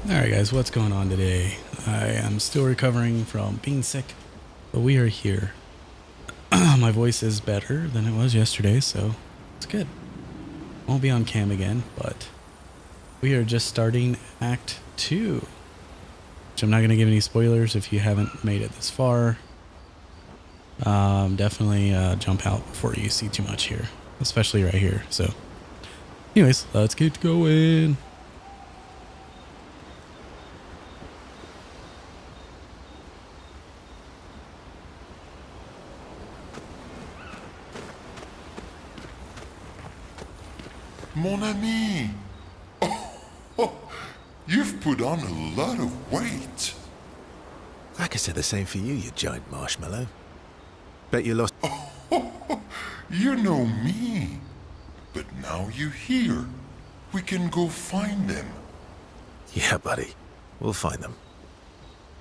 Alright guys, what's going on today? I am still recovering from being sick, but we are here. My voice is better than it was yesterday, so it's good. Won't be on cam again, but we are just starting Act 2. Which I'm not going to give any spoilers if you haven't made it this far. Definitely jump out before you see too much here, especially right here. So anyways, let's get going. Mon ami! Oh, you've put on a lot of weight. I could say the same for you, you giant marshmallow. Bet you lost... You know me. But now you're here. We can go find them. Yeah, buddy. We'll find them.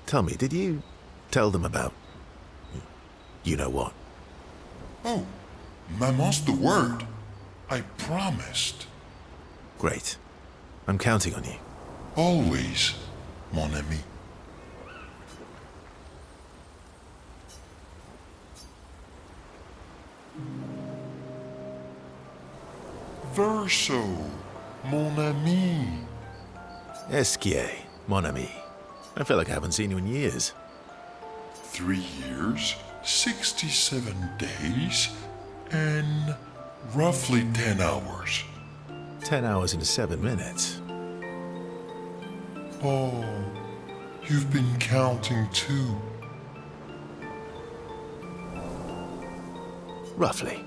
Tell me, did you tell them about... you know what? Oh, Maman's the word. I promised. Great. I'm counting on you. Always, mon ami. Verso, mon ami. Esquier, mon ami. I feel like I haven't seen you in years. 3 years, 67 days, and roughly 10 hours. 10 hours and 7 minutes. Oh, you've been counting too. Roughly.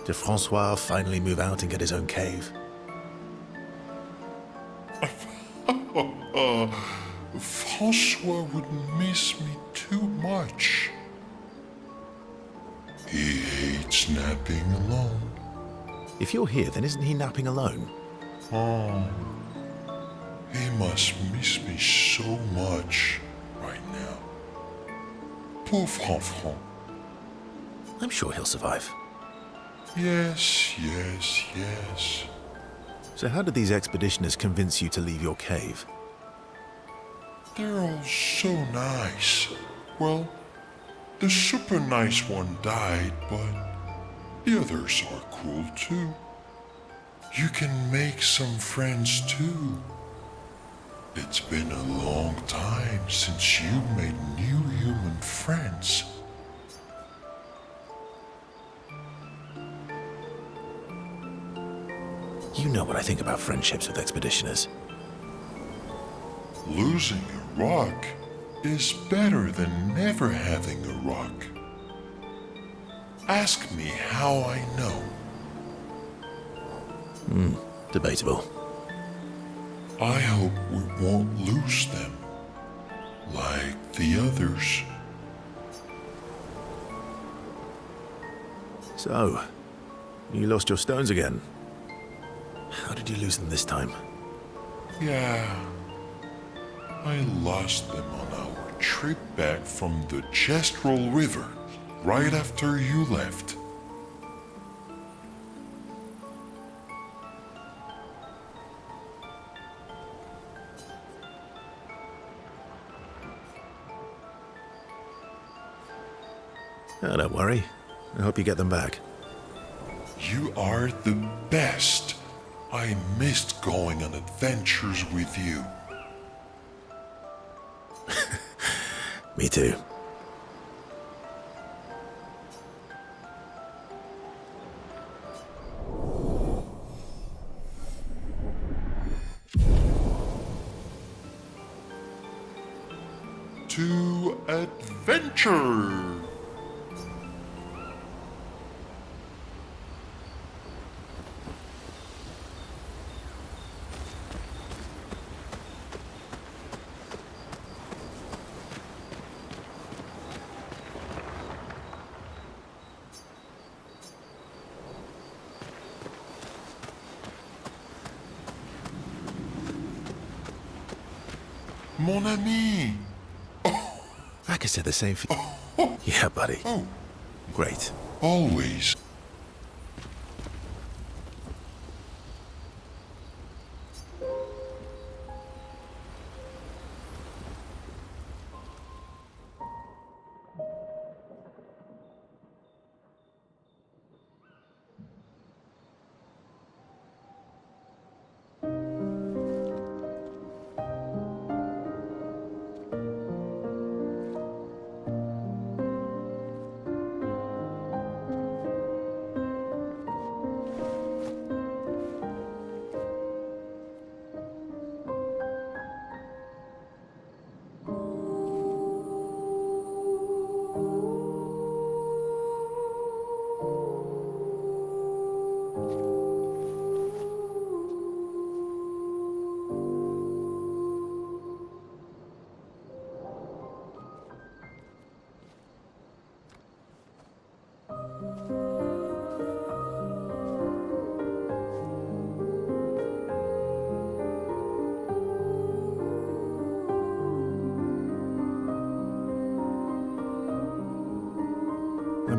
Did Francois finally move out and get his own cave? Francois would miss me too much. He hates napping alone. If you're here, then isn't he napping alone? Oh, he must miss me so much right now. Poor Franfran. I'm sure he'll survive. Yes, yes, yes. So how did these expeditioners convince you to leave your cave? They're all so nice. Well, the super nice one died, but the others are cool too. You can make some friends too. It's been a long time since you made new human friends. You know what I think about friendships with expeditioners. Losing a rock is better than never having a rock. Ask me how I know. Debatable. I hope we won't lose them, like the others. So, you lost your stones again. How did you lose them this time? Yeah, I lost them on our trip back from the Chestrel River, right after you left. Oh, don't worry. I hope you get them back. You are the best. I missed going on adventures with you. Me too. To adventure! Mon ami! I could say the same for... Yeah, buddy. Oh, Great. always.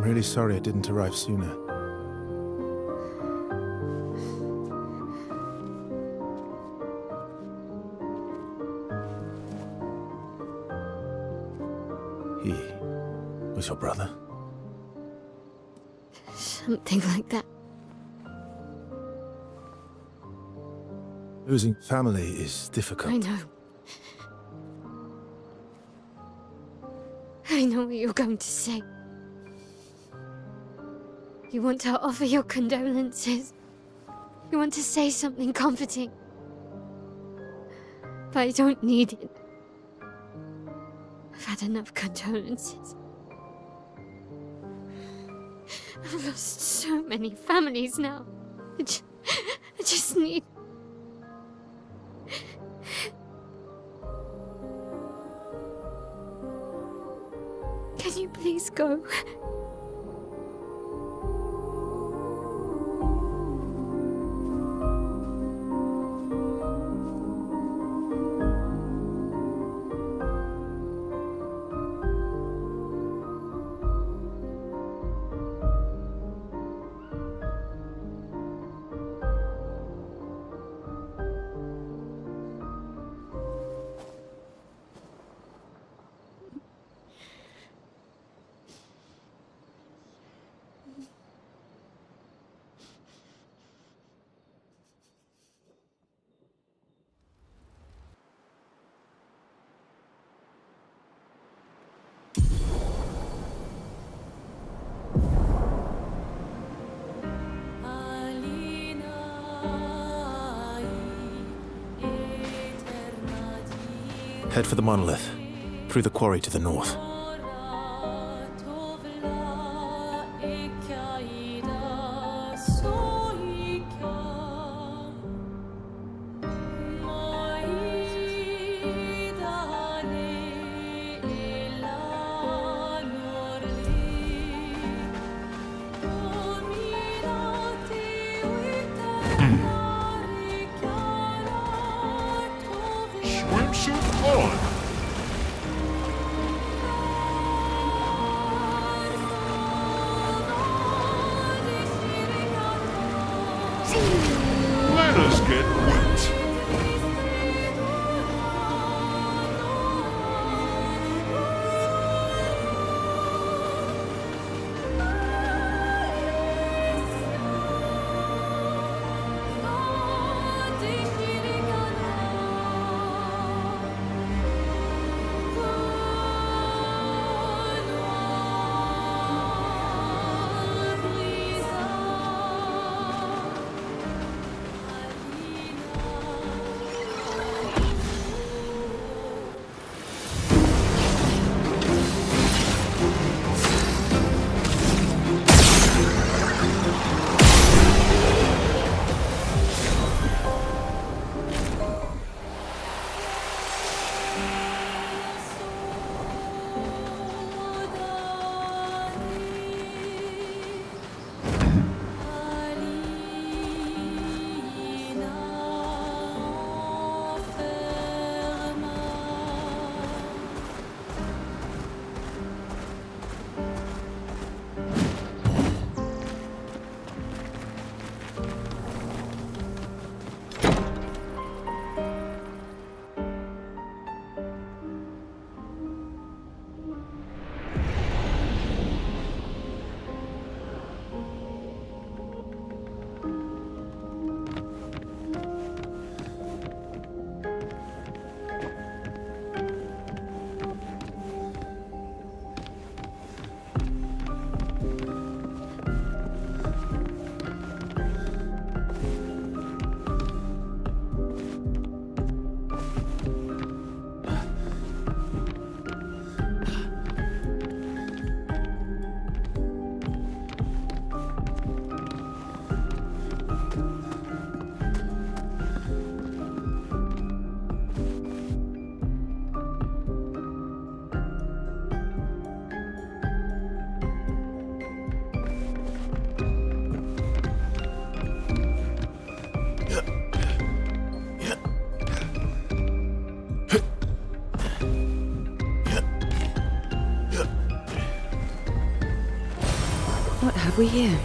really sorry it didn't arrive sooner. He was your brother? Something like that. Losing family is difficult. I know. I know what you're going to say. You want to offer your condolences. You want to say something comforting. But I don't need it. I've had enough condolences. I've lost so many families now. I just need... Can you please go? Head for the monolith, through the quarry to the north. Swimsuit on! Let us get wet! have we here?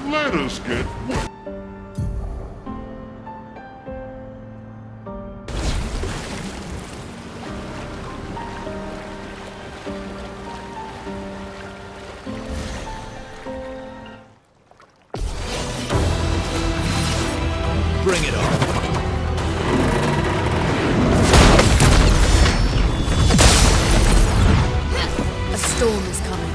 Let us get Bring it on. A storm is coming.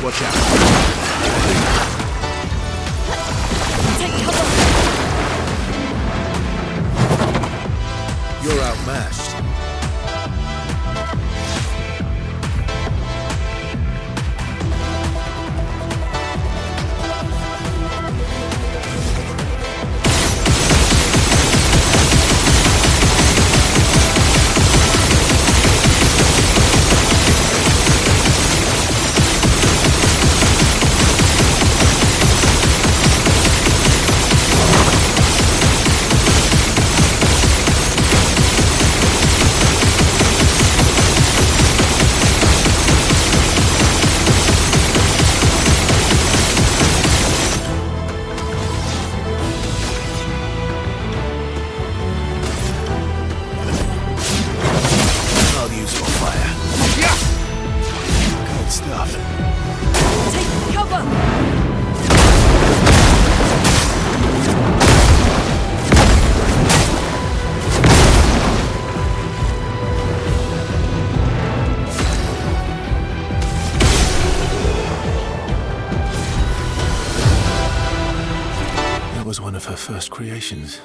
Watch out. Take cover! You're outmatched. I'll use your fire. Yeah. Good stuff. Take cover! That was one of her first creations.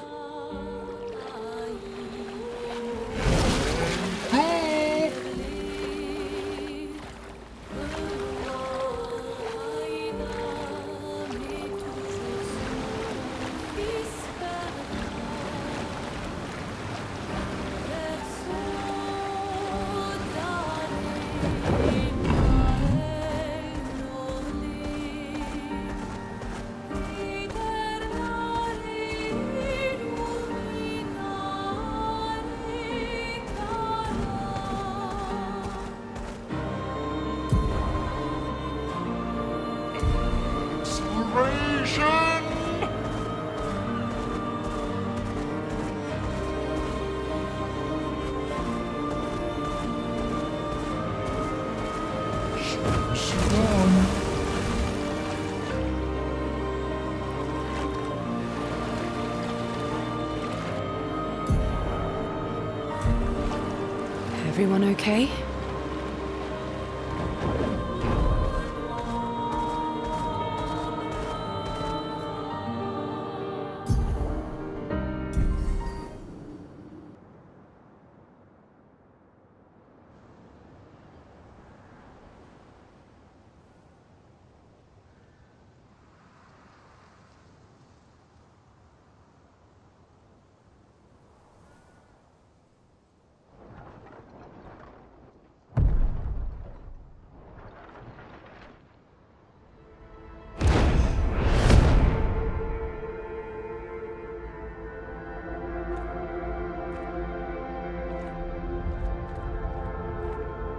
exploration! Swimsuit on. Everyone okay?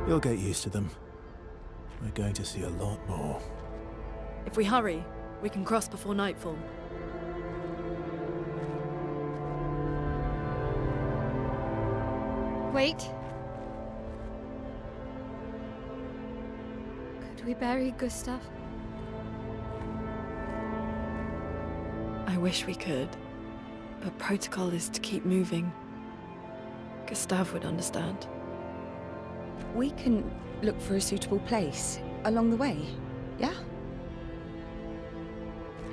You'll get used to them. We're going to see a lot more. If we hurry, we can cross before nightfall. Wait. Could we bury Gustav? I wish we could, but protocol is to keep moving. Gustav would understand. We can look for a suitable place along the way, yeah?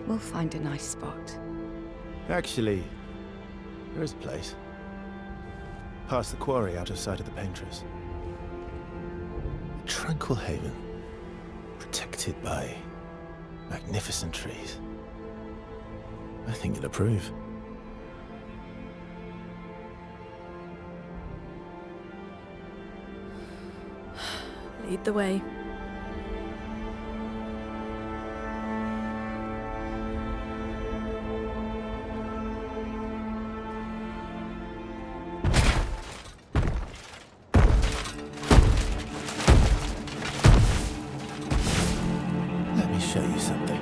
We'll find a nice spot. Actually, there is a place. Past the quarry out of sight of the paintress. A tranquil haven. Protected by magnificent trees. I think you'll approve. Lead the way. Let me show you something.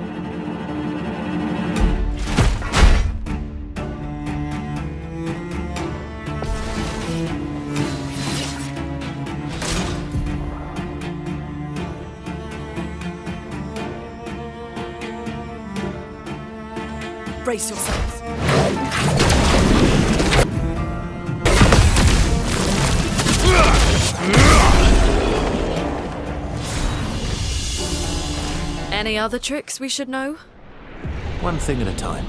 Brace yourselves. Any other tricks we should know? One thing at a time.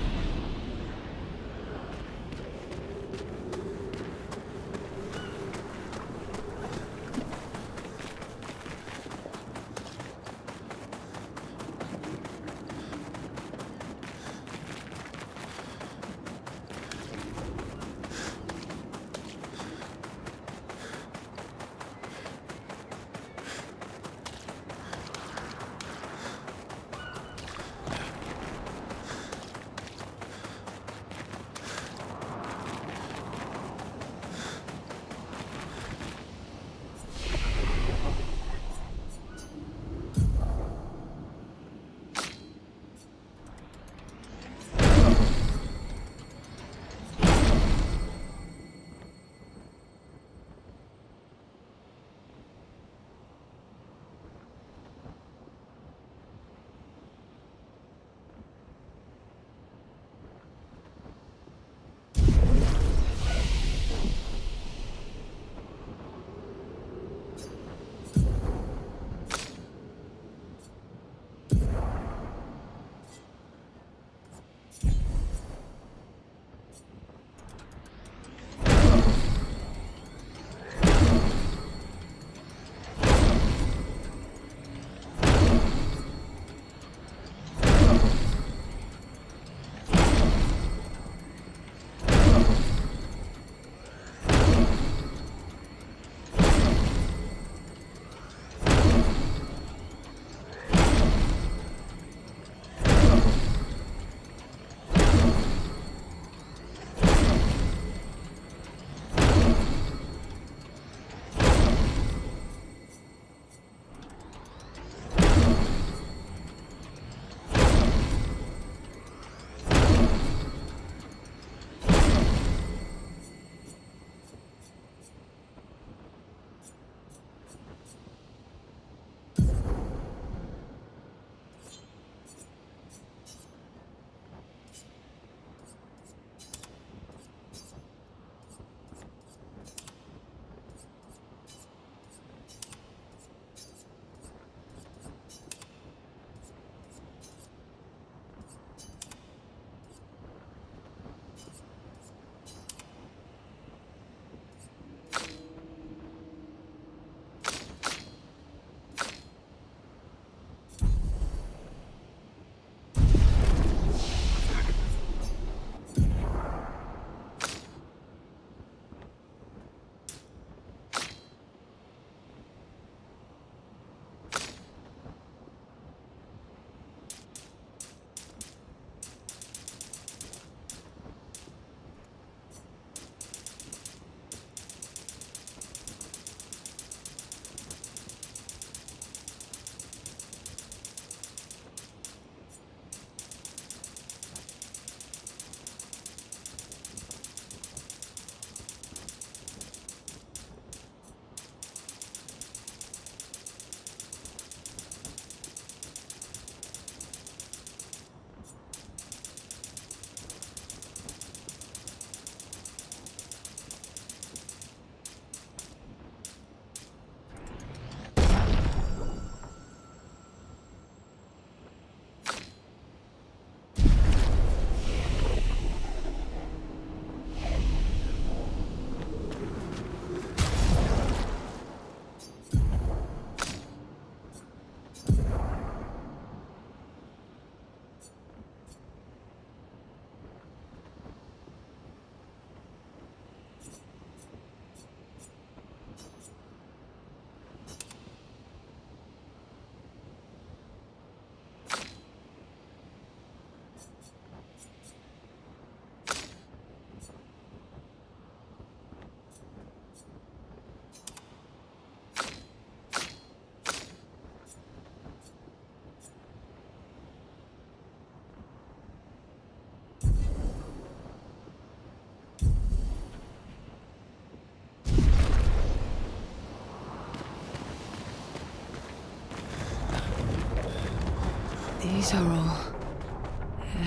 These are all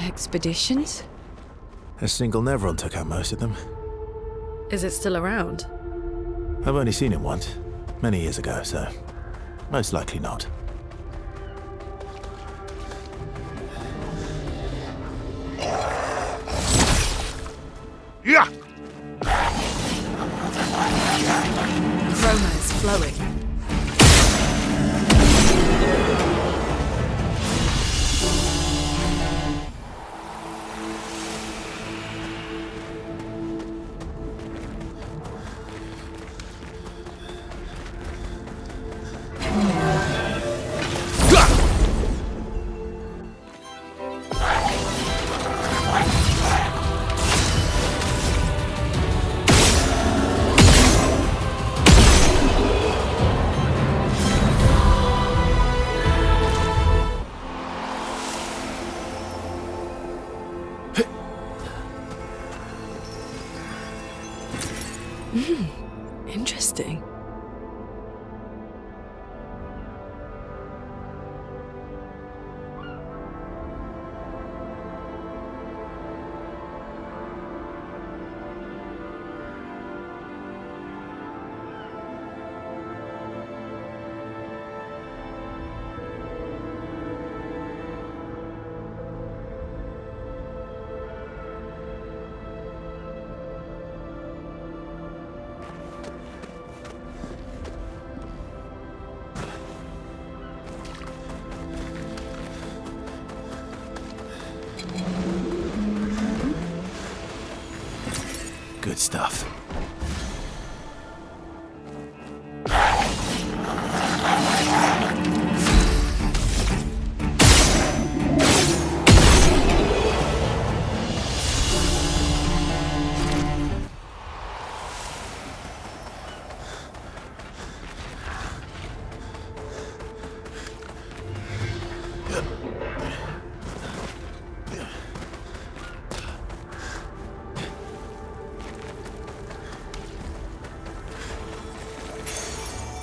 expeditions? A single Nevron took out most of them. Is it still around? I've only seen it once, many years ago, so most likely not. Yeah! Chroma is flowing. Interesting. Good stuff.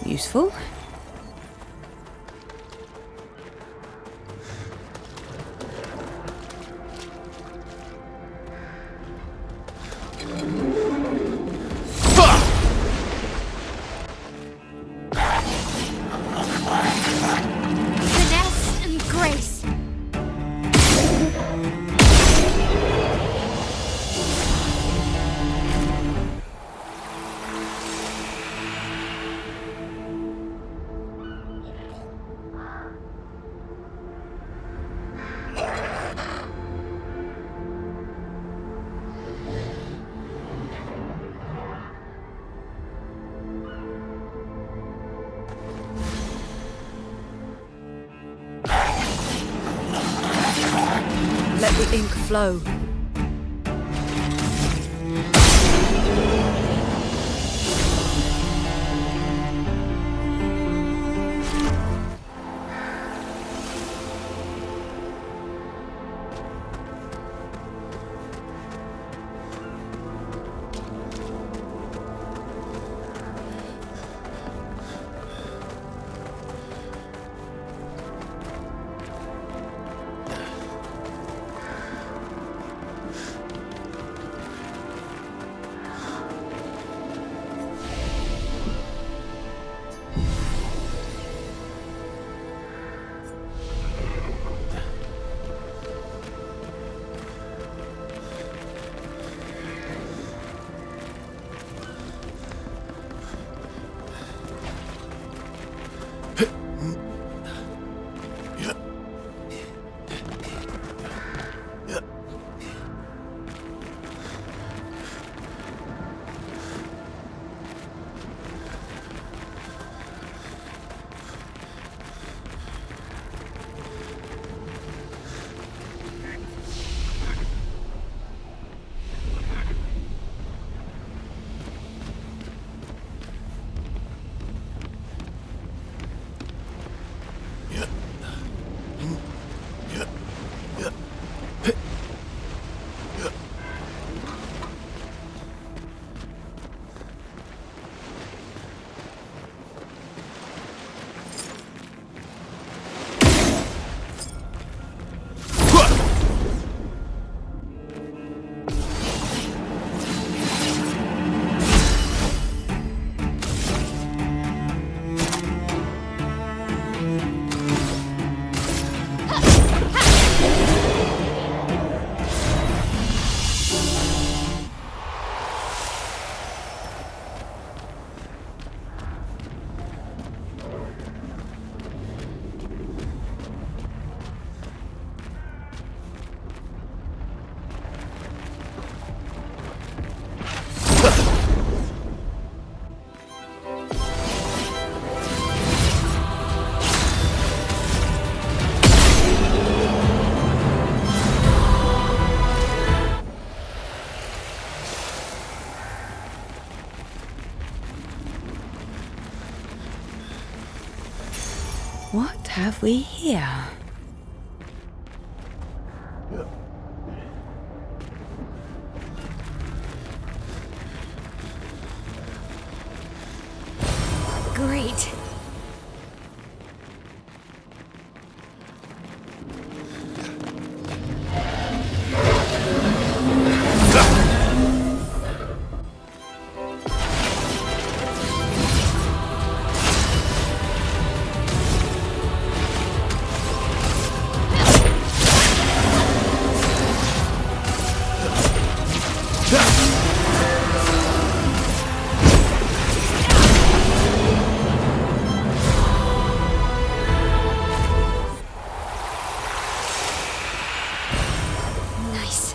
Useful. Finesse and grace. Let the ink flow. have we here? Great. Nice.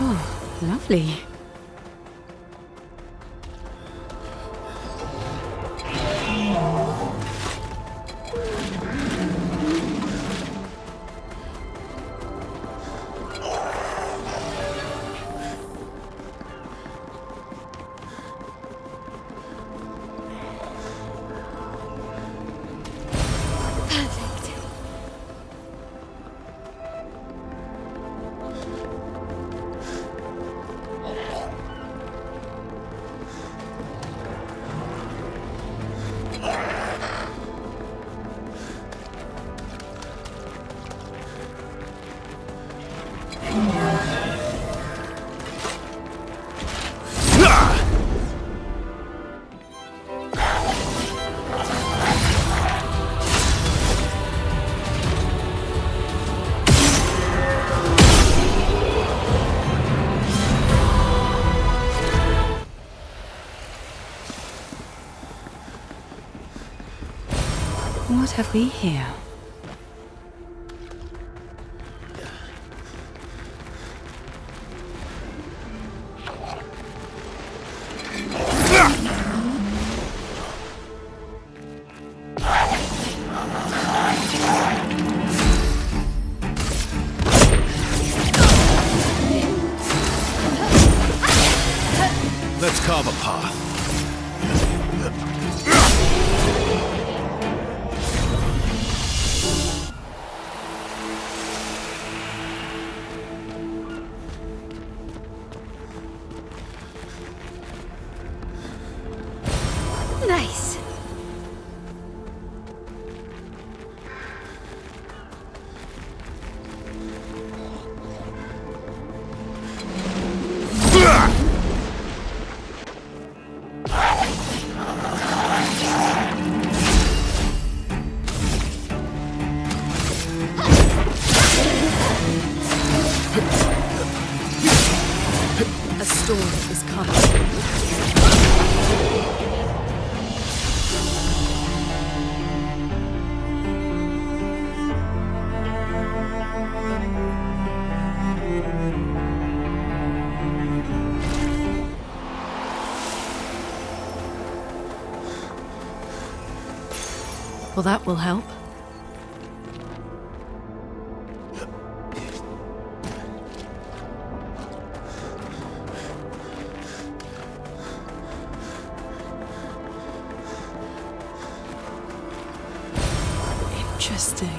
Oh, lovely. Perfect. What have we here? Let's carve a path. Nice. A storm is coming. Well, that will help. Interesting.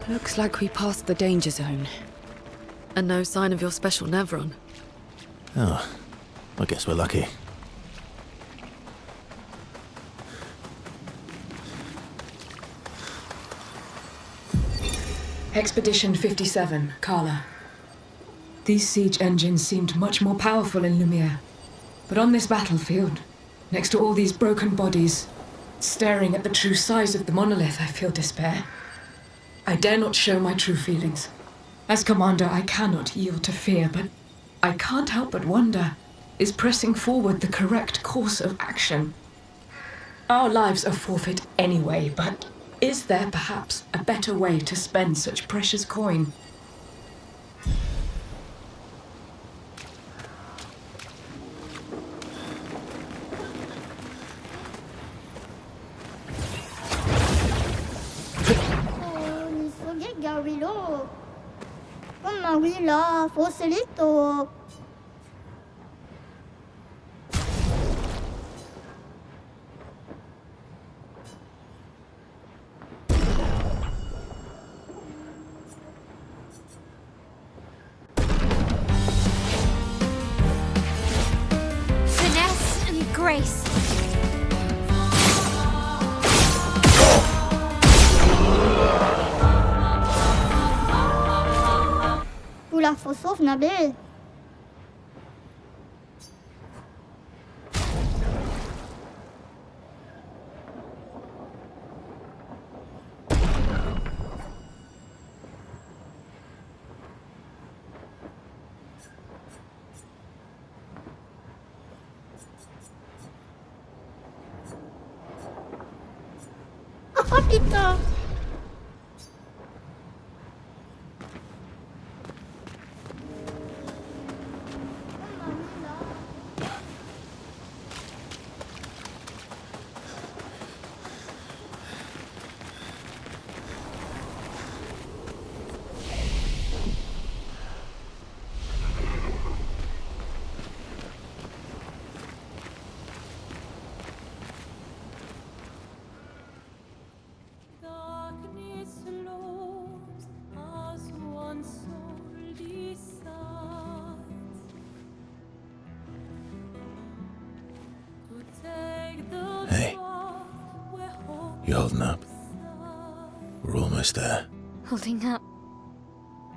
Looks like we passed the danger zone. And no sign of your special Nevron. Oh, I guess we're lucky. Expedition 57, Carla. These siege engines seemed much more powerful in Lumiere. But on this battlefield, next to all these broken bodies, staring at the true size of the monolith, I feel despair. I dare not show my true feelings. As commander, I cannot yield to fear, but I can't help but wonder, is pressing forward the correct course of action? Our lives are forfeit anyway, but is there perhaps a better way to spend such precious coin? Finesse and grace. Pula fosów na bil. Oh, putain! Hey, you holding up? We're almost there. Holding up.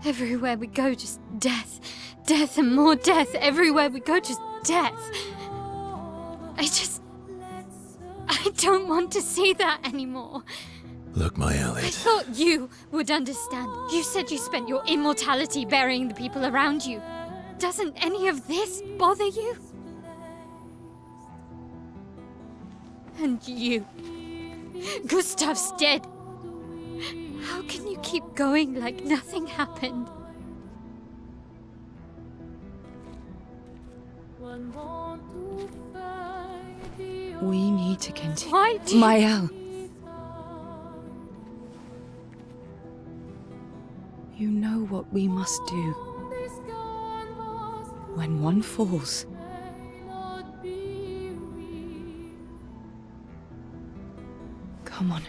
Everywhere we go, just death. Death and more death. Everywhere we go, just death. I don't want to see that anymore. Look, my I Elliot. thought you would understand. You said you spent your immortality burying the people around you. Doesn't any of this bother you? And you. Gustav's dead. How can you keep going like nothing happened? We need to continue. Why do you... Mael. You know what we must do. When one falls, Come on.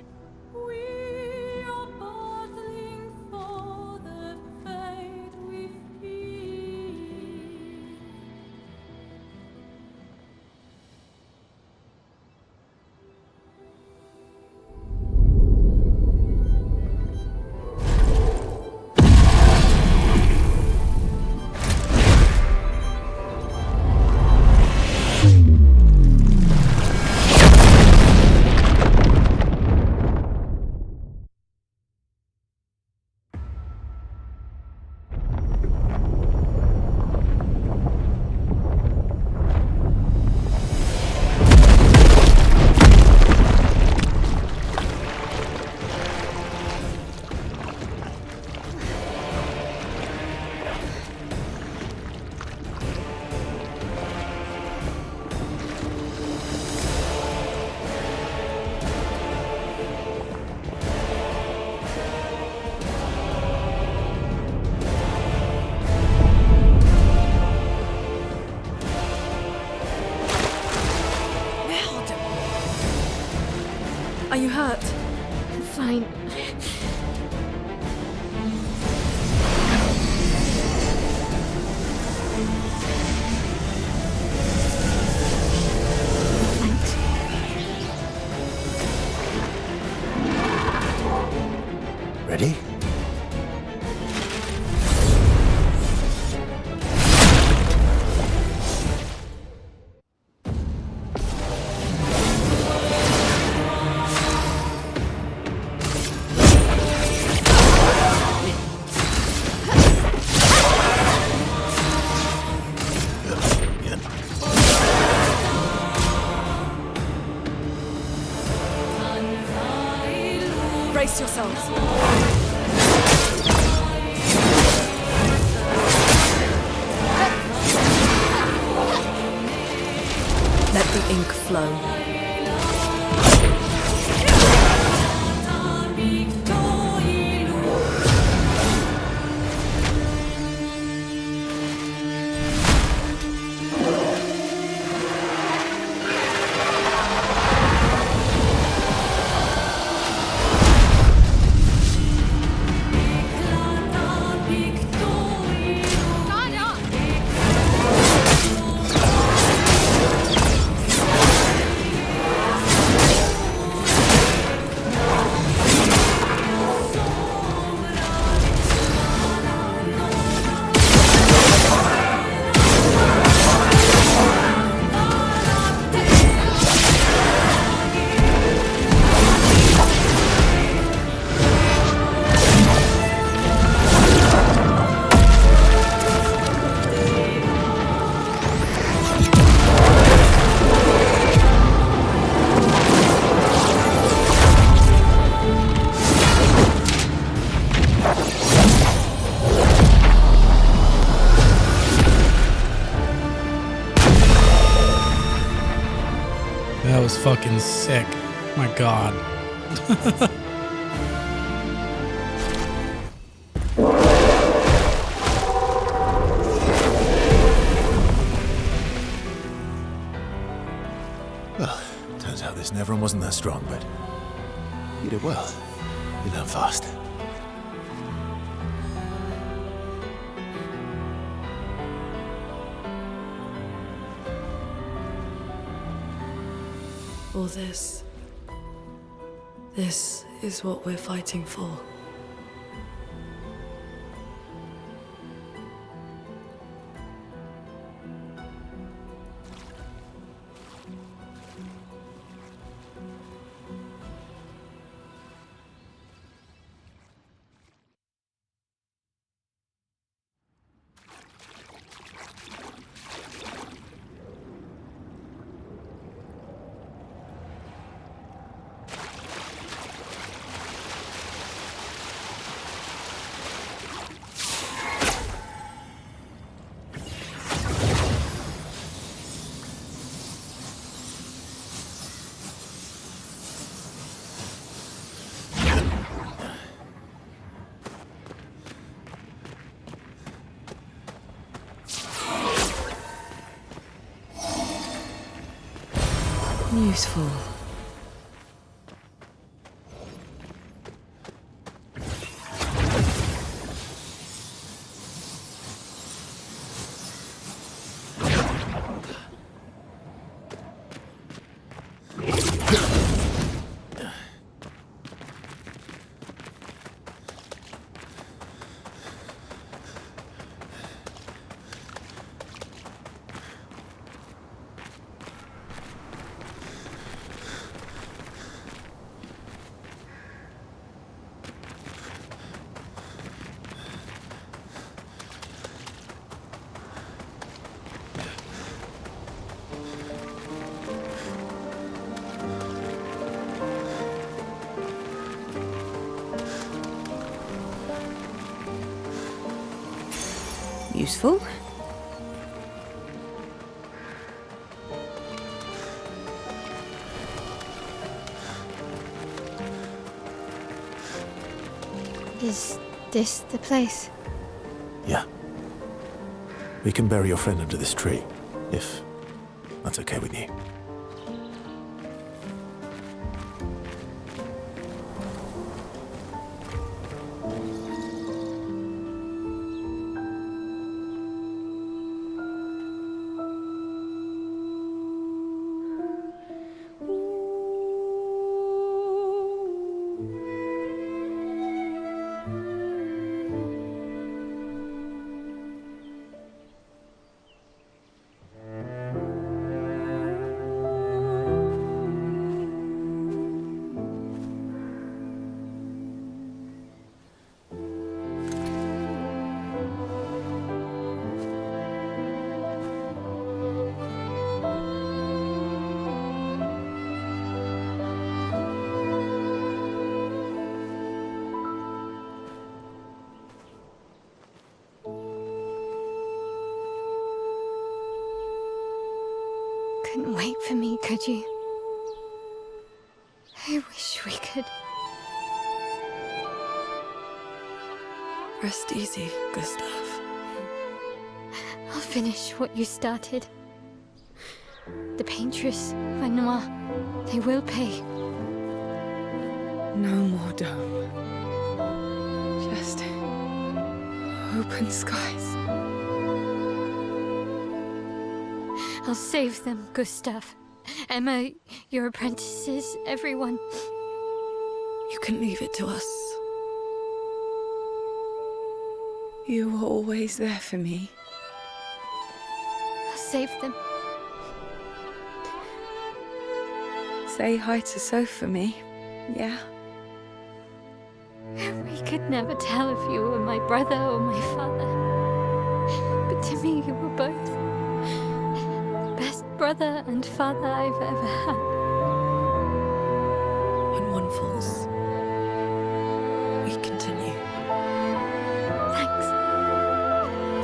Are you hurt? Fine. Thanks. Ready? Brace yourselves. Let the ink flow. That was fucking sick. My God. Well, turns out this Nevron wasn't that strong, but you did well. You learn fast. All this. This is what we're fighting for. Useful. Useful. Is this the place? Yeah. We can bury your friend under this tree, if that's okay with you. Couldn't wait for me, could you? I wish we could. Rest easy, Gustav. I'll finish what you started. The paintress, Renoir, they will pay. No more dome. Just open skies. I'll save them, Gustav. Emma, your apprentices, everyone. You can leave it to us. You were always there for me. I'll save them. Say hi to Soph for me, yeah? We could never tell if you were my brother or my father. But to me, you were both. Best brother and father I've ever had. When one falls, we continue. Thanks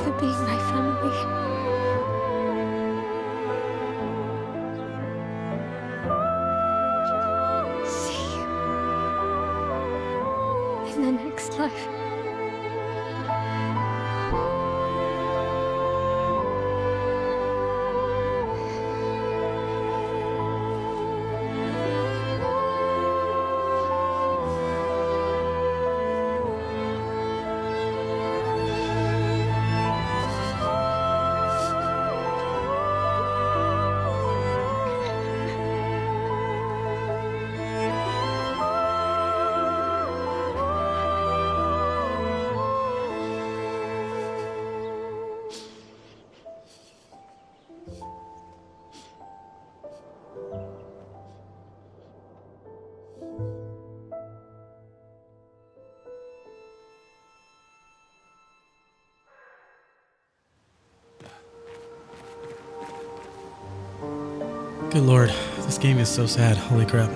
for being my family. See you in the next life. Good lord, this game is so sad. Holy crap.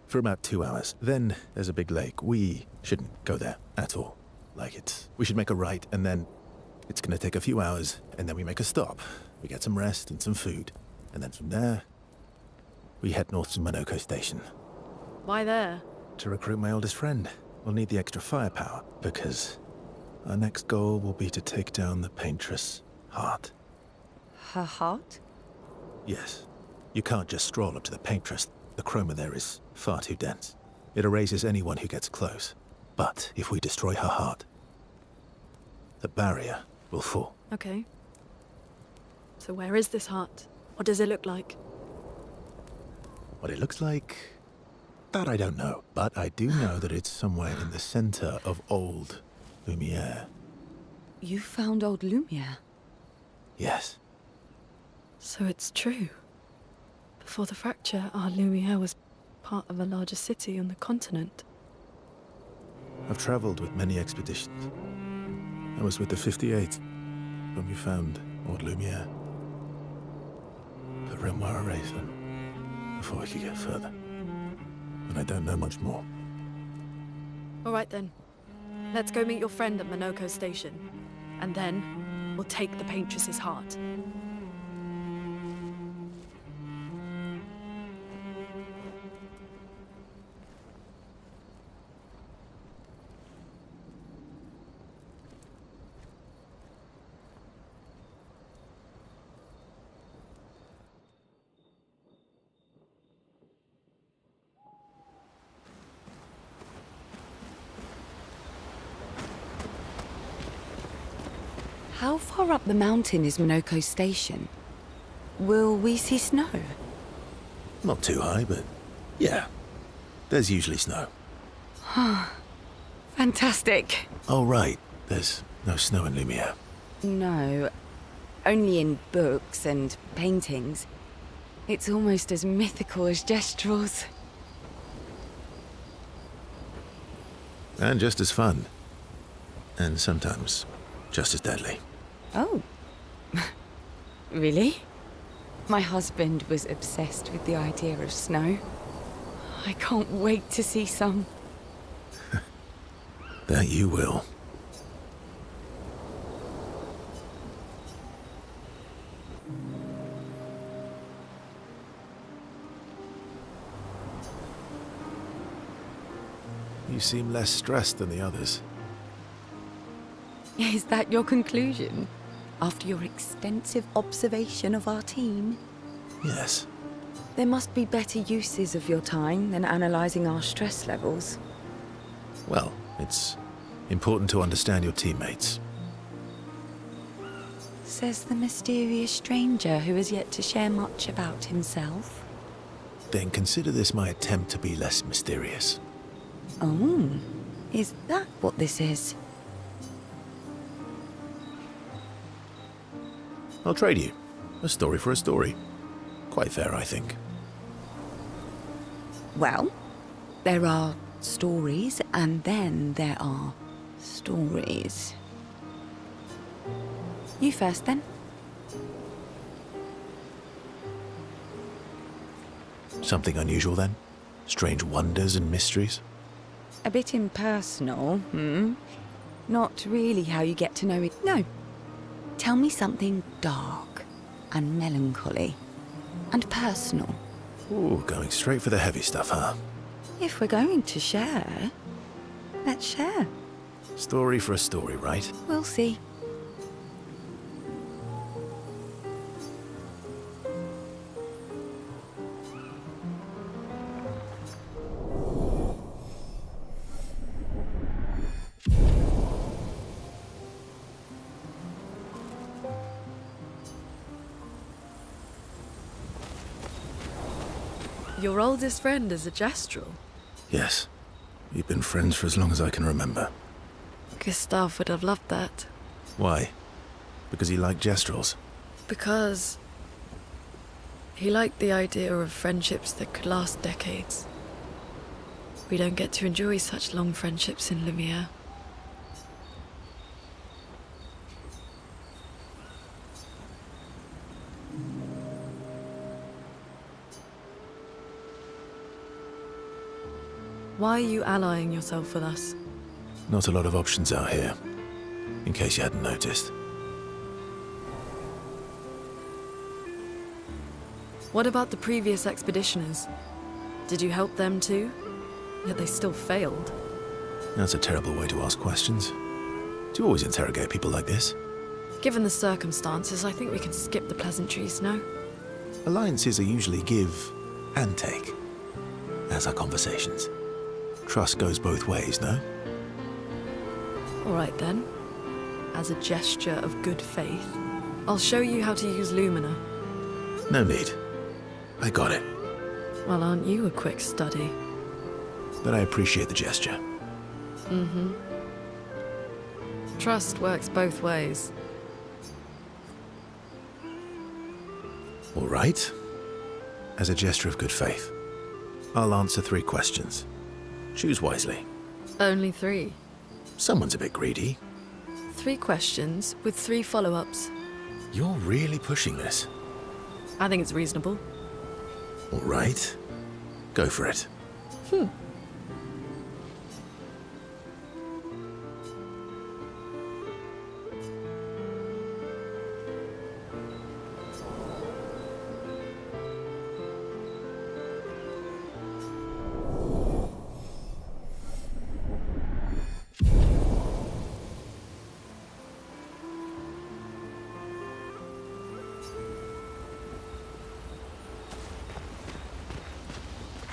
For about 2 hours. Then there's a big lake. We shouldn't go there at all. We should make a right, and then it's gonna take a few hours, and then we make a stop. We get some rest and some food. And then from there, we head north to Monoko Station. Why there? To recruit my oldest friend. We'll need the extra firepower, because our next goal will be to take down the Paintress' heart. Her heart? Yes. You can't just stroll up to the Paintress. The chroma there is far too dense. It erases anyone who gets close. But if we destroy her heart, the barrier will fall. Okay. So where is this heart? What does it look like? What it looks like, that I don't know. But I do know that it's somewhere in the center of old Lumiere. You found old Lumiere? Yes. So it's true. Before the fracture, our Lumiere was part of a larger city on the continent. I've traveled with many expeditions. I was with the 58th when we found Old Lumiere. The rim were erased before we could get further. And I don't know much more. All right then. Let's go meet your friend at Minoko Station. And then, we'll take the Paintress's heart. How far up the mountain is Minoko Station? Will we see snow? Not too high, but yeah. There's usually snow. Fantastic. Oh, right. There's no snow in Lumiere. No, only in books and paintings. It's almost as mythical as Gestrels. And just as fun. And sometimes just as deadly. Oh. Really? My husband was obsessed with the idea of snow. I can't wait to see some. That you will. You seem less stressed than the others. Is that your conclusion? After your extensive observation of our team? Yes. There must be better uses of your time than analysing our stress levels. Well, it's important to understand your teammates. Says the mysterious stranger who has yet to share much about himself. Then consider this my attempt to be less mysterious. Oh, is that what this is? I'll trade you. A story for a story. Quite fair, I think. Well, there are stories, and then there are stories. You first, then. Something unusual, then? Strange wonders and mysteries? A bit impersonal, Not really how you get to know it. No. Tell me something dark and melancholy and personal. Ooh, going straight for the heavy stuff, huh? If we're going to share, let's share. Story for a story, right? We'll see. Your oldest friend is a Gestrel. Yes. We've been friends for as long as I can remember. Gustav would have loved that. Why? Because he liked Gestrels? Because he liked the idea of friendships that could last decades. We don't get to enjoy such long friendships in Lumiere. Why are you allying yourself with us? Not a lot of options out here, in case you hadn't noticed. What about the previous expeditioners? Did you help them too? Yet they still failed. That's a terrible way to ask questions. Do you always interrogate people like this? Given the circumstances, I think we can skip the pleasantries, no? Alliances are usually give and take, as are conversations. Trust goes both ways, no? All right then. As a gesture of good faith, I'll show you how to use Lumina. No need. I got it. Well, aren't you a quick study? But I appreciate the gesture. Mm-hmm. Trust works both ways. All right. As a gesture of good faith, I'll answer 3 questions. Choose wisely. Only 3. Someone's a bit greedy. 3 questions with 3 follow-ups. You're really pushing this. I think it's reasonable. All right. Go for it.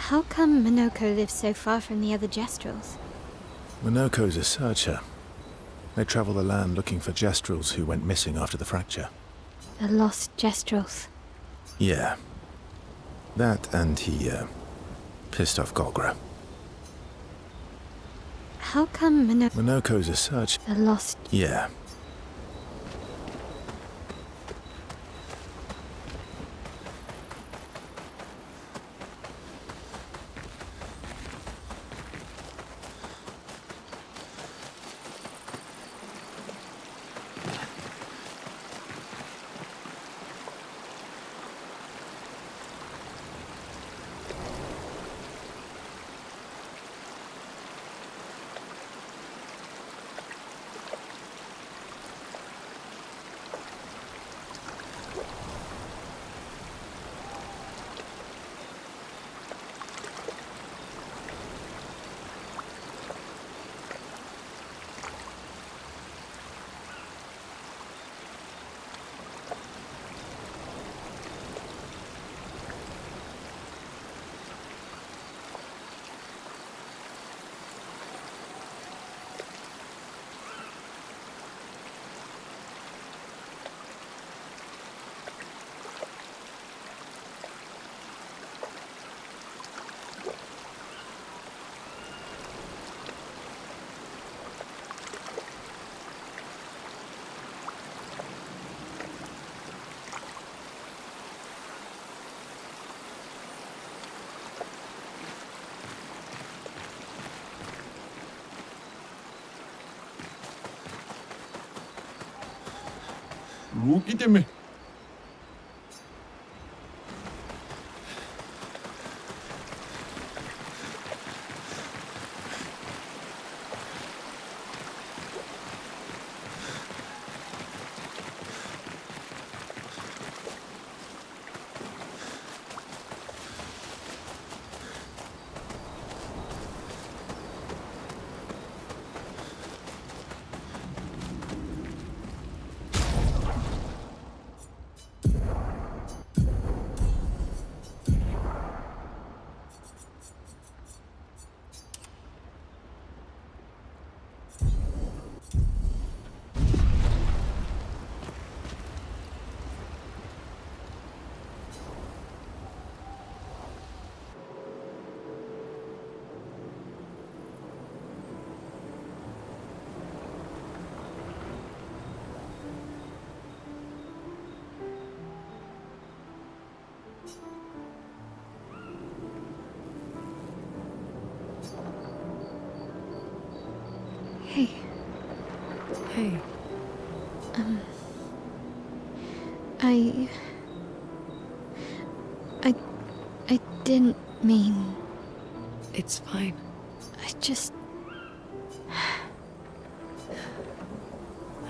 How come Minoko lives so far from the other Jestrels? Minoko's a searcher. They travel the land looking for Jestrels who went missing after the fracture. The lost Jestrels. Yeah. That and he, pissed off Golgra. How come Minoko's a searcher. the lost... Yeah. 루기 때문에. Hey, Hey, I didn't mean... it's fine. I just...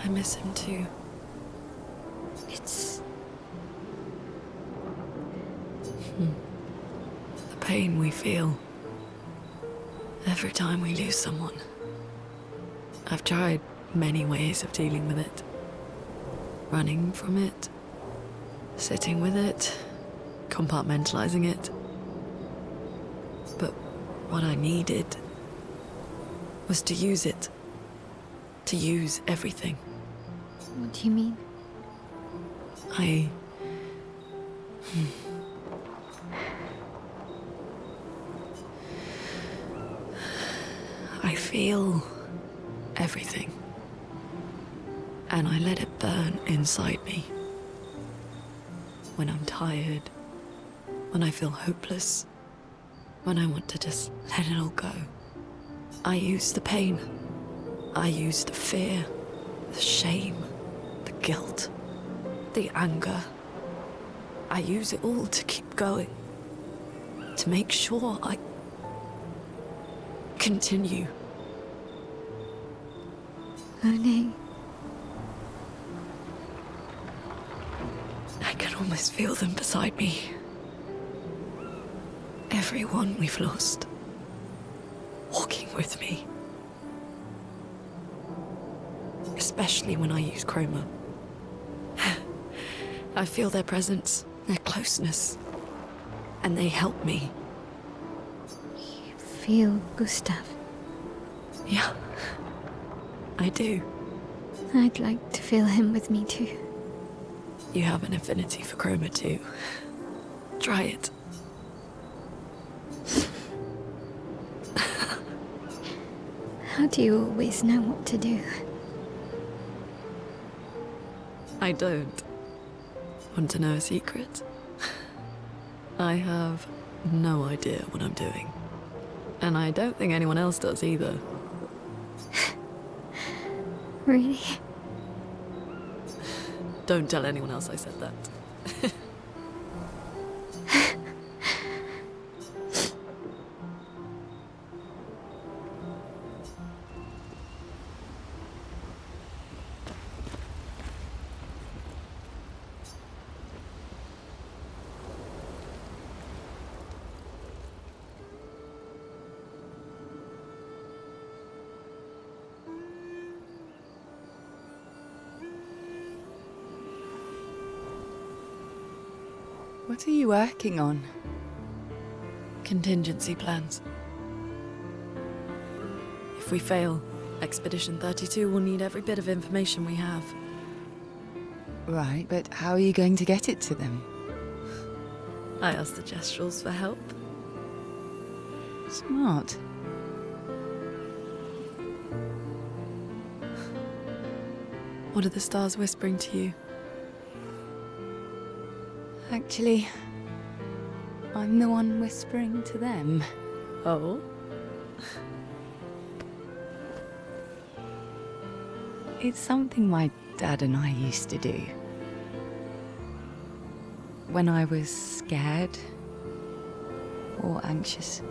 I miss him too. It's... The pain we feel every time we lose someone. I've tried many ways of dealing with it. Running from it, sitting with it, compartmentalizing it. But what I needed was to use it. To use everything. What do you mean? I feel everything. And I let it burn inside me. When I'm tired, when I feel hopeless, when I want to just let it all go. I use the pain. I use the fear, the shame, the guilt, the anger. I use it all to keep going, to make sure I continue. Monet. I can almost feel them beside me. Everyone we've lost, walking with me. Especially when I use Chroma. I feel their presence, their closeness, and they help me. You feel Gustav? Yeah, I do. I'd like to feel him with me too. You have an affinity for Chroma too. Try it. How do you always know what to do? I don't. Want to know a secret? I have no idea what I'm doing. And I don't think anyone else does either. Really? Don't tell anyone else I said that. What are you working on? Contingency plans. If we fail, Expedition 32 will need every bit of information we have. Right, but how are you going to get it to them? I asked the Gestrals for help. Smart. What are the stars whispering to you? Actually, I'm the one whispering to them. Oh? It's something my dad and I used to do. When I was scared, or anxious,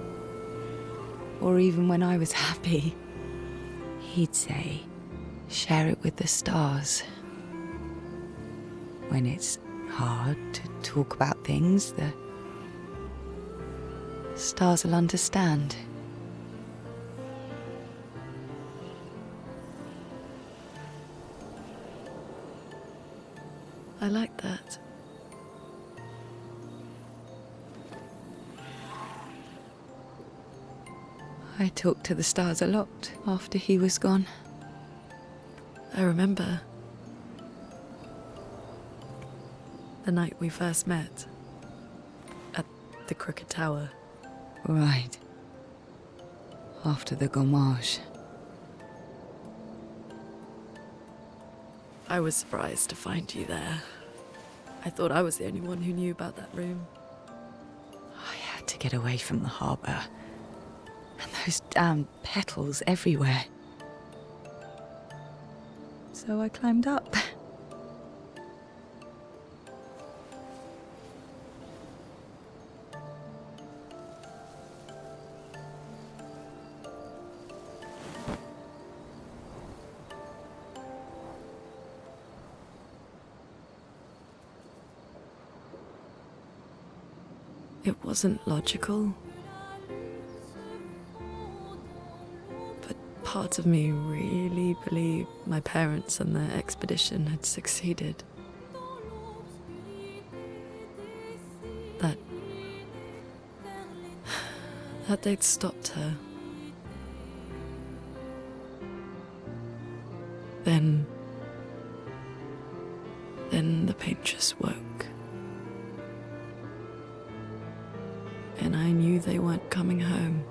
or even when I was happy, he'd say, share it with the stars. When it's hard to talk about things, the stars will understand. I like that. I talked to the stars a lot after he was gone. I remember the night we first met at the Crooked Tower. Right. After the gommage. I was surprised to find you there. I thought I was the only one who knew about that room. I had to get away from the harbour. And those damn petals everywhere. So I climbed up. It wasn't logical. But part of me really believed my parents and their expedition had succeeded. That they'd stopped her. Then the paintress woke. And I knew they weren't coming home.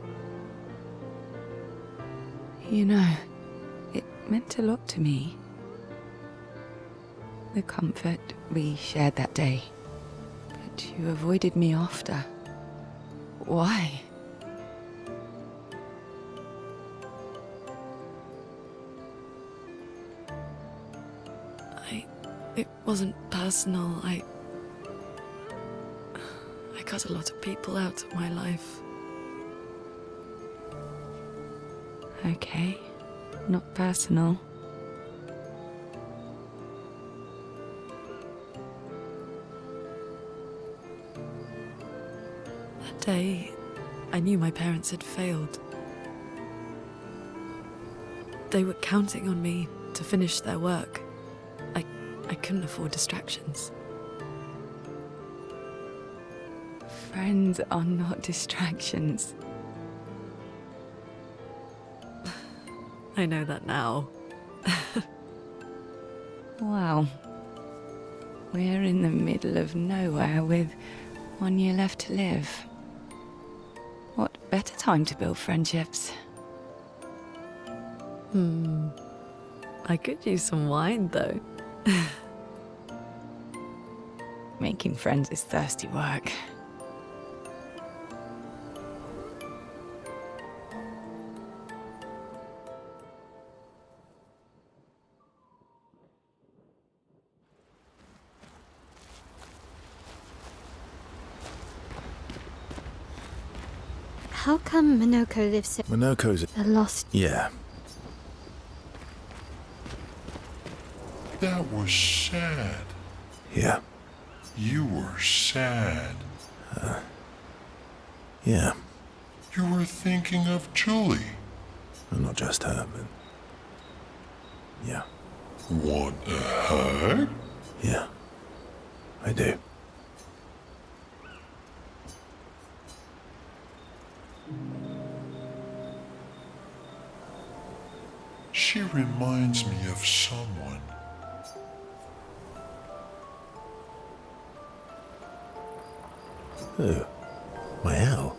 You know, it meant a lot to me. The comfort we shared that day. But you avoided me after. Why? It wasn't personal. I cut a lot of people out of my life. Okay, not personal. That day, I knew my parents had failed. They were counting on me to finish their work. I couldn't afford distractions. Friends are not distractions. I know that now. Wow. We're in the middle of nowhere with 1 year left to live. What better time to build friendships? I could use some wine, though. Making friends is thirsty work. How come Minoko lives so... Monoko's... A lost... Yeah. That was sad. Yeah. You were sad. Yeah. You were thinking of Julie. Well, not just her, but... Yeah. Want a hug? Yeah. I do. She reminds me of someone. Who? My owl?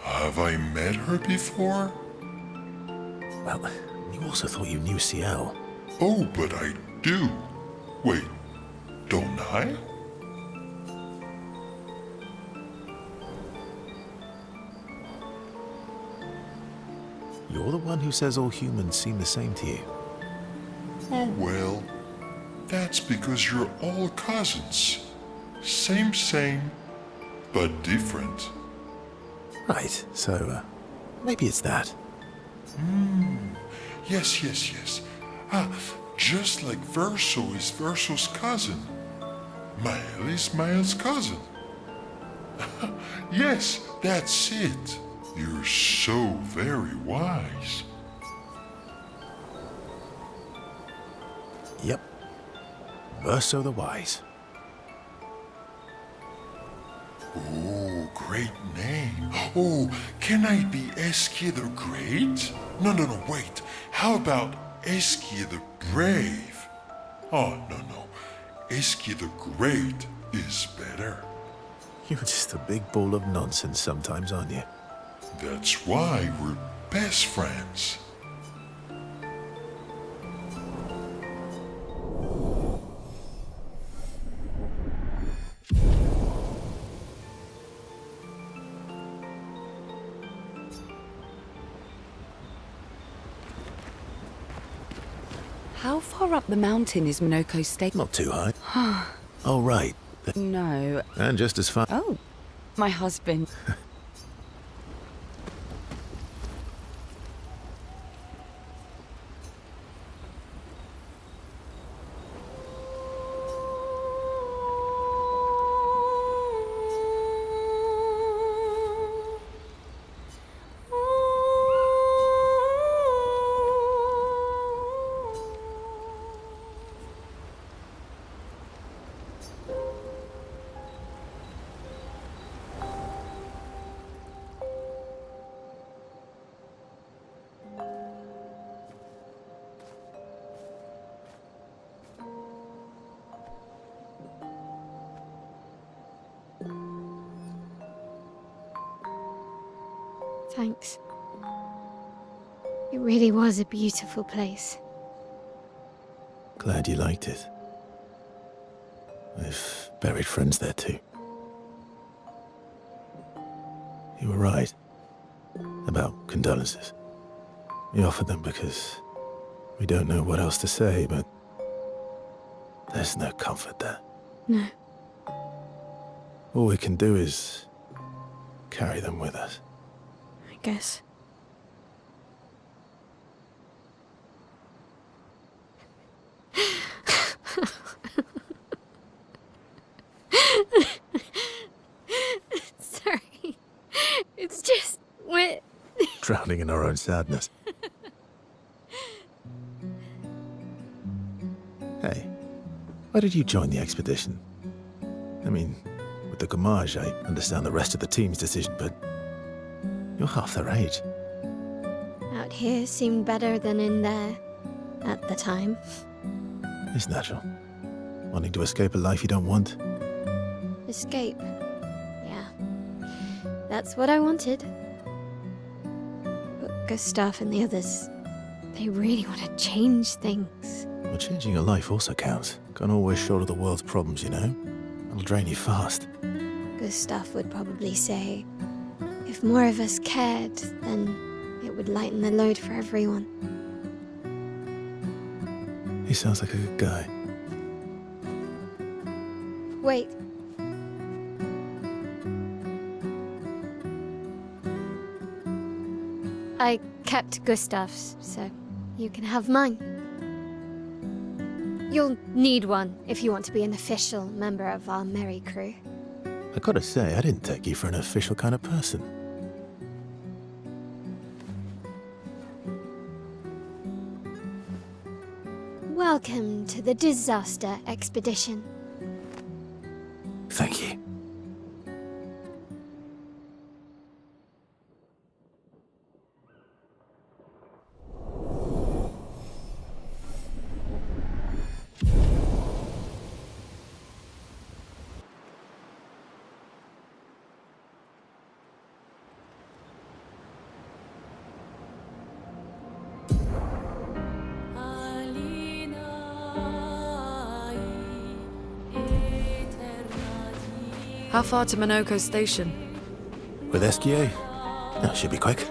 Have I met her before? Well, you also thought you knew CL. Oh, but I do. Wait, don't I? You're the one who says all humans seem the same to you. Oh, well, that's because you're all cousins. Same, but different. Right, so, maybe it's that. Yes. Just like Verso is Verso's cousin. Mael is Mael's cousin. Yes, that's it. You're so very wise. Yep. Verso the Wise. Oh, great name. Oh, can I be Eskia the Great? No, wait. How about Eskia the Brave? Oh, no. Eskia the Great is better. You're just a big ball of nonsense sometimes, aren't you? That's why we're best friends. How far up the mountain is Minoko's stake? Not too high. Oh, right. No. And just as far... Oh, my husband. Thanks. It really was a beautiful place. Glad you liked it. I've buried friends there too. You were right about condolences. We offered them because we don't know what else to say, but there's no comfort there. No. All we can do is carry them with us. I guess. Sorry. It's just wet. Drowning in our own sadness. Hey, why did you join the expedition? I mean, with the Gommage, I understand the rest of the team's decision, but you're half their age. Out here seemed better than in there at the time. It's natural. Wanting to escape a life you don't want. Escape. Yeah. That's what I wanted. But Gustav and the others, they really want to change things. Well, changing your life also counts. Can't always shoulder the world's problems, you know? It'll drain you fast. Gustav would probably say, if more of us cared, then it would lighten the load for everyone. He sounds like a good guy. Wait. I kept Gustav's, so you can have mine. You'll need one if you want to be an official member of our merry crew. I gotta say, I didn't take you for an official kind of person. Welcome to the disaster expedition. Thank you. How far to Minoko Station? With SGA? That should be quick.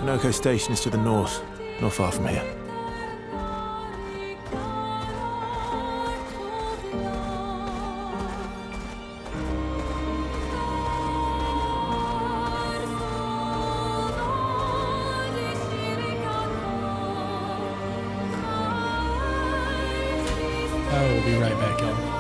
Minoko Station is to the north, not far from here. I will be right back, y'all.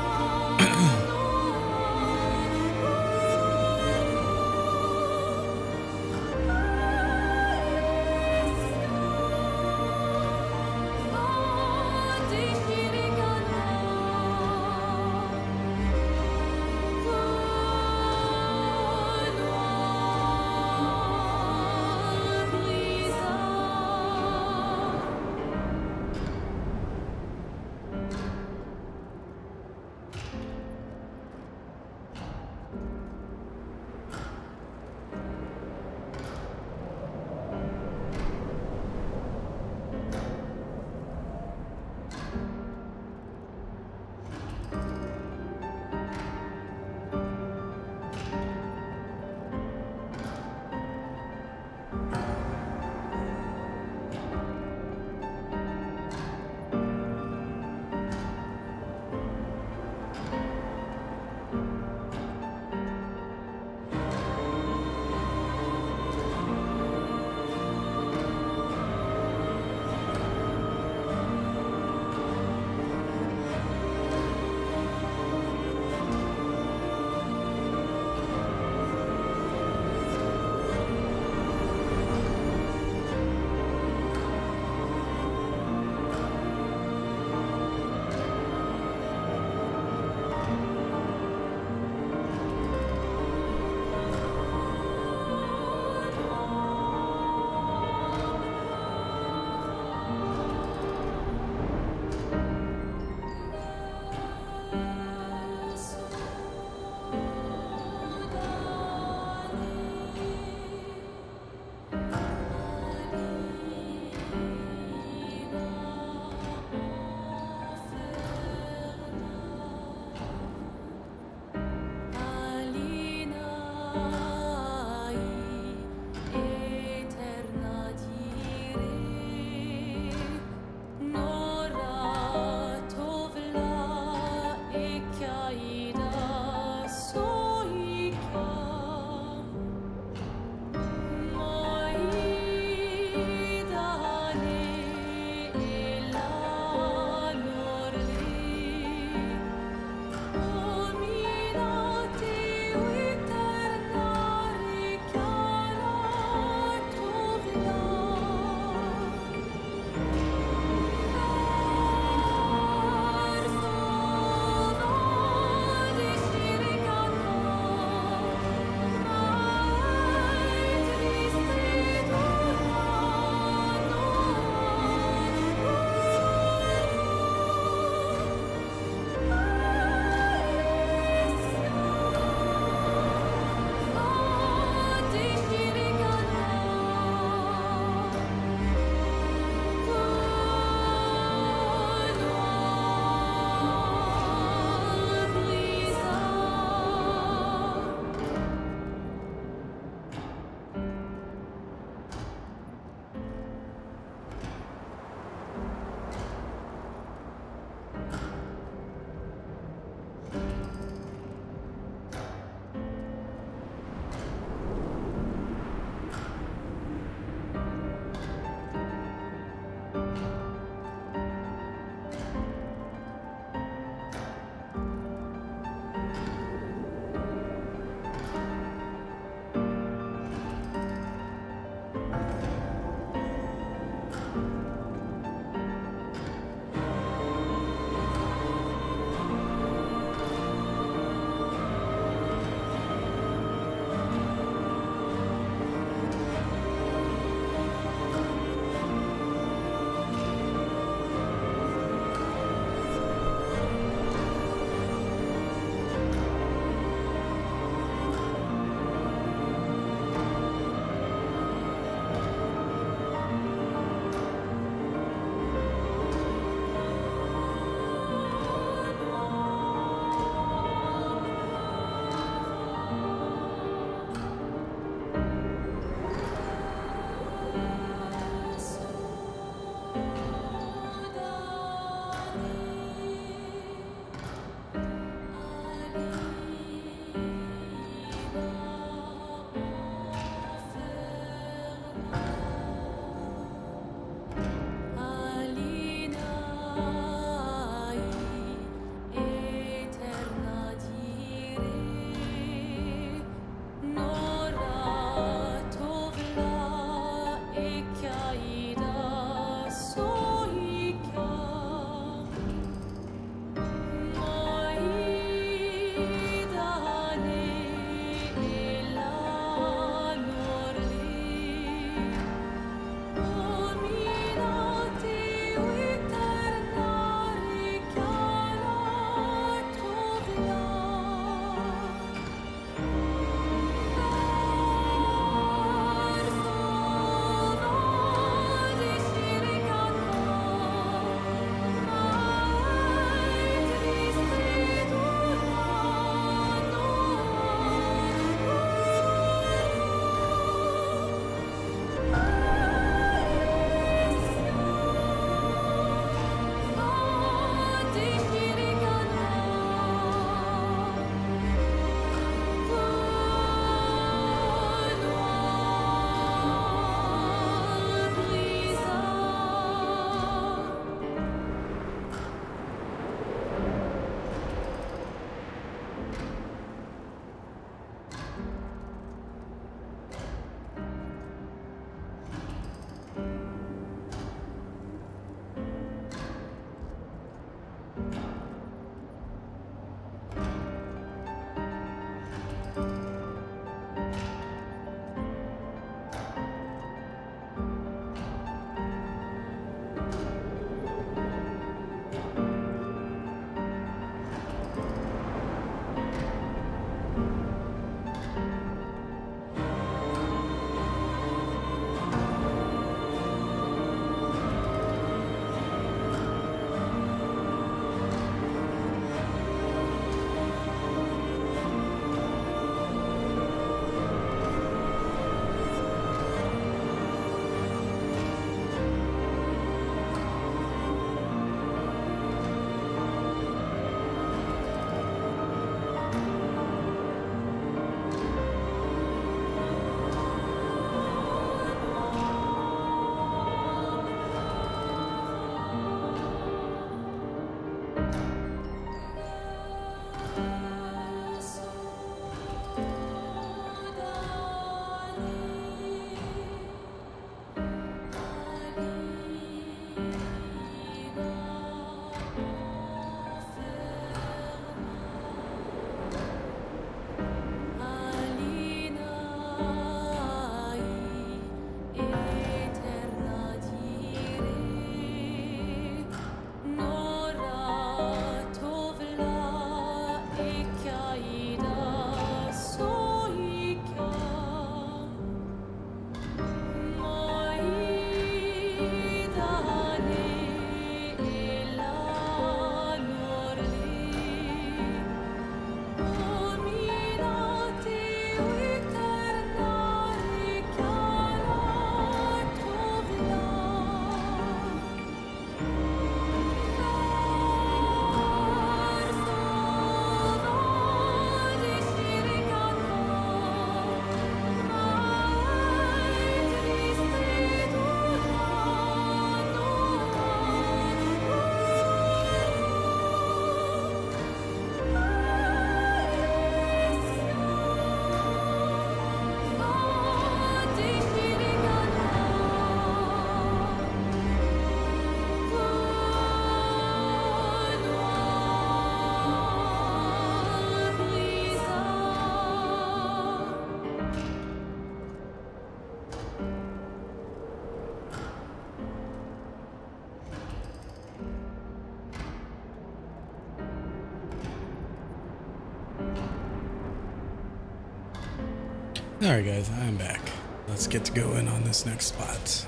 Alright guys, I'm back. Let's get to going on this next spot.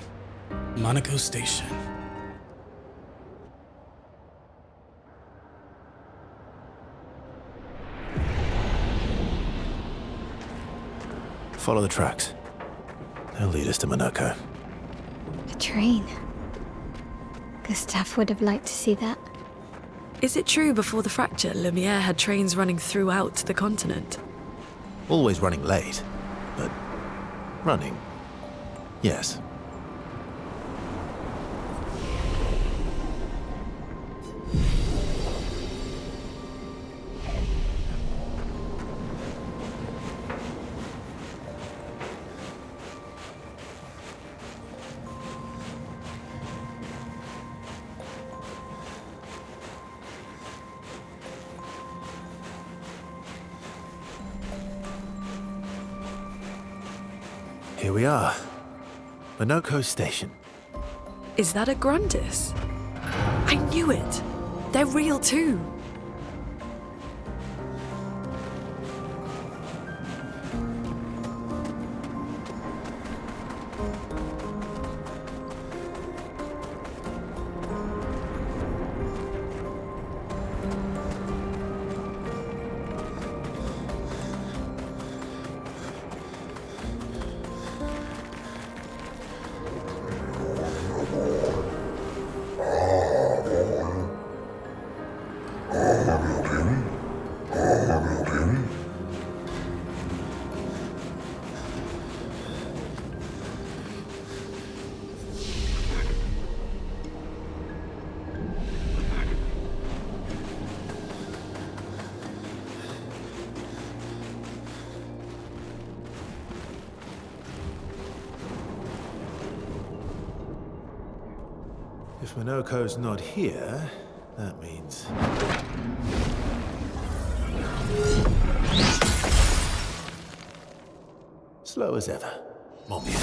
Monaco Station. Follow the tracks. They'll lead us to Monaco. A train. Gustav would have liked to see that. Is it true before the fracture, Lumiere had trains running throughout the continent? Always running late, but running. Yes. Here we are. Monaco Station. Is that a Grundis? I knew it! They're real too! If Monaco's not here, that means... slow as ever. Mon bien.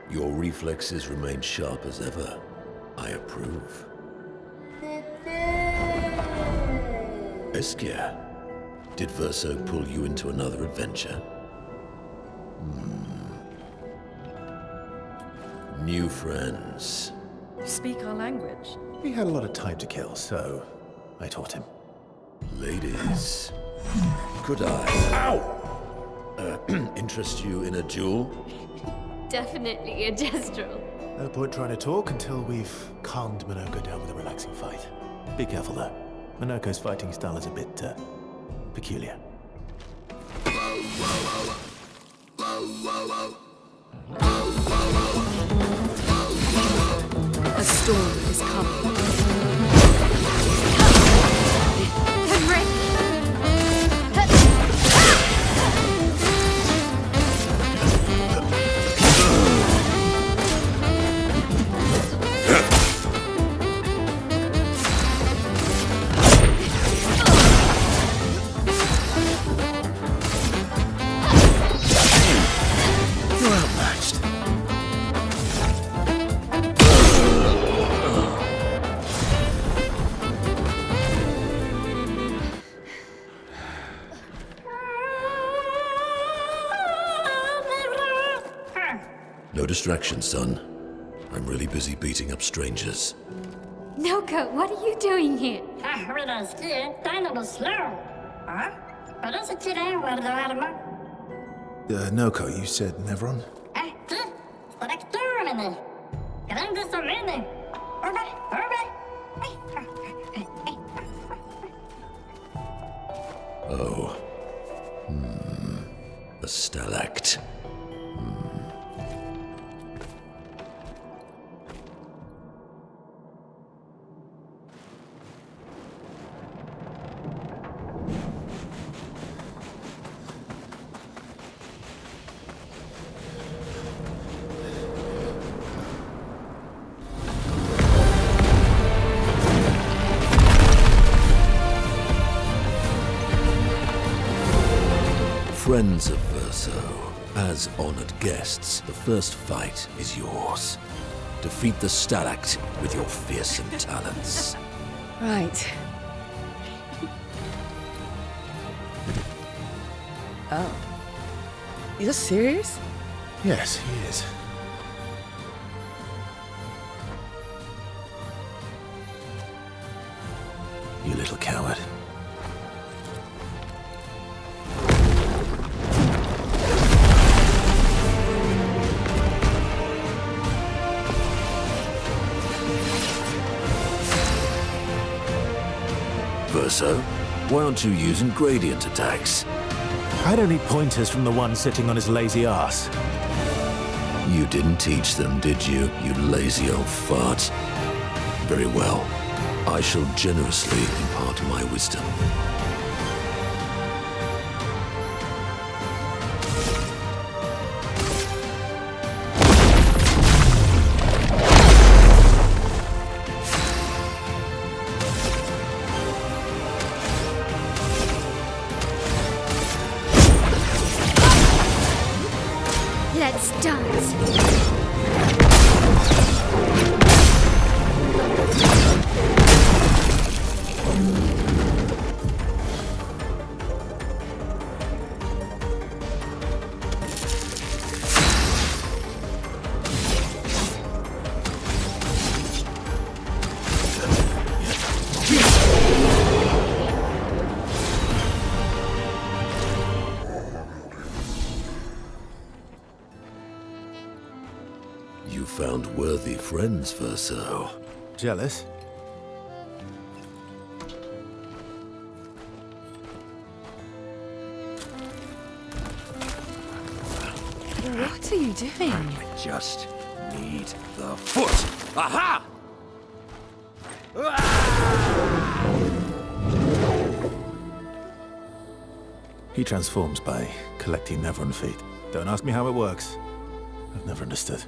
Your reflexes remain sharp as ever. I approve. Esquire, did Verso pull you into another adventure? New friends. You speak our language? He had a lot of time to kill, so I taught him. Ladies, could I, interest you in a duel? Definitely a gestural. No point trying to talk until we've calmed Monaco down with a relaxing fight. Be careful, though. Monaco's fighting style is a bit, peculiar. A storm is coming. You're outmatched. No distraction, son. I'm really busy beating up strangers. Noko, what are you doing here? Noko, you said Nevron? Oh. A stalact. Friends of Verso, as honored guests, the first fight is yours. Defeat the Stalact with your fearsome talents. Right. Oh. You're serious? Yes, he is. You little coward. Verso, why aren't you using gradient attacks? I don't need pointers from the one sitting on his lazy ass. You didn't teach them, did you, you lazy old fart? Very well. I shall generously impart my wisdom. Let's dance. You found worthy friends, Verso. Jealous? What are you doing? I just need the foot. Aha! He transforms by collecting Nevron feet. Don't ask me how it works. I've never understood.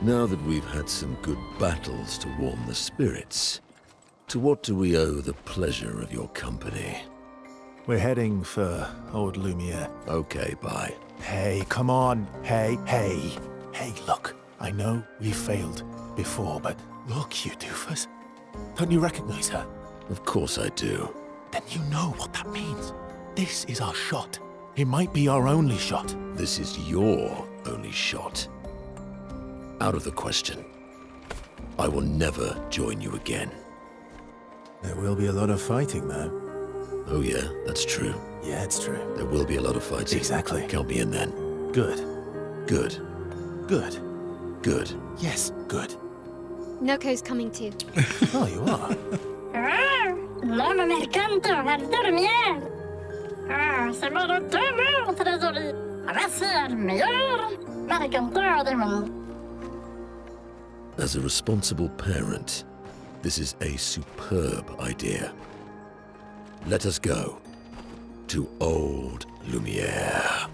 Now that we've had some good battles to warm the spirits, to what do we owe the pleasure of your company? We're heading for old Lumiere. Okay, bye. Hey, come on. Hey. Hey, look. I know we failed before, but look, you doofus. Don't you recognize her? Of course I do. Then you know what that means. This is our shot. It might be our only shot. This is your only shot. Out of the question. I will never join you again. There will be a lot of fighting, though. Oh yeah, that's true. Yeah, it's true. There will be a lot of fighting. Exactly. Count me in then. Good. Good. Good. Good. Yes, good. Noco's coming too. Oh, you are? L'homme mercanto va dormir. C'est mon retour, trésorier. Voici le meilleur mercanteur du monde. As a responsible parent, this is a superb idea. Let us go to old Lumiere.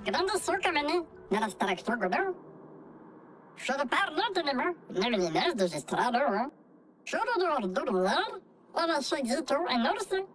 Grande sucamene, nella straktogodo. Should parlo tenema, neminines de gestrado. Should do dormir, ora seguito e norse.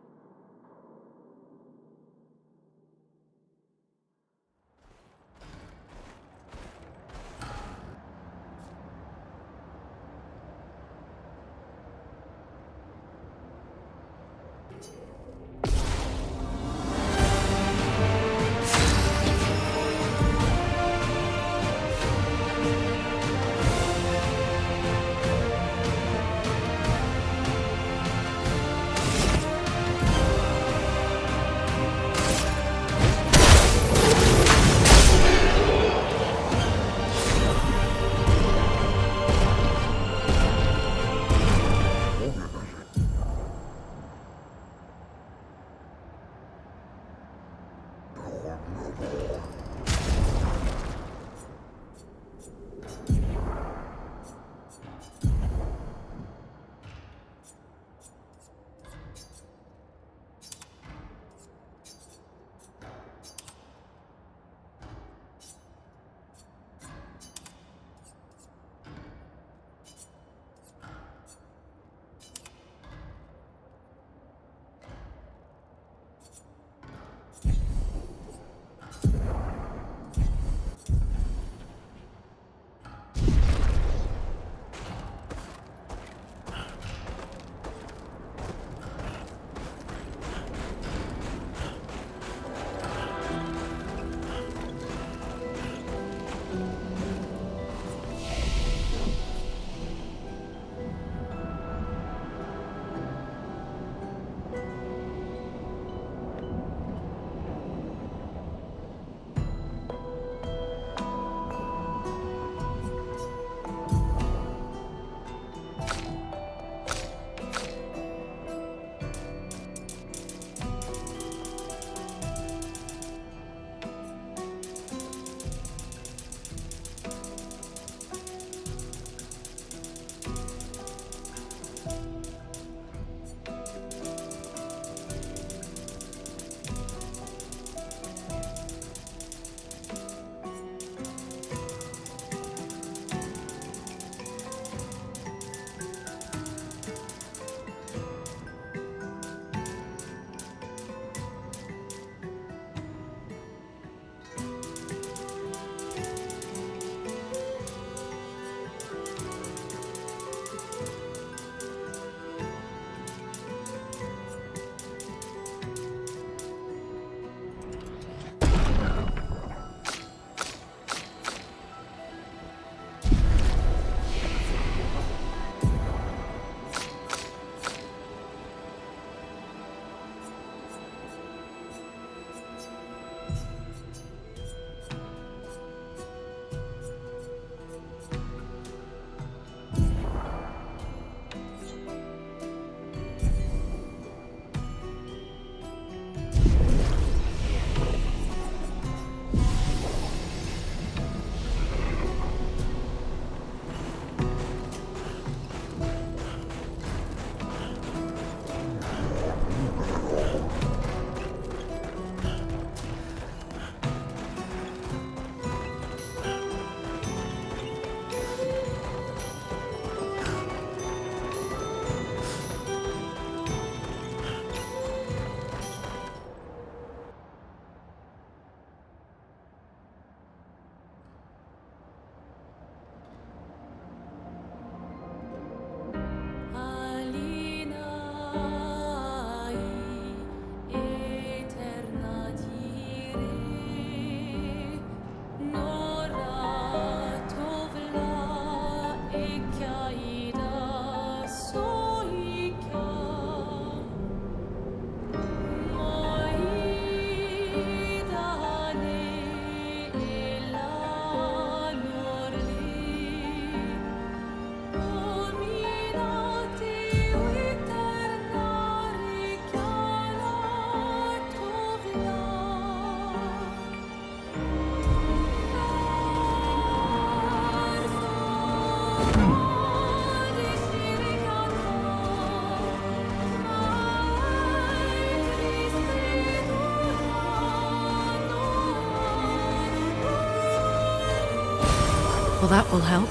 that will help.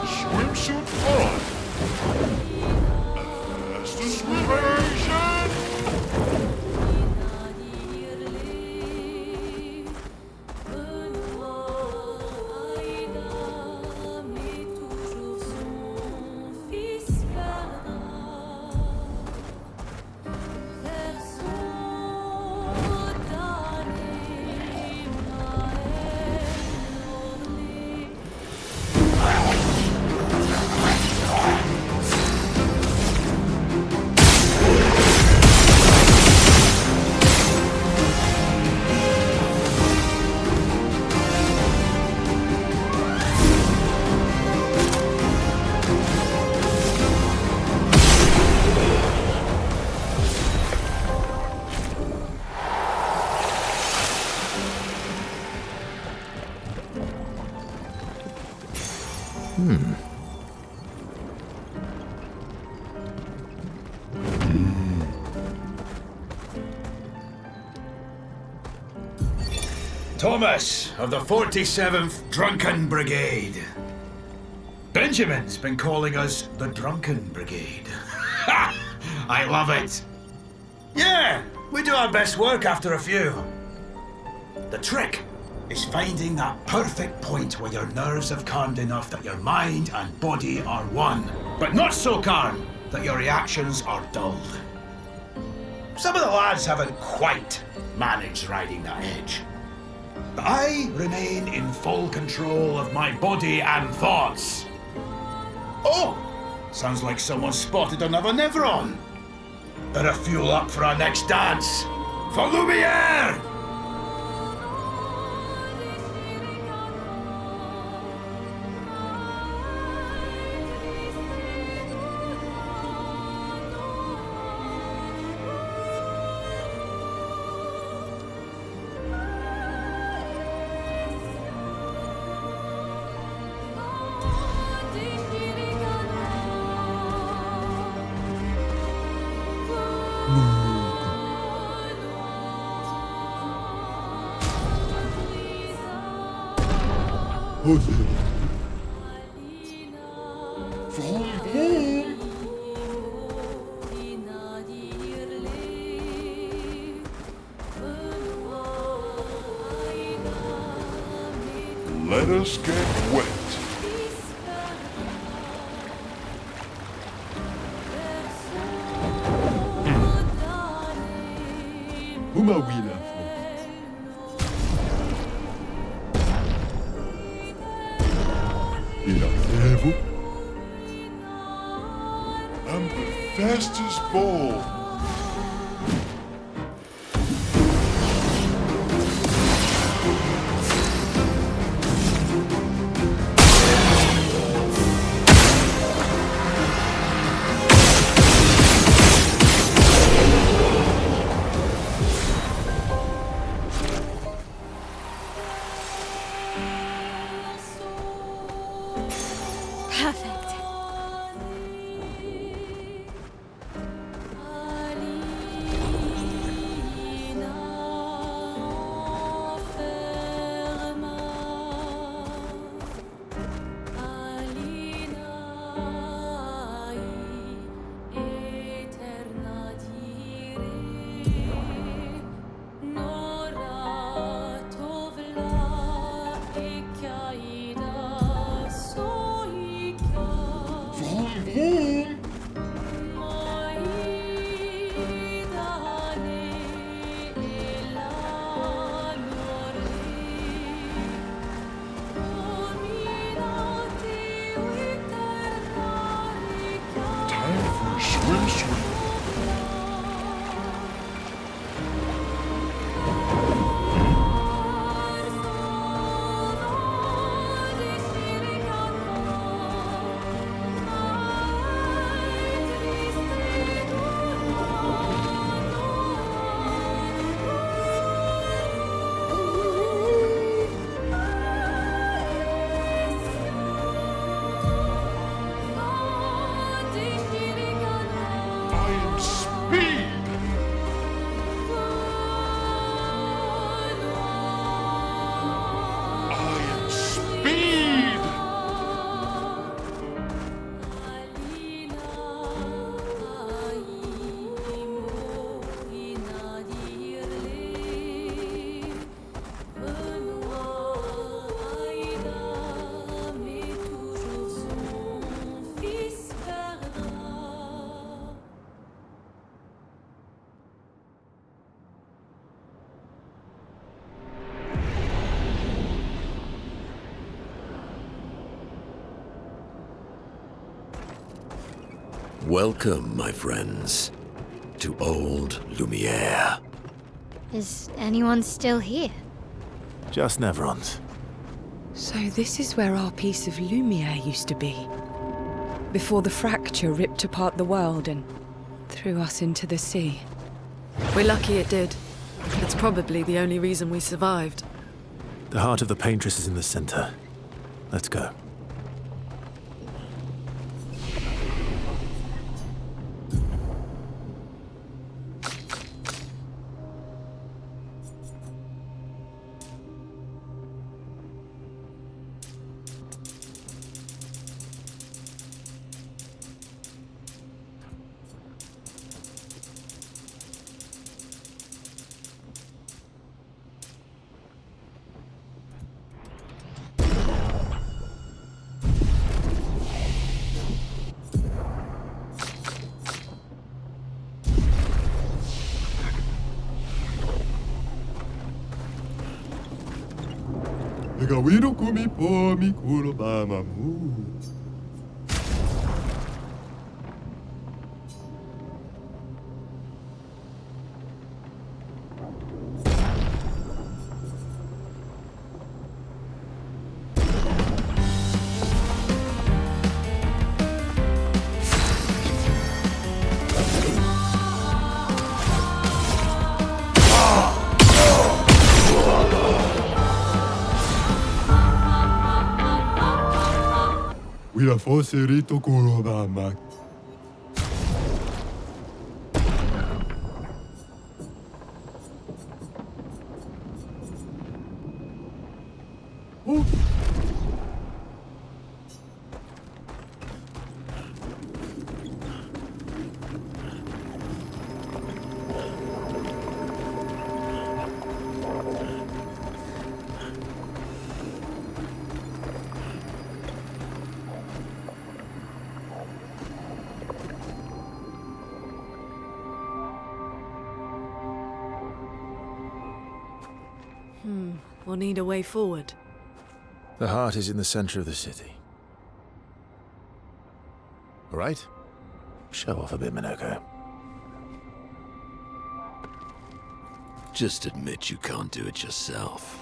Swimsuit on! Faster swimation! Thomas of the 47th Drunken Brigade. Benjamin's been calling us the Drunken Brigade. Ha! I love it. Yeah, we do our best work after a few. The trick is finding that perfect point where your nerves have calmed enough that your mind and body are one, but not so calm that your reactions are dulled. Some of the lads haven't quite managed riding that edge. But I remain in full control of my body and thoughts. Oh! Sounds like someone spotted another Nevron. Better fuel up for our next dance. For Lumiere! Let us get wet. Où m'a oui là, Et là, I'm the fastest ball. Perfect. Welcome, my friends, to Old Lumiere. Is anyone still here? Just Nevrons. So this is where our piece of Lumiere used to be. Before the fracture ripped apart the world and threw us into the sea. We're lucky it did. It's probably the only reason we survived. The heart of the Paintress is in the center. Let's go. 내가 위로 꿈이 봄이 구로바마무. Via fosse rito kurobama. Oh. We'll need a way forward. The heart is in the center of the city. All right? Show off a bit, Minoko. Just admit you can't do it yourself.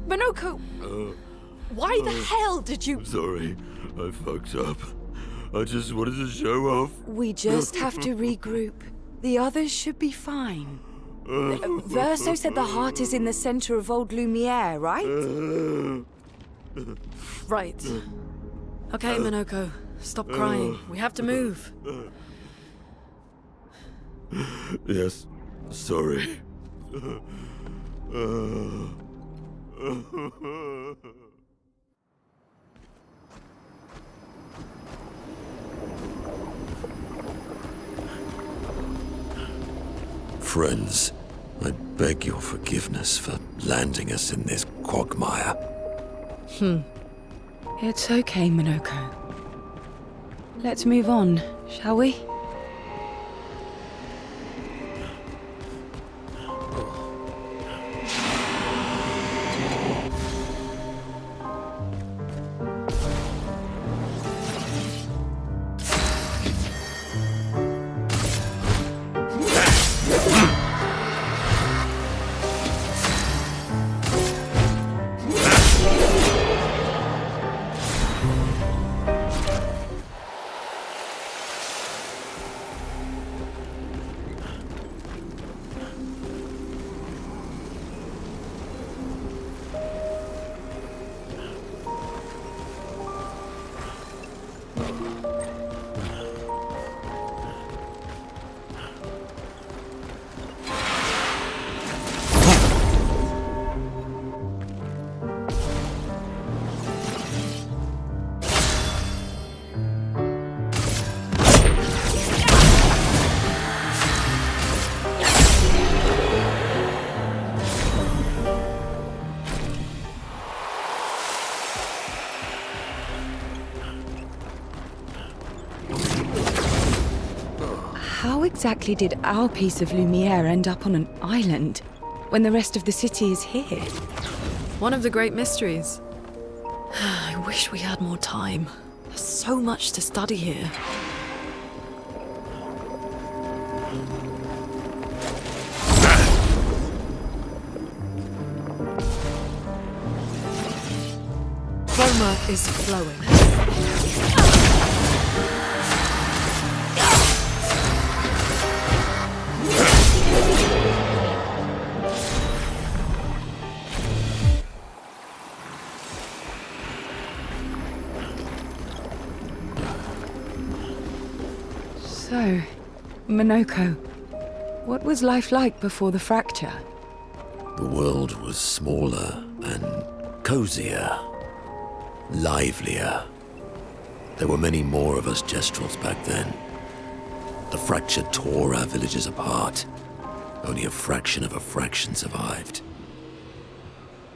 Minoko! Why the hell did you... Sorry, I fucked up. I just wanted to show off. We just have to regroup. The others should be fine. Verso said the heart is in the center of Old Lumiere, right? Right. Okay, Minoko. Stop crying. We have to move. Yes, sorry. Friends, I beg your forgiveness for landing us in this quagmire. It's okay, Minoko. Let's move on, shall we? How exactly did our piece of Lumiere end up on an island when the rest of the city is here? One of the great mysteries. I wish we had more time. There's so much to study here. Chroma is flowing. So, Minoko, what was life like before the fracture? The world was smaller and cozier, livelier. There were many more of us Gestrels back then. The fracture tore our villages apart. Only a fraction of a fraction survived.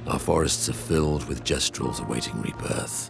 Our forests are filled with Gestrels awaiting rebirth.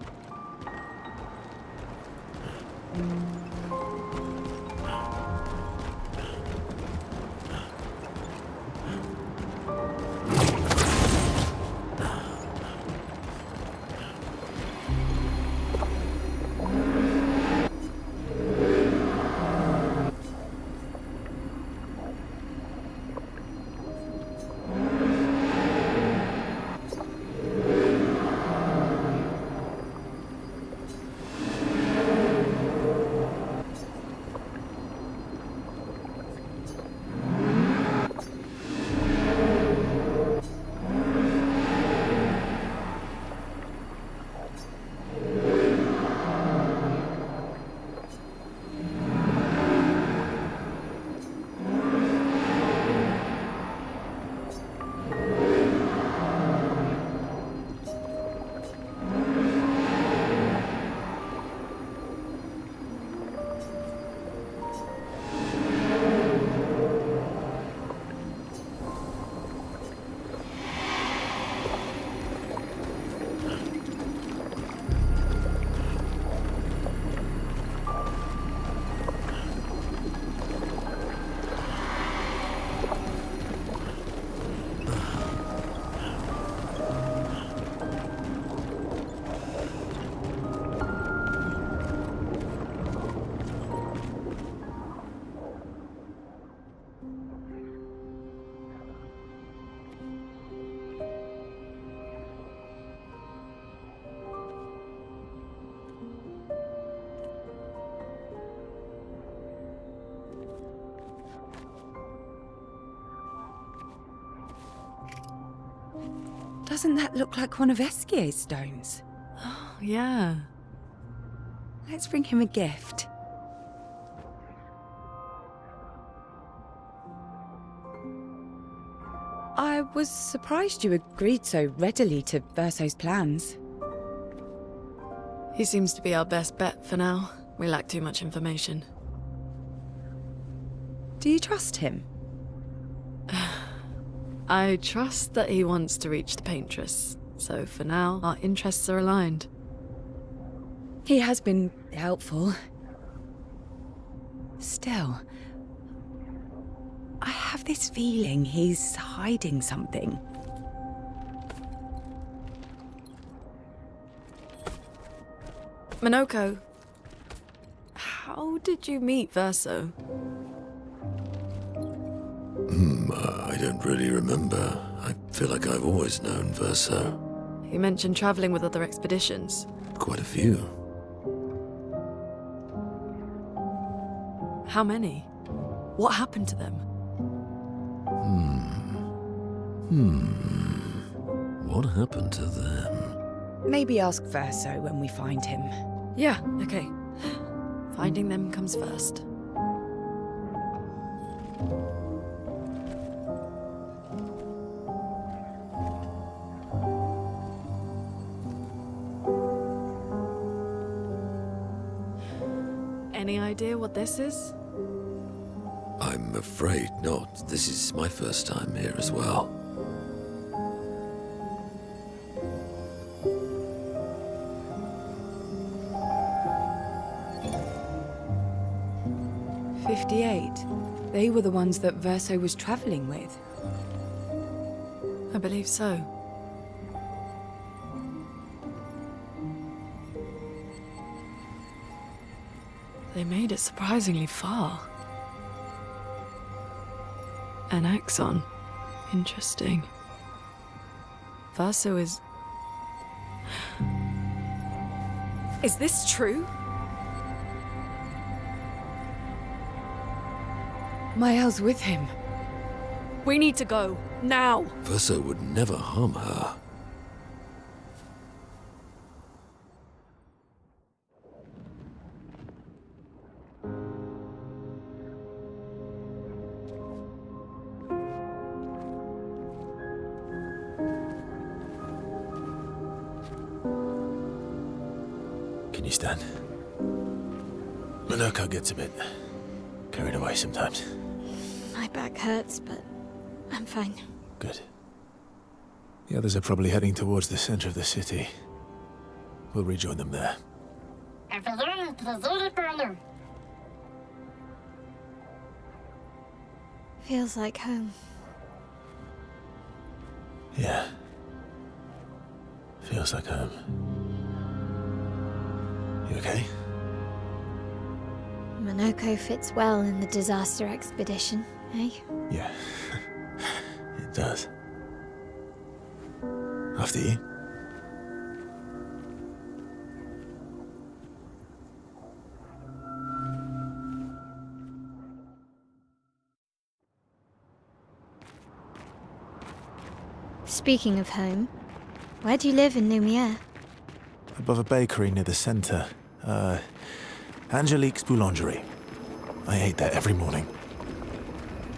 Doesn't that look like one of Eskier's stones? Oh, yeah. Let's bring him a gift. I was surprised you agreed so readily to Verso's plans. He seems to be our best bet for now. We lack too much information. Do you trust him? I trust that he wants to reach the Paintress, so for now, our interests are aligned. He has been helpful. Still, I have this feeling he's hiding something. Minoko, how did you meet Verso? I don't really remember. I feel like I've always known Verso. You mentioned traveling with other expeditions. Quite a few. How many? What happened to them? What happened to them? Maybe ask Verso when we find him. Yeah, okay. Finding them comes first. Any idea what this is? I'm afraid not. This is my first time here as well. 58. They were the ones that Verso was traveling with. I believe so. They made it surprisingly far. An axon. Interesting. Verso is... Is this true? Mael's with him. We need to go. Now! Verso would never harm her. Can you stand? Minoko gets a bit carried away sometimes. My back hurts, but I'm fine. Good. The others are probably heading towards the center of the city. We'll rejoin them there. Feels like home. Yeah. Feels like home. You okay? Minoko fits well in the disaster expedition, eh? Yeah. It does. After you. Speaking of home, where do you live in Lumiere? Above a bakery near the center. Angelique's Boulangerie. I ate there every morning.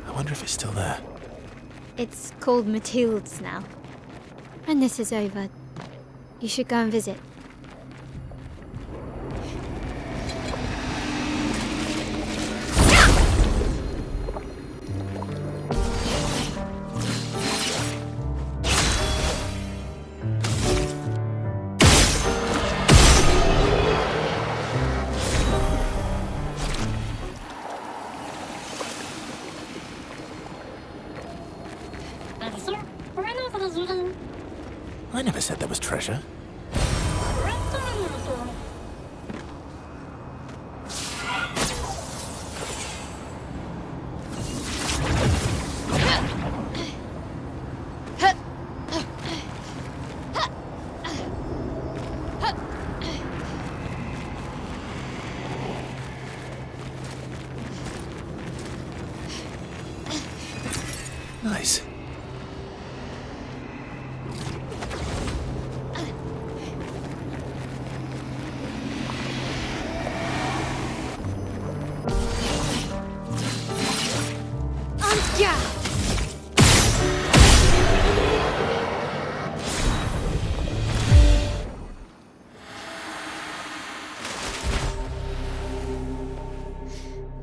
I wonder if it's still there. It's called Mathilde's now. When this is over, you should go and visit. I never said there was treasure. Nice.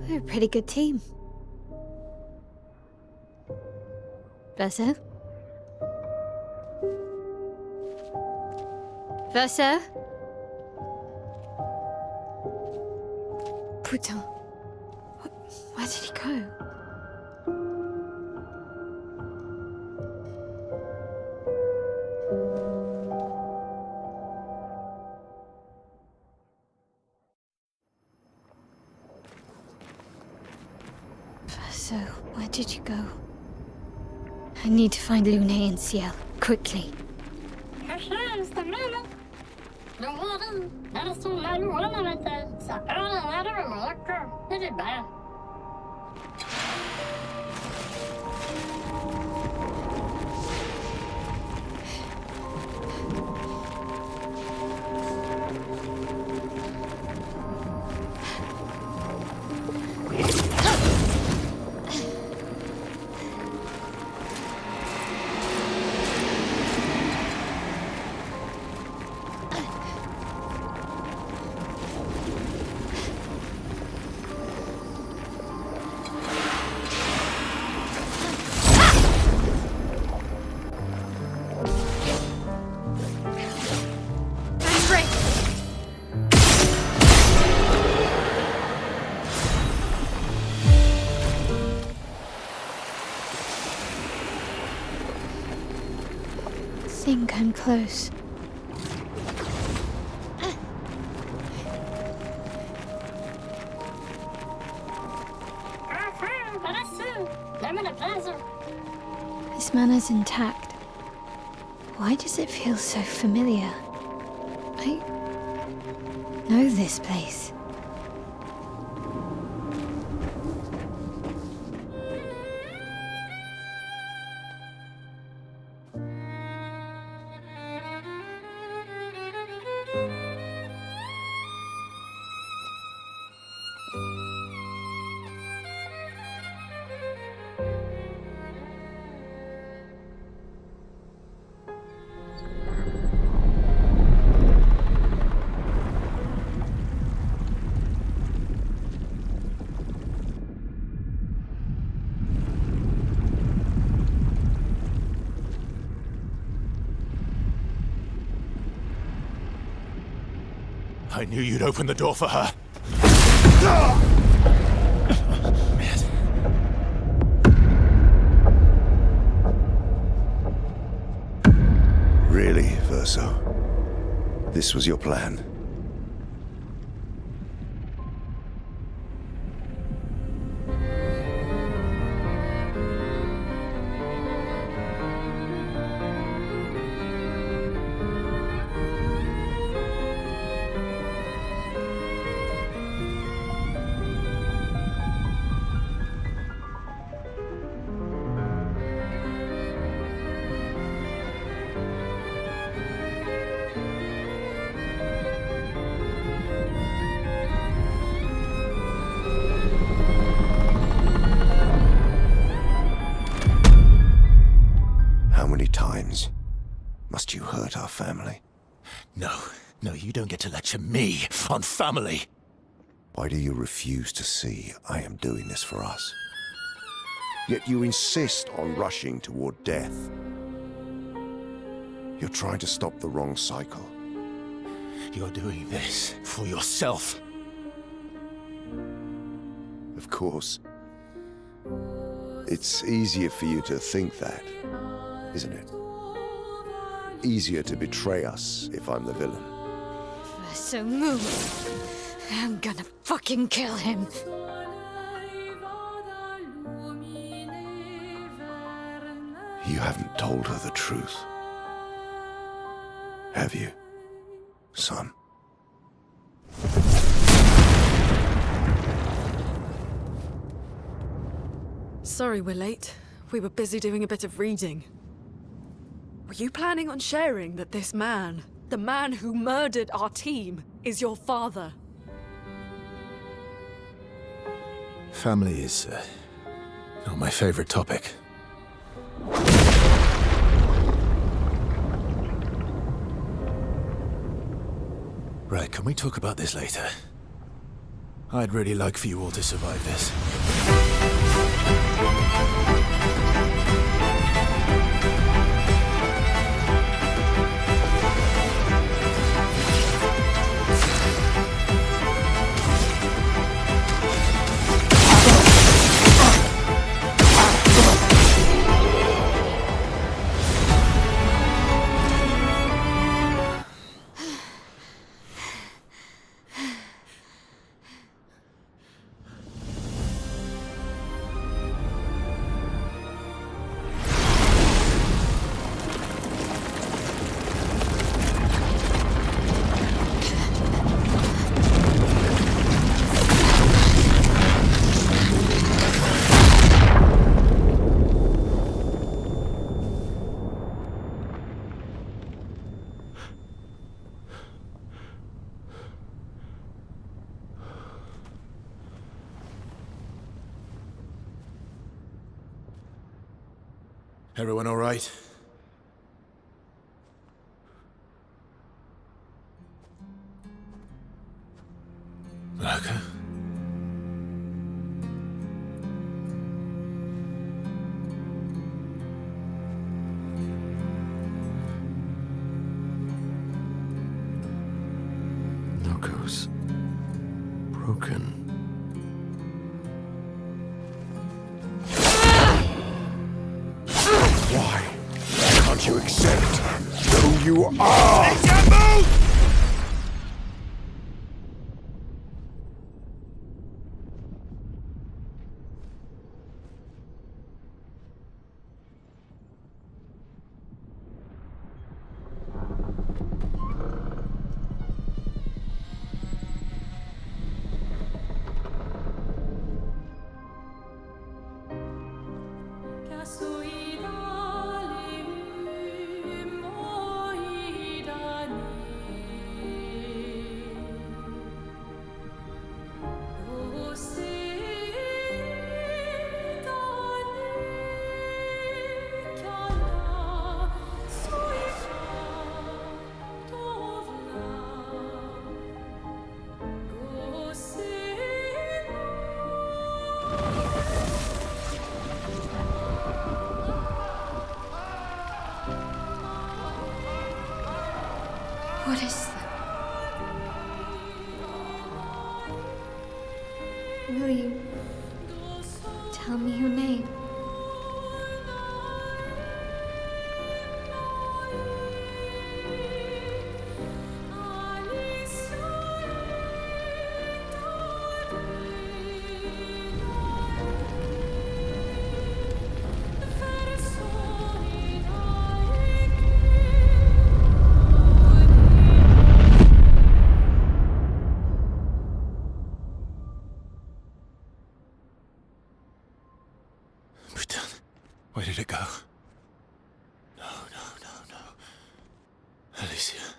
We're a pretty good team. Verso? Verso? Putain. Where did he go? Verso, where did you go? I need to find Lune and Ciel, quickly. think I'm close. This manner's intact. Why does it feel so familiar? I know this place. I knew you'd open the door for her. Really, Verso? This was your plan? How many times must you hurt our family? No, you don't get to lecture me on family. Why do you refuse to see I am doing this for us? Yet you insist on rushing toward death. You're trying to stop the wrong cycle. You're doing this for yourself. Of course. It's easier for you to think that, isn't it? Easier to betray us if I'm the villain. So move. I'm gonna fucking kill him. You haven't told her the truth. Have you, son? Sorry we're late. We were busy doing a bit of reading. Were you planning on sharing that this man, the man who murdered our team, is your father? Family is not my favorite topic. Right, can we talk about this later? I'd really like for you all to survive this. Everyone all right? Okay. Knuckles. Broken. Why can't you accept who you are! What is that? Will you tell me your name? Where did it go? No, no, no, no. Alicia.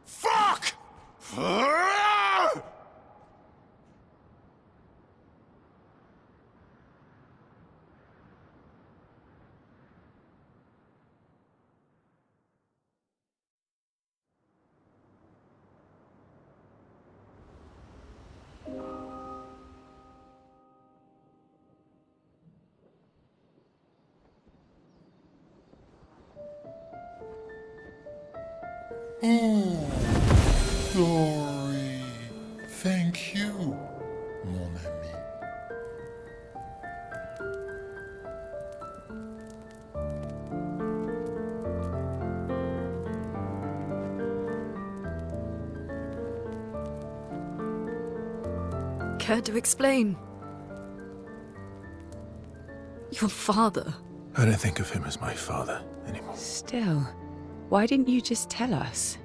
Fuck! Oh, Dory. Thank you, mon ami. Care to explain? Your father. I don't think of him as my father anymore. Still, why didn't you just tell us?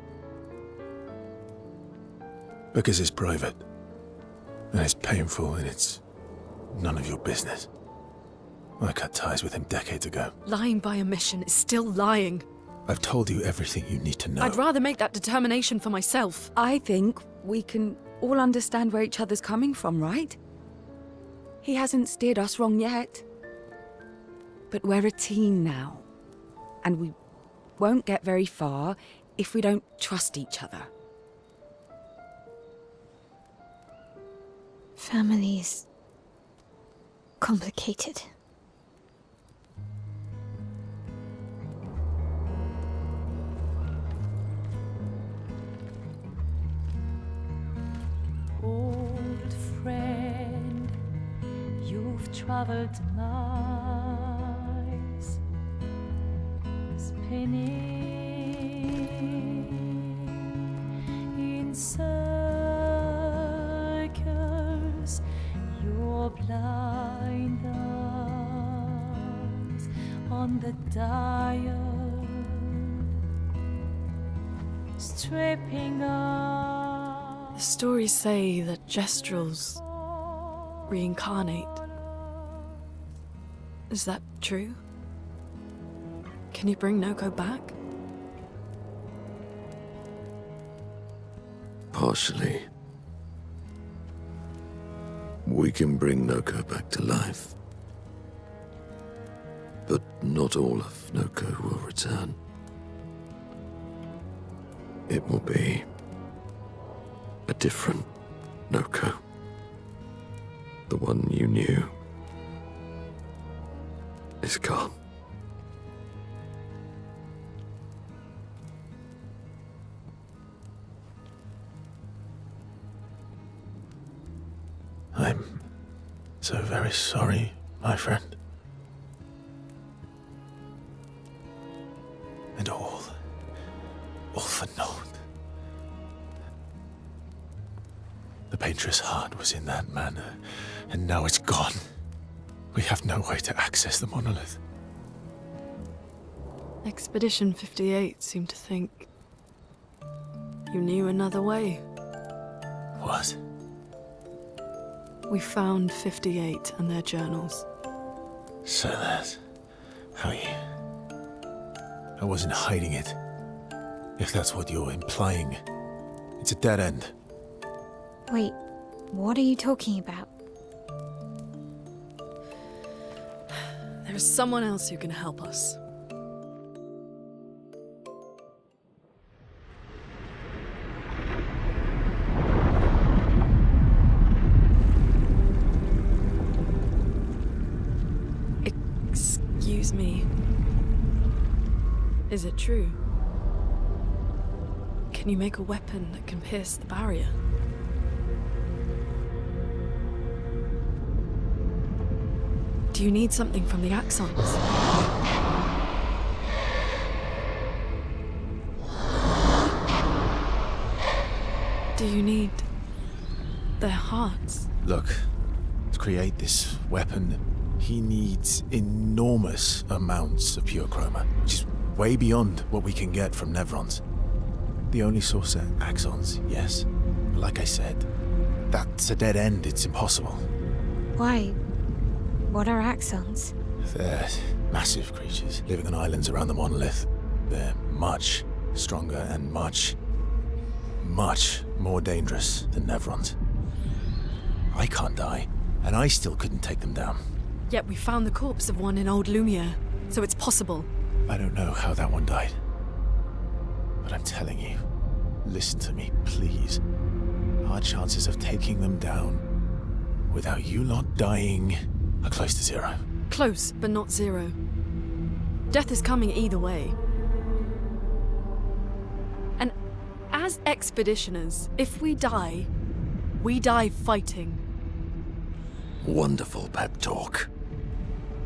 Because it's private. And it's painful and it's none of your business. I cut ties with him decades ago. Lying by omission is still lying. I've told you everything you need to know. I'd rather make that determination for myself. I think we can all understand where each other's coming from, right? He hasn't steered us wrong yet. But we're a team now. And we won't get very far if we don't trust each other. Family is complicated. Old friend, you've traveled miles, spinning in circles, your blind eyes on the dial, stripping off. The stories say that Gestrels reincarnate. Is that true? Can you bring Noko back? Partially. We can bring Noko back to life. But not all of Noko will return. It will be a different Noko. The one you knew is gone. I'm so very sorry, my friend. was in that manor, and now it's gone. We have no way to access the monolith. Expedition 58 seemed to think you knew another way. What? We found 58 and their journals. So that's how you... I wasn't hiding it. If that's what you're implying, it's a dead end. Wait, what are you talking about? There is someone else who can help us. Excuse me. Is it true? Can you make a weapon that can pierce the barrier? Do you need something from the Axons? Do you need their hearts? Look, to create this weapon, he needs enormous amounts of pure chroma, which is way beyond what we can get from Nevrons. The only source are Axons, yes. But like I said, that's a dead end. It's impossible. Why? What are Axons? They're massive creatures living on islands around the monolith. They're much stronger and much more dangerous than Nevrons. I can't die, and I still couldn't take them down. Yet we found the corpse of one in Old Lumiere, so it's possible. I don't know how that one died. But I'm telling you, listen to me, please. Our chances of taking them down without you lot dying are close to zero. Close, but not zero. Death is coming either way. And as expeditioners, if we die fighting. Wonderful pep talk.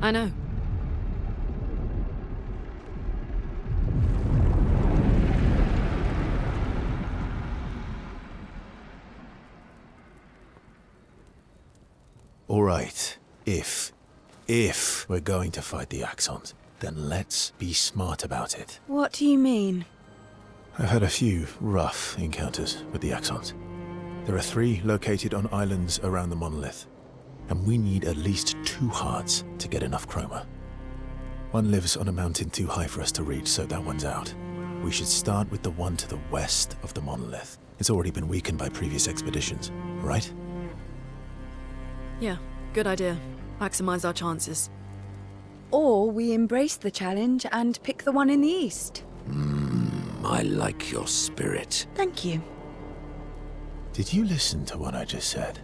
I know. All right, if we're going to fight the Axons, then let's be smart about it. What do you mean? I've had a few rough encounters with the Axons. There are 3 located on islands around the monolith, and we need at least 2 hearts to get enough chroma. One lives on a mountain too high for us to reach, so that one's out. We should start with the one to the west of the monolith. It's already been weakened by previous expeditions, right? Yeah, good idea. Maximize our chances. Or we embrace the challenge and pick the one in the east. I like your spirit. Thank you. Did you listen to what I just said?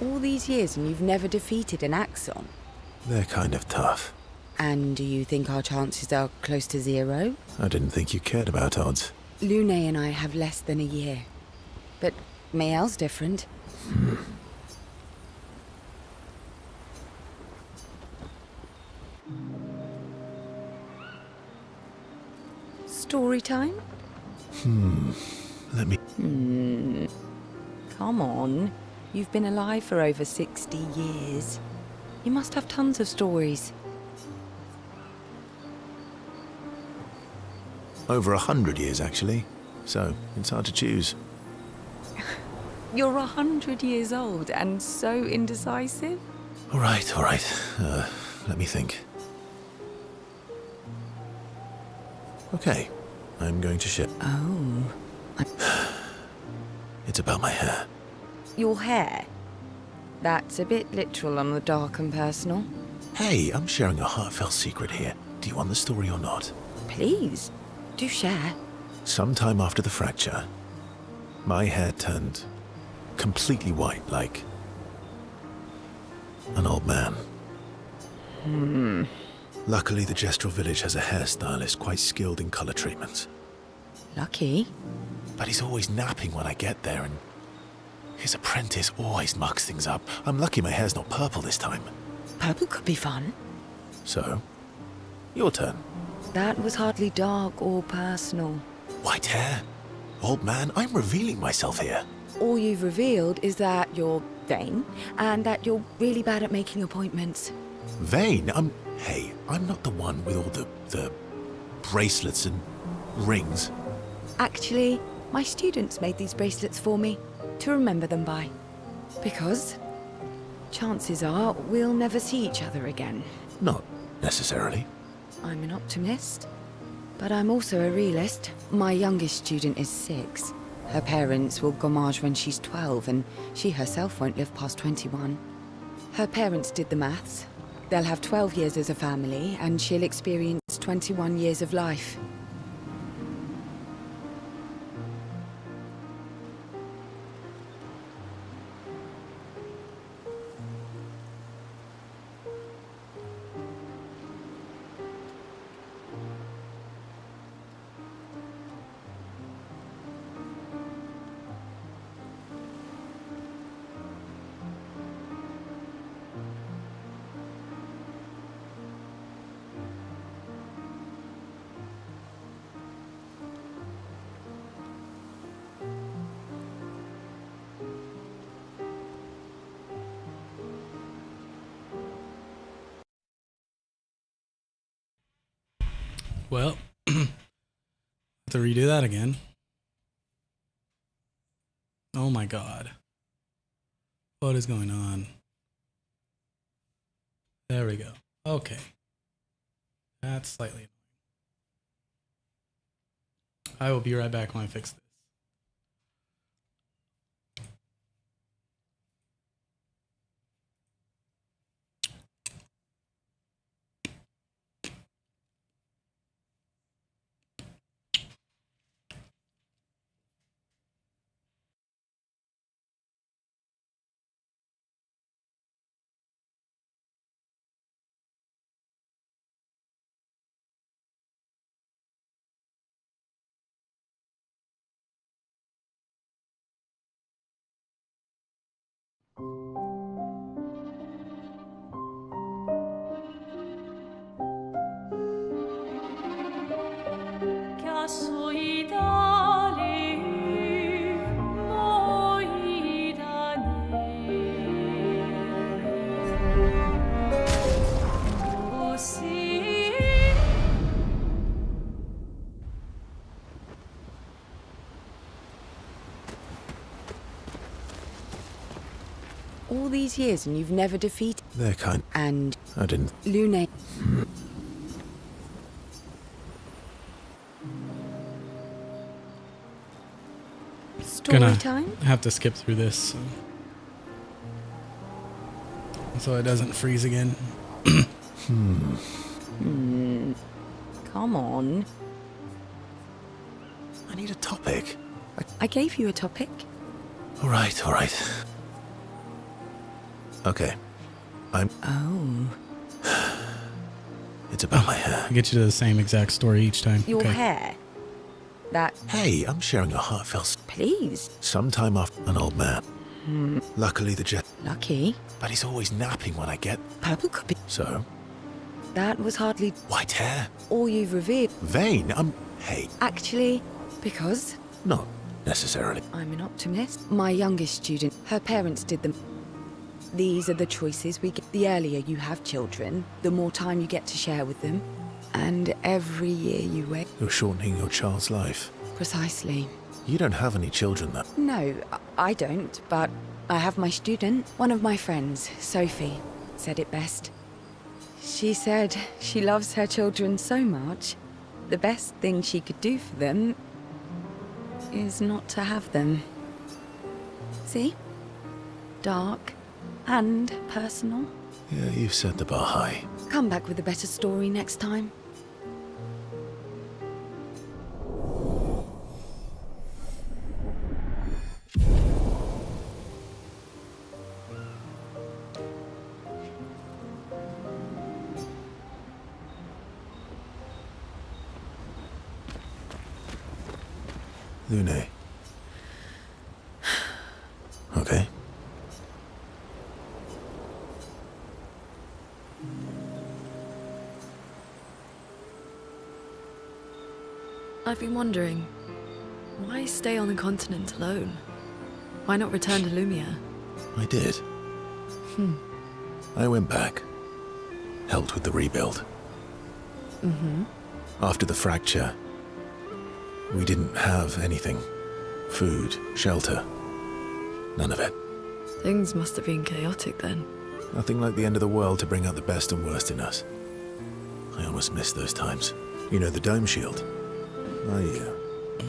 All these years and you've never defeated an Axon? They're kind of tough. And do you think our chances are close to zero? I didn't think you cared about odds. Lune and I have less than a year. But Mael's different. Story time? Let me... Come on. You've been alive for over 60 years. You must have tons of stories. Over 100 years, actually. So, it's hard to choose. You're 100 years old and so indecisive? All right. Let me think. Okay, I'm going to ship. Oh. It's about my hair. Your hair? That's a bit literal on the dark and personal. Hey, I'm sharing a heartfelt secret here. Do you want the story or not? Please, do share. Sometime after the fracture, my hair turned completely white, like an old man. Luckily, the Gestural village has a hairstylist quite skilled in color treatments. Lucky. But he's always napping when I get there, and His apprentice always mucks things up. I'm lucky my hair's not purple this time. Purple could be fun. So, your turn. That was hardly dark or personal. White hair? Old man, I'm revealing myself here. All you've revealed is that you're vain, and that you're really bad at making appointments. Vain? Hey, I'm not the one with all the bracelets and rings. Actually, my students made these bracelets for me, to remember them by. Because chances are we'll never see each other again. Not necessarily. I'm an optimist, but I'm also a realist. My youngest student is 6. Her parents will gommage when she's 12, and she herself won't live past 21. Her parents did the maths. They'll have 12 years as a family, and she'll experience 21 years of life. Well, have to redo that again. Oh my god. What is going on? There we go. Okay. That's slightly annoying. I will be right back when I fix this. All these years and you've never defeated... They're kind. And... I didn't. Lune... Story Gonna time? have to skip through this so it doesn't freeze again. Come on. I need a topic. I gave you a topic. All right, all right. Okay. Oh. It's about my hair. I get you to the same exact story each time. Your Okay. hair. That... Hey, I'm sharing a heartfelt... Please. Sometime after an old man. Luckily the jet... Lucky? But he's always napping when I get... Purple could be... So? That was hardly... White hair? All you've revealed. Vain? Hey. Actually, because... Not necessarily. I'm an optimist. My youngest student, her parents did them. These are the choices we get. The earlier you have children, the more time you get to share with them. And every year you wait. You're shortening your child's life. Precisely. You don't have any children, though. No, I don't, but I have my student. One of my friends, Sophie, said it best. She said she loves her children so much, the best thing she could do for them is not to have them. See? Dark and personal. Yeah, you've set the bar high. Come back with a better story next time. Lune. Okay. I've been wondering, why stay on the continent alone? Why not return to Lumia? I did. I went back. Helped with the rebuild. After the fracture, we didn't have anything. Food, shelter. None of it. Things must have been chaotic then. Nothing like the end of the world to bring out the best and worst in us. I almost miss those times. You know, the dome shield.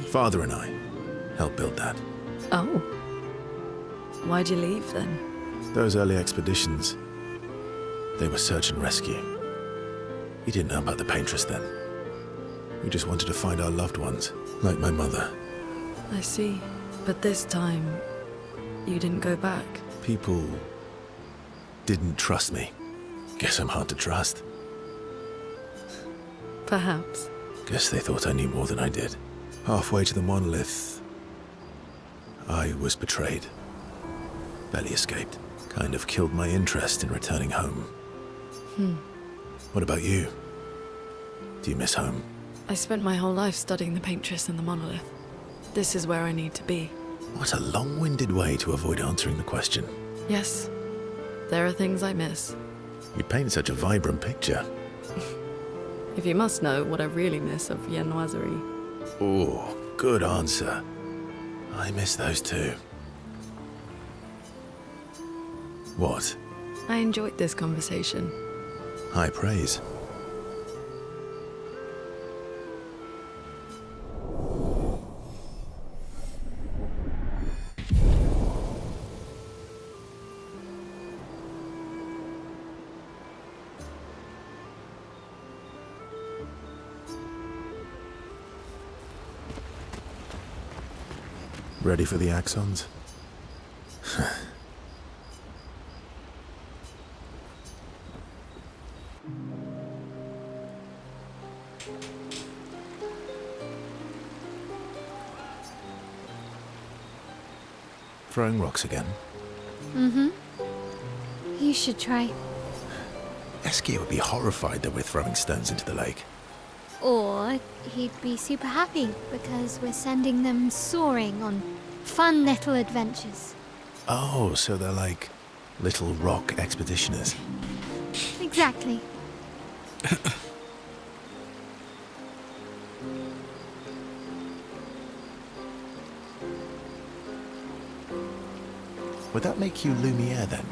Father and I helped build that. Oh. Why'd you leave then? Those early expeditions, they were search and rescue. We didn't know about the Paintress then. We just wanted to find our loved ones, like my mother. I see. But this time, you didn't go back. People didn't trust me. Guess I'm hard to trust. Perhaps. Guess they thought I knew more than I did. Halfway to the monolith, I was betrayed. Barely escaped. Kind of killed my interest in returning home. What about you? Do you miss home? I spent my whole life studying the Paintress and the monolith. This is where I need to be. What a long-winded way to avoid answering the question. Yes, there are things I miss. You paint such a vibrant picture. If you must know what I really miss of Viennoiserie. Oh, good answer. I miss those too. What? I enjoyed this conversation. High praise. Ready for the axons? Throwing rocks again? You should try. Eski would be horrified that we're throwing stones into the lake. Or he'd be super happy because we're sending them soaring on fun little adventures. Oh, so they're like little rock expeditioners. Exactly. Would that make you Lumiere then?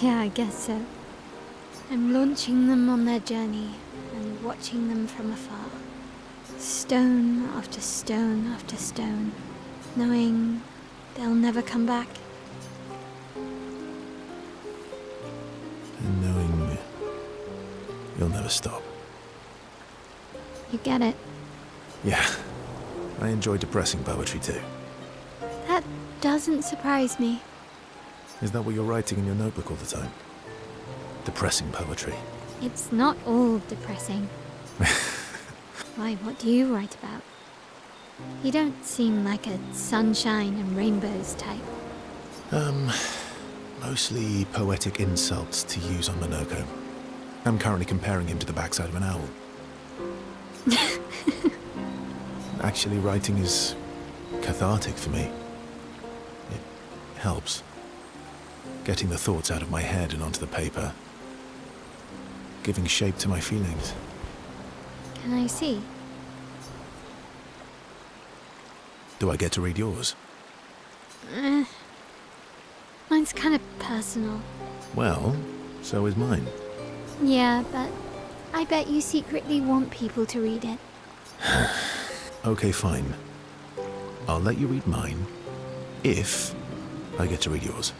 Yeah, I guess so. I'm launching them on their journey and watching them from afar. Stone after stone after stone, knowing they'll never come back. And knowing you'll never stop. You get it? Yeah, I enjoy depressing poetry too. That doesn't surprise me. Is that what you're writing in your notebook all the time? Depressing poetry. It's not all depressing. Why, what do you write about? You don't seem like a sunshine and rainbows type. Mostly poetic insults to use on Monoko. I'm currently comparing him to the backside of an owl. Actually, writing is cathartic for me. It helps. Getting the thoughts out of my head and onto the paper. Giving shape to my feelings. Can I see? Do I get to read yours? Mine's kind of personal. Well, so is mine. Yeah, but I bet you secretly want people to read it. Okay, fine. I'll let you read mine, if I get to read yours.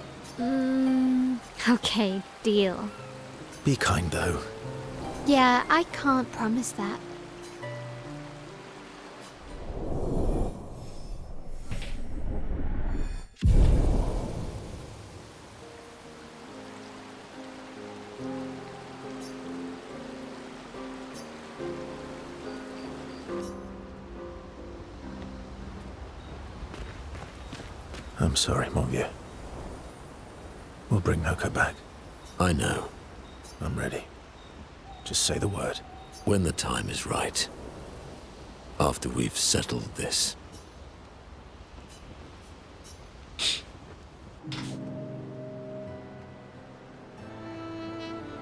Okay, deal. Be kind, though. Yeah, I can't promise that. I'm sorry, mon vieux. We'll bring Noko back. I know. I'm ready. Just say the word. When the time is right. After we've settled this.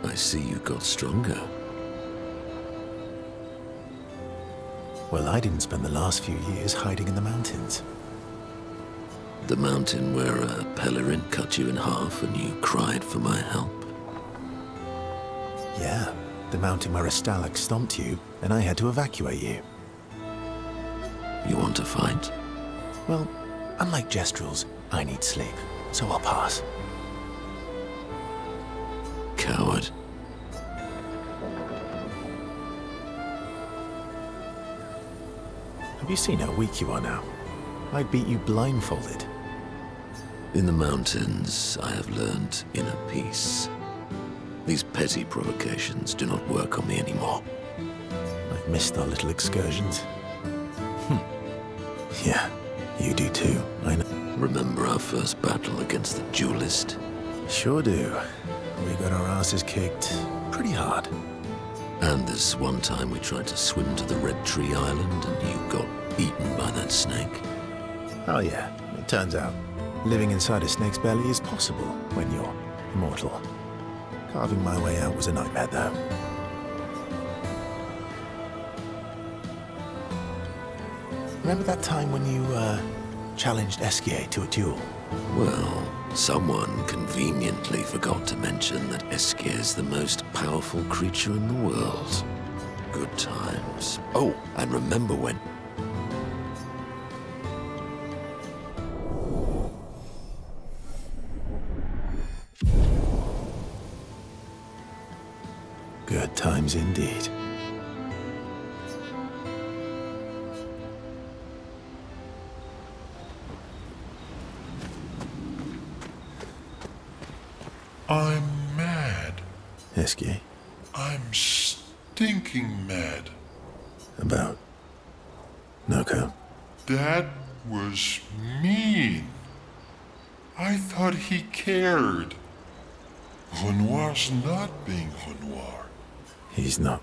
I see you got stronger. Well, I didn't spend the last few years hiding in the mountains. The mountain where a Pelerin cut you in half and you cried for my help. Yeah, the mountain where a Stalag stomped you and I had to evacuate you. You want to fight? Well, unlike Jestrels, I need sleep, so I'll pass. Coward. Have you seen how weak you are now? I'd beat you blindfolded. In the mountains, I have learned inner peace. These petty provocations do not work on me anymore. I've missed our little excursions. Yeah, you do too, I know. Remember our first battle against the duelist? Sure do. We got our asses kicked pretty hard. And this one time we tried to swim to the Red Tree Island and you got eaten by that snake. Oh yeah, it turns out living inside a snake's belly is possible when you're immortal. Carving my way out was a nightmare though. Remember that time when you challenged Eskier to a duel? Well, someone conveniently forgot to mention that Eskier is the most powerful creature in the world. Good times. Oh, and remember when... Good times indeed. I'm mad. Eskier? I'm stinking mad. About Noko? That was mean. I thought he cared. Renoir's not being Renoir. He's not.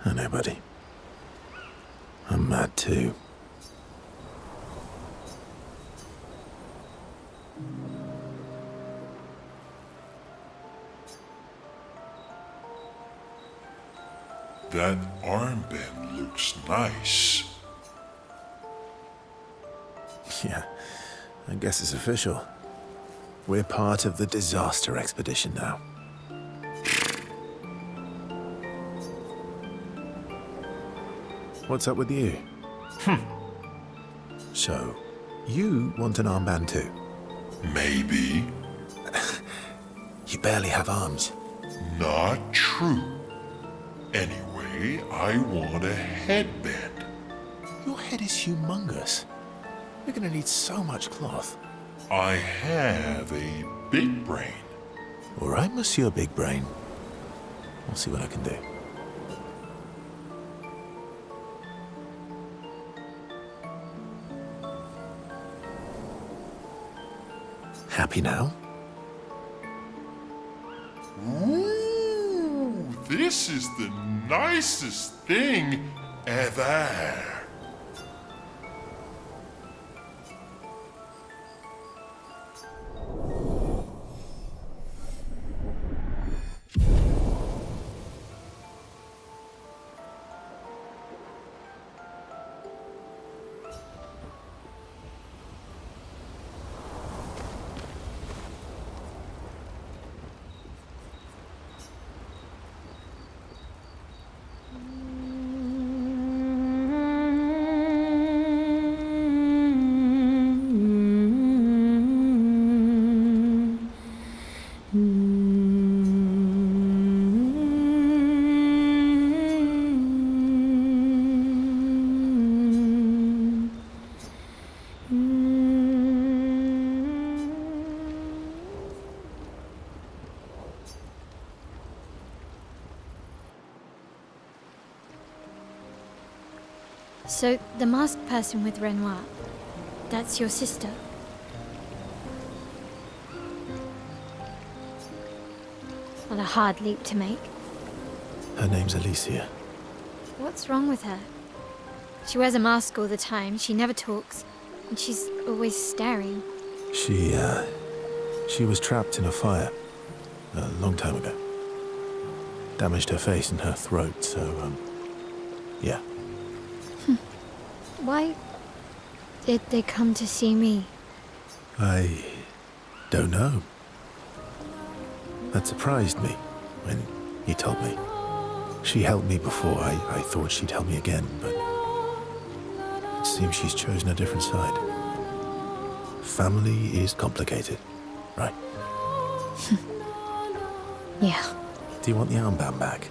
I know, buddy. I'm mad too. That armband looks nice. Yeah, I guess it's official. We're part of the disaster expedition now. What's up with you? So, you want an armband too? Maybe. You barely have arms. Not true. Anyway, I want a headband. Your head is humongous. You're gonna need so much cloth. I have a big brain. All right, Monsieur Big Brain. I'll see what I can do. Happy now? Ooh, this is the nicest thing ever. So, the masked person with Renoir, that's your sister? What a hard leap to make. Her name's Alicia. What's wrong with her? She wears a mask all the time, she never talks, and she's always staring. She was trapped in a fire a long time ago. Damaged her face and her throat, so, yeah. Why did they come to see me? I don't know. That surprised me when you told me. She helped me before. I thought she'd help me again, but it seems she's chosen a different side. Family is complicated, right? Yeah. Do you want the armband back?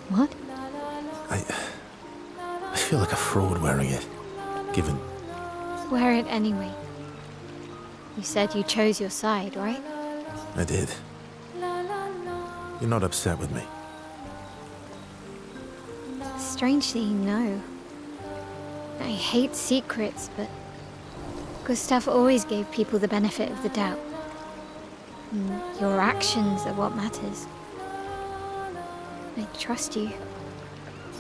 What? I feel like a fraud wearing it, given... Wear it anyway. You said you chose your side, right? I did. You're not upset with me? Strangely, no. I hate secrets, but Gustav always gave people the benefit of the doubt. And your actions are what matters. I trust you.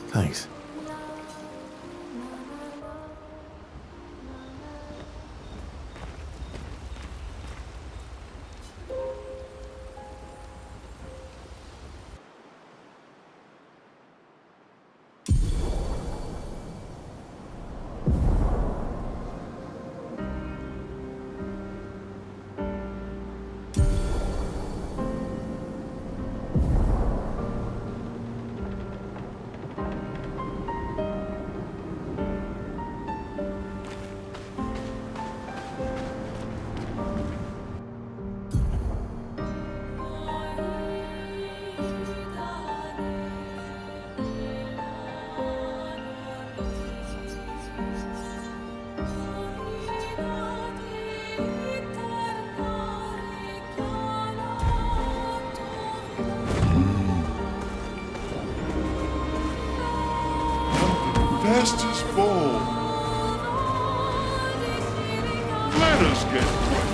Thanks. Fast as full. Let us get wet.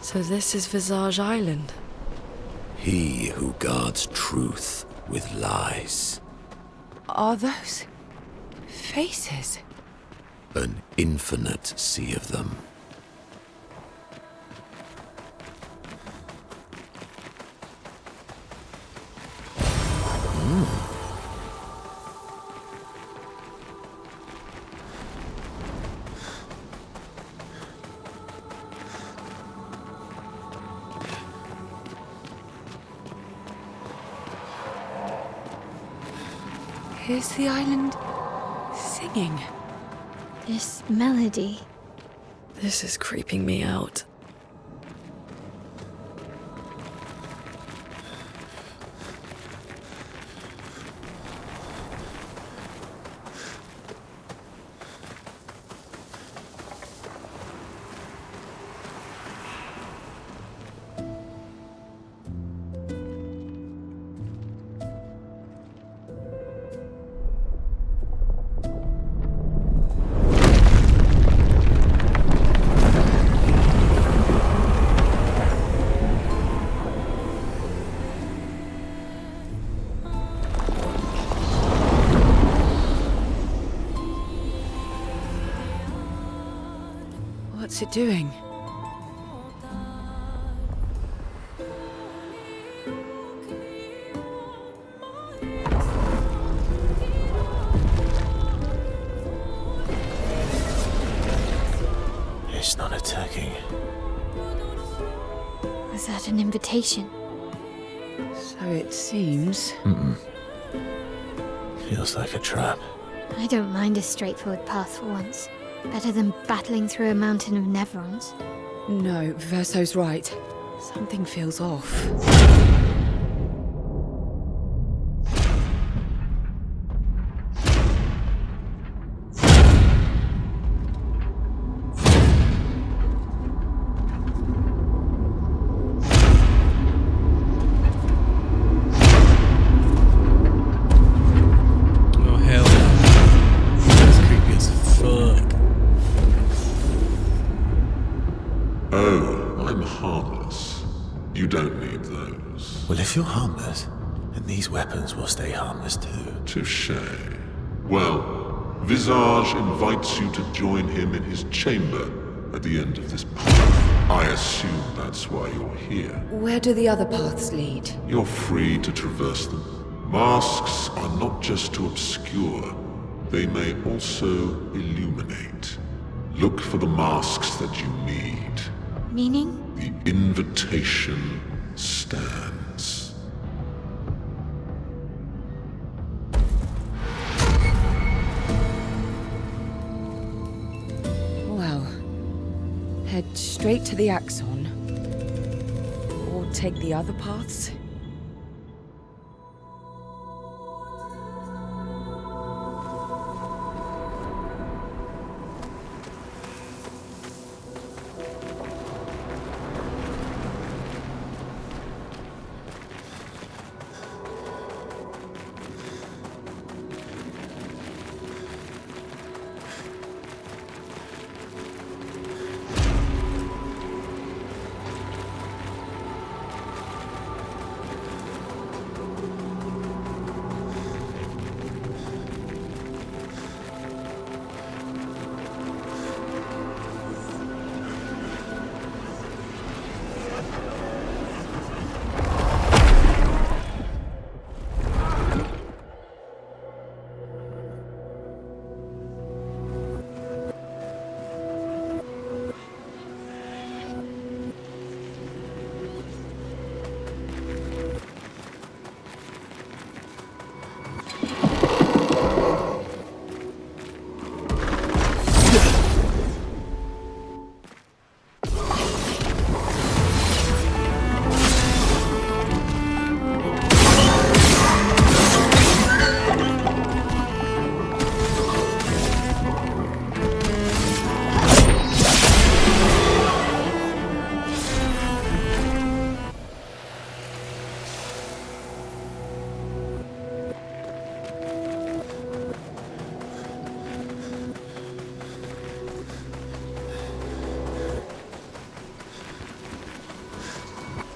So this is Visage Island. He who guards truth with lies. Are those faces? An infinite sea of them. Is the island singing? This melody. This is creeping me out. What's it doing? Was that an invitation? So it seems. Feels like a trap. I don't mind a straightforward path for once. Better than battling through a mountain of Nevrons. No, Verso's right. Something feels off. Oh hell no. That's creepy as fuck. Oh, I'm harmless. You don't need those. Well, if you're harmless, then these weapons will stay harmless too. Touché. Well, Visage invites you to join him in his chamber at the end of this path. I assume that's why you're here. Where do the other paths lead? You're free to traverse them. Masks are not just to obscure, they may also illuminate. Look for the masks that you need. Meaning? The invitation stands. Well, head straight to the Axon. Or take the other paths.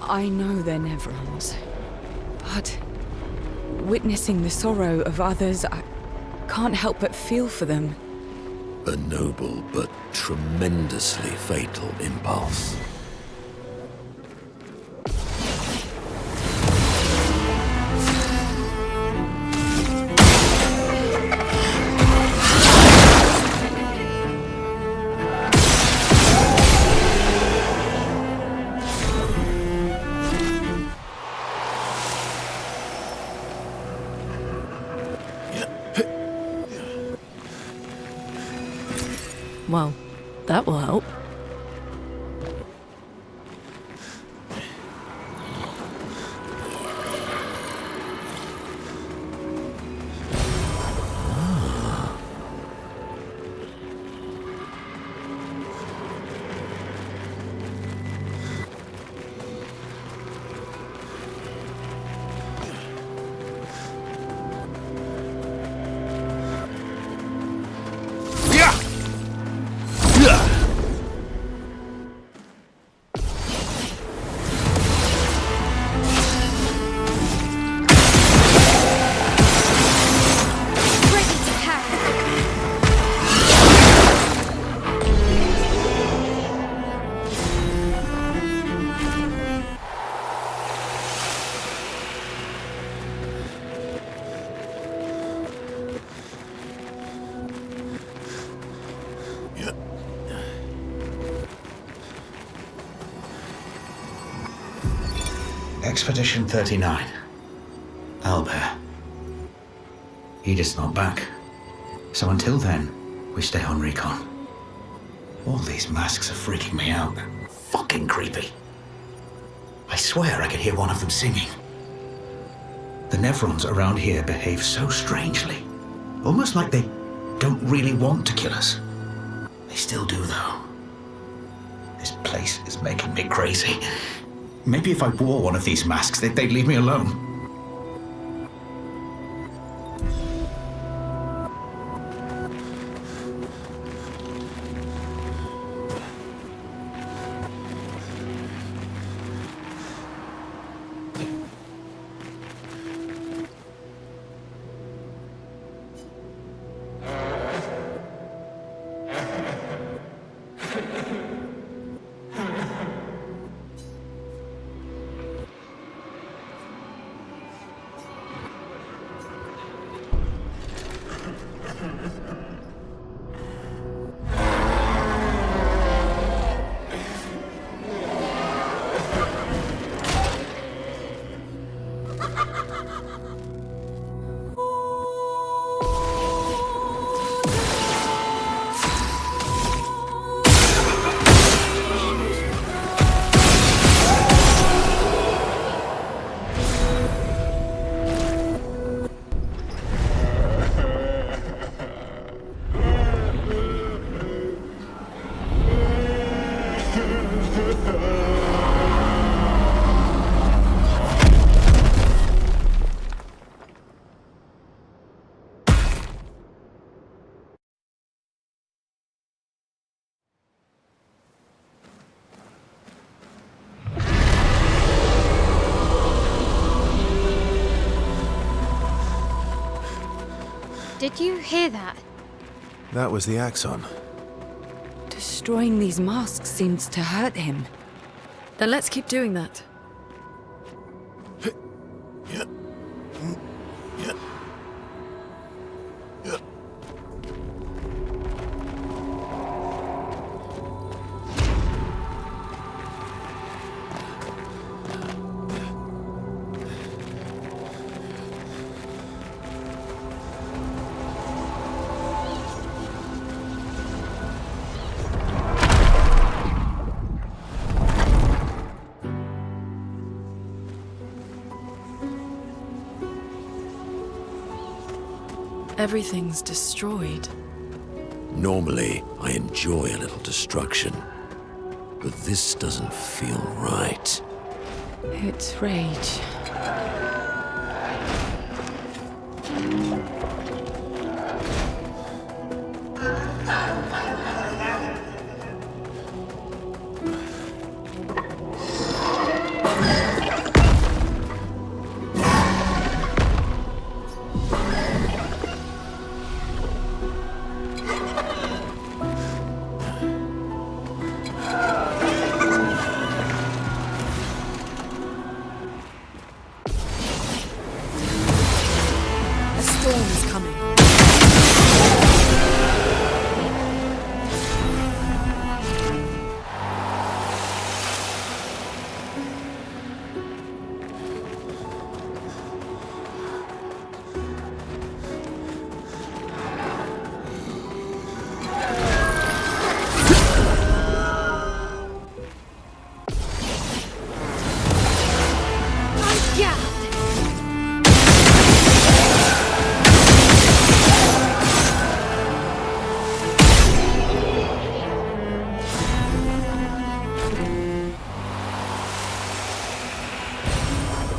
I know they're Nevrons, but witnessing the sorrow of others, I can't help but feel for them. A noble but tremendously fatal impulse. Well, that will help. Expedition 39. Owlbear. Edith's not back. So until then, we stay on recon. All these masks are freaking me out. They're fucking creepy. I swear I could hear one of them singing. The Nevrons around here behave so strangely. Almost like they don't really want to kill us. They still do, though. This place is making me crazy. Maybe if I wore one of these masks, they'd leave me alone. Did you hear that? That was the Axon. Destroying these masks seems to hurt him. Then let's keep doing that. Everything's destroyed. Normally, I enjoy a little destruction, but this doesn't feel right. It's rage.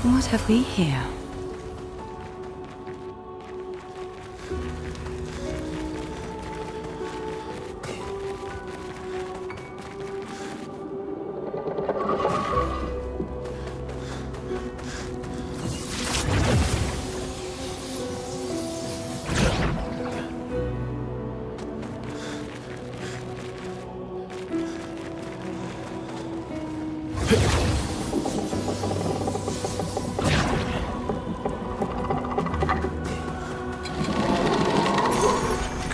What have we here?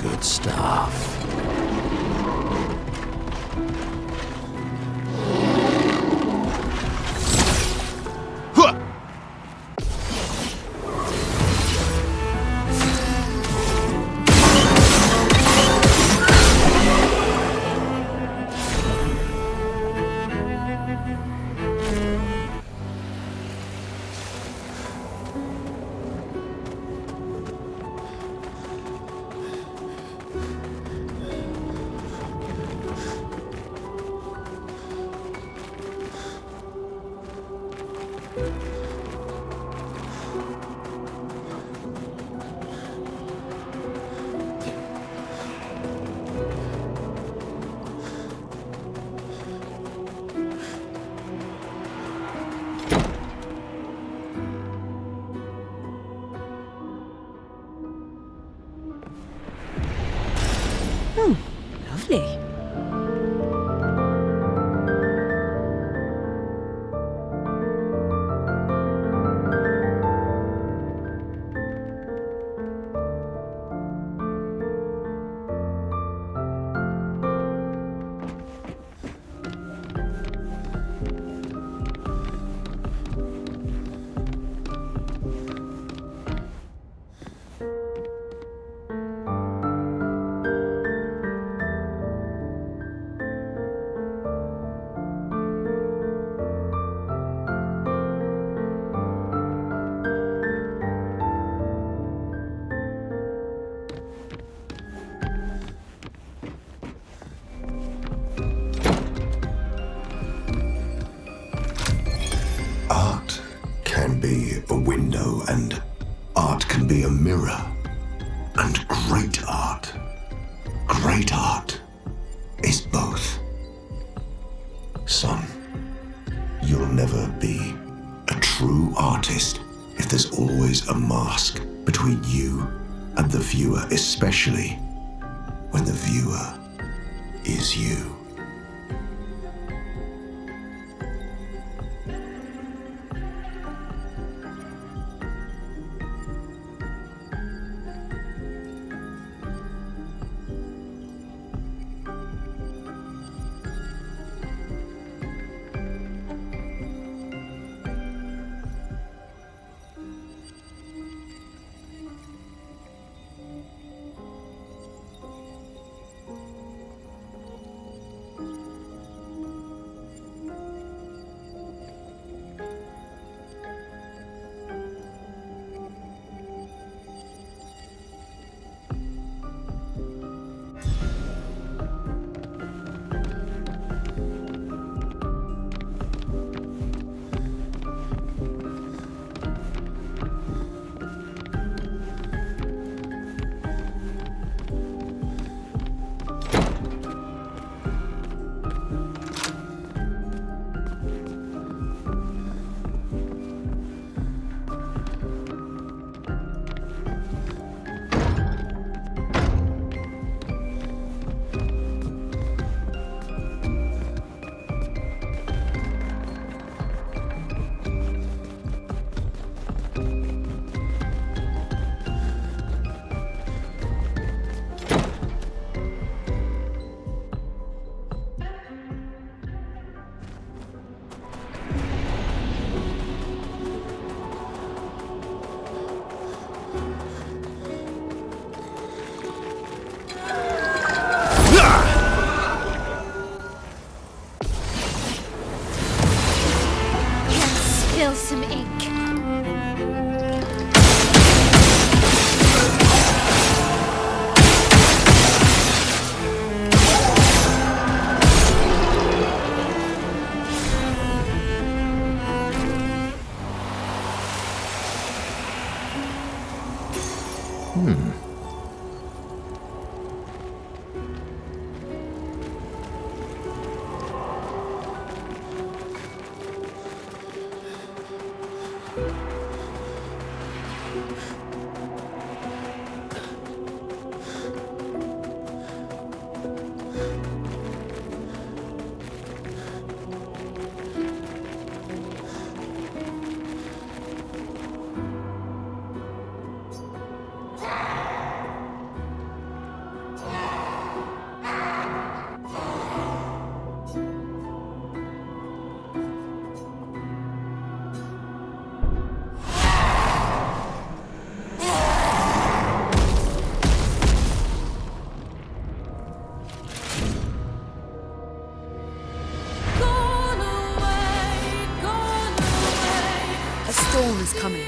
Good stuff. Huh! Oh, lovely. Art can be a window, and art can be a mirror. And great art is both. Son, you'll never be a true artist if there's always a mask between you and the viewer, especially when the viewer is you. Spill some ink. storm is coming.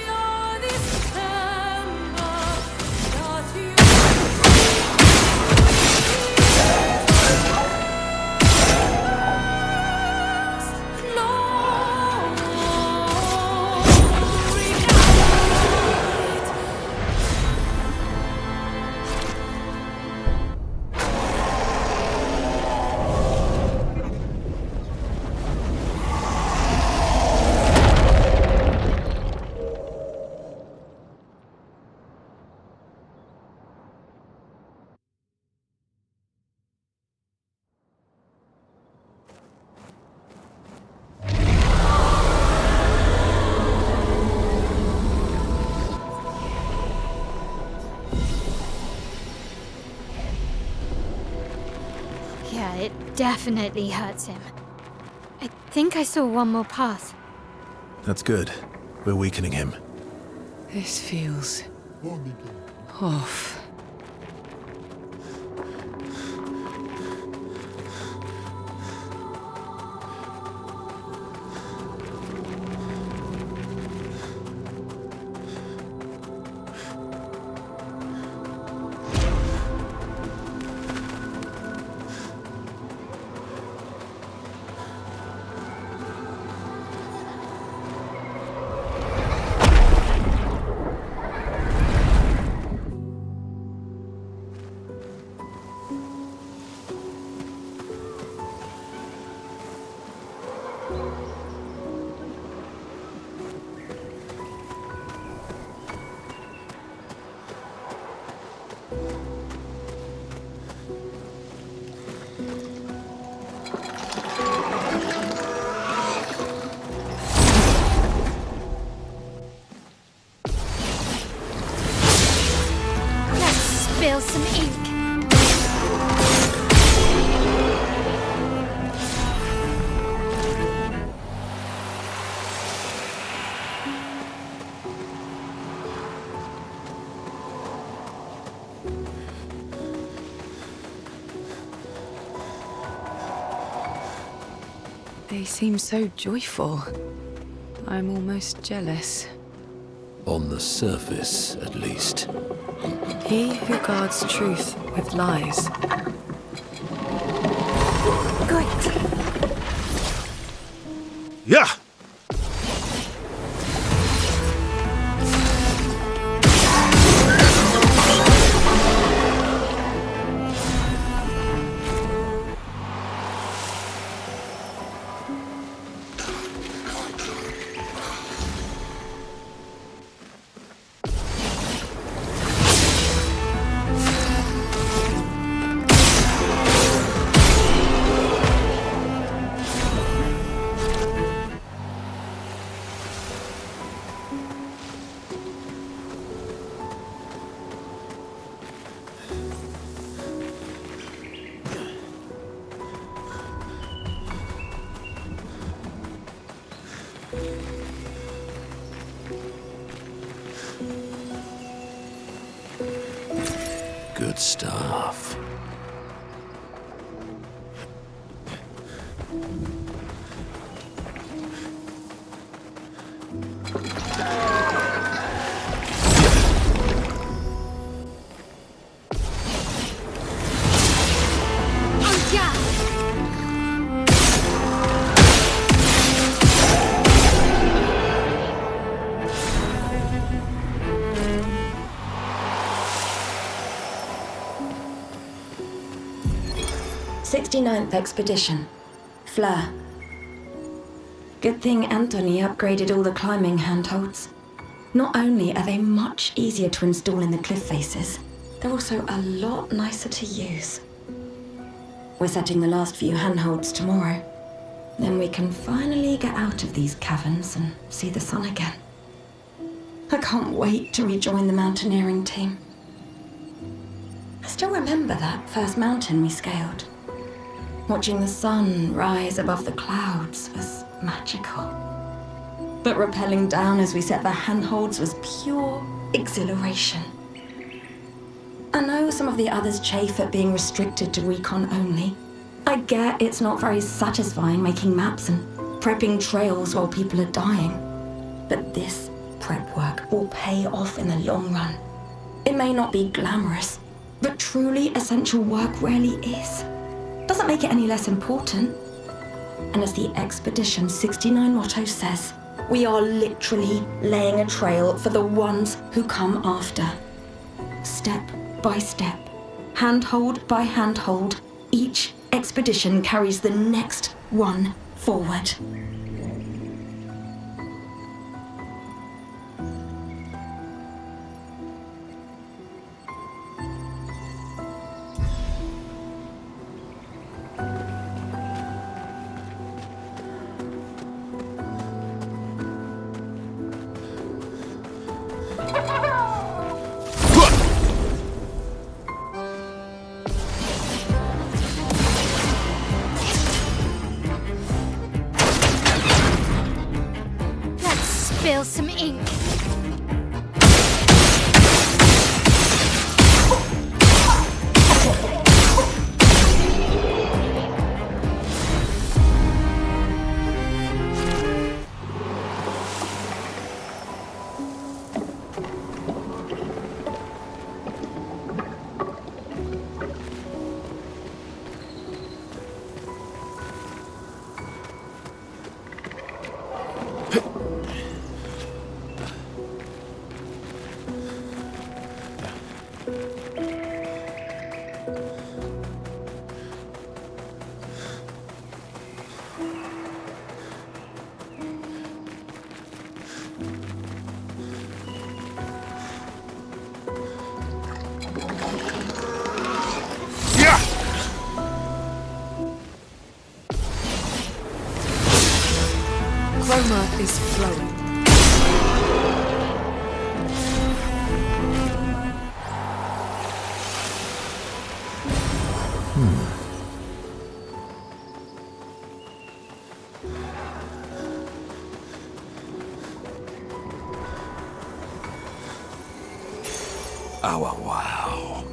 definitely hurts him. I think I saw one more pass. That's good. We're weakening him. This feels off. Spill some ink. They seem so joyful. I'm almost jealous. On the surface, at least. He who guards truth with lies. Great. Yeah! Good stuff. '69th Expedition. Fleur. Good thing Anthony upgraded all the climbing handholds. Not only are they much easier to install in the cliff faces, they're also a lot nicer to use. We're setting the last few handholds tomorrow. Then we can finally get out of these caverns and see the sun again. I can't wait to rejoin the mountaineering team. I still remember that first mountain we scaled. Watching the sun rise above the clouds was magical. But rappelling down as we set the handholds was pure exhilaration. I know some of the others chafe at being restricted to recon only. I get it's not very satisfying making maps and prepping trails while people are dying. But this prep work will pay off in the long run. It may not be glamorous, but truly essential work rarely is. Doesn't make it any less important. And as the Expedition 69 motto says, we are literally laying a trail for the ones who come after. Step by step, handhold by handhold, each expedition carries the next one forward. spill some ink. Chroma is flowing. Oh, wow.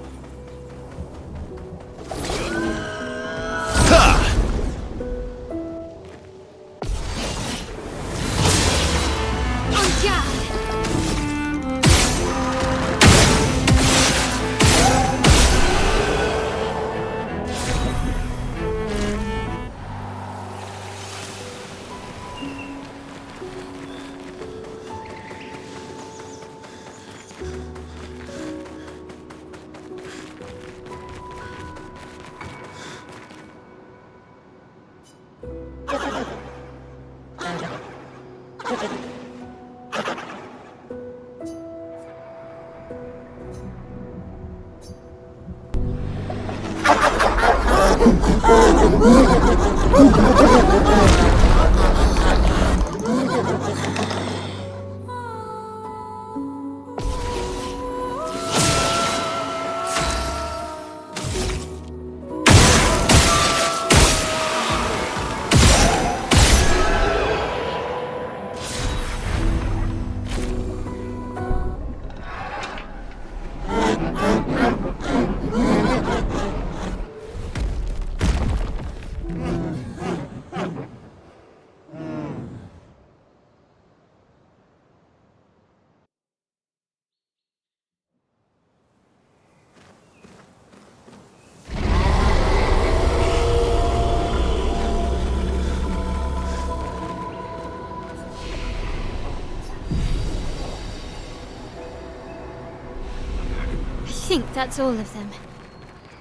I think that's all of them.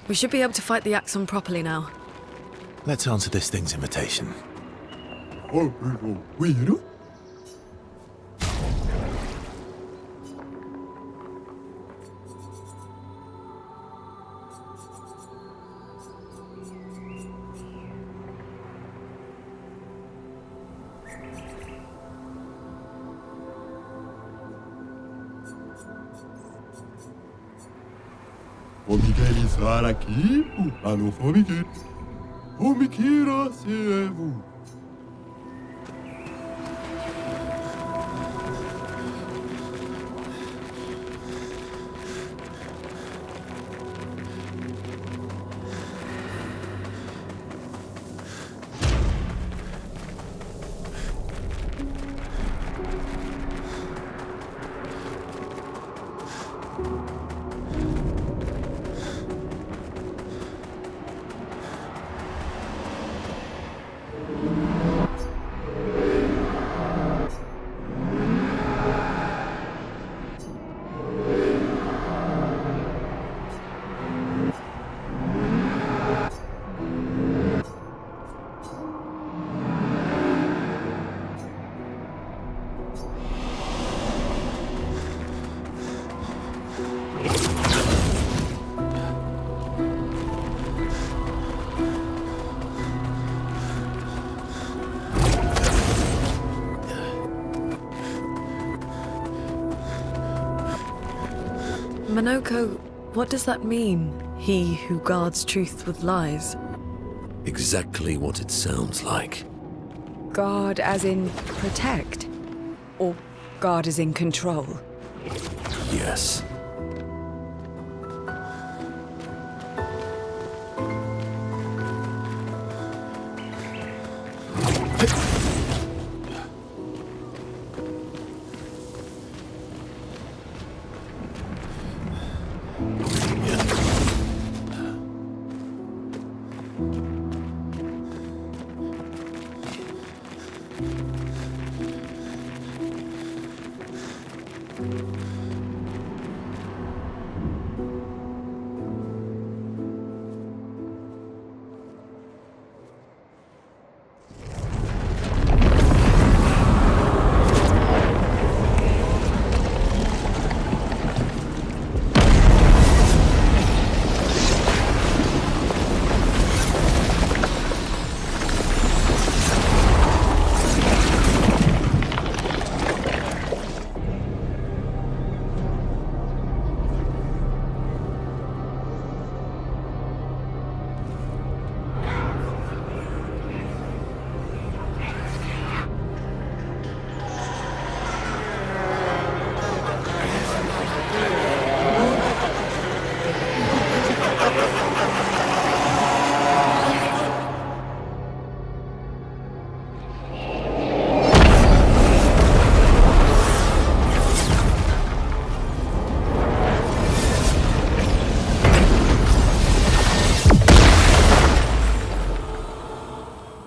We should be able to fight the Axon properly now. Let's answer this thing's invitation. Omikera aqui, alô, Omikera. Omikera, c'est vous. Minoko, what does that mean? He who guards truth with lies? Exactly what it sounds like. Guard as in protect? Or guard is in control. Yes.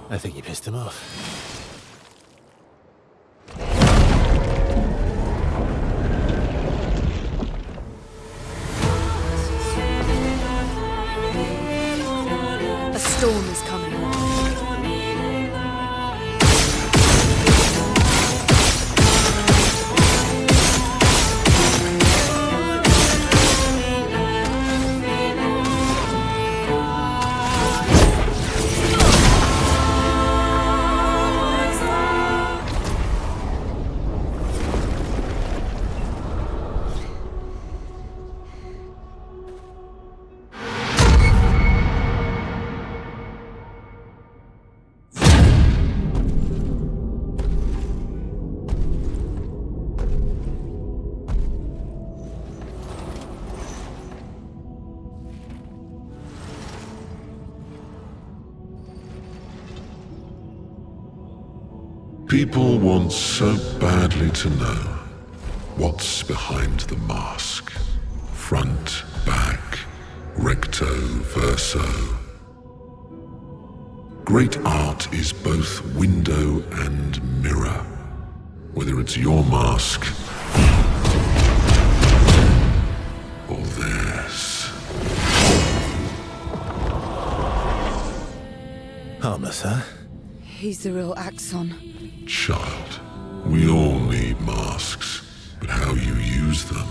I think you pissed him off. A storm is coming. People want so badly to know what's behind the mask. Front, back, recto, verso. Great art is both window and mirror. Whether it's your mask or theirs. Harmless, huh? He's the real Axon. Child, we all need masks, but how you use them.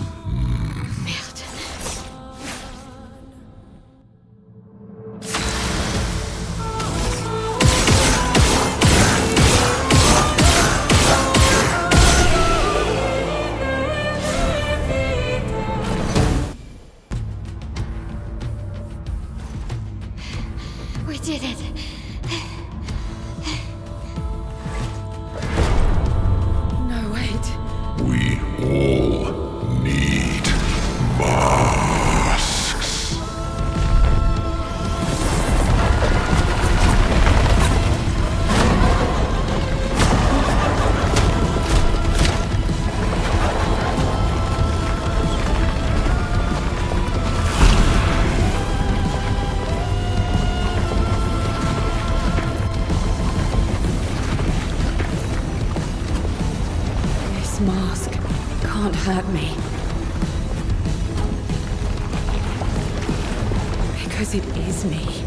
We did it. No, wait. We all need masks. This mask can't hurt me. Because it is me.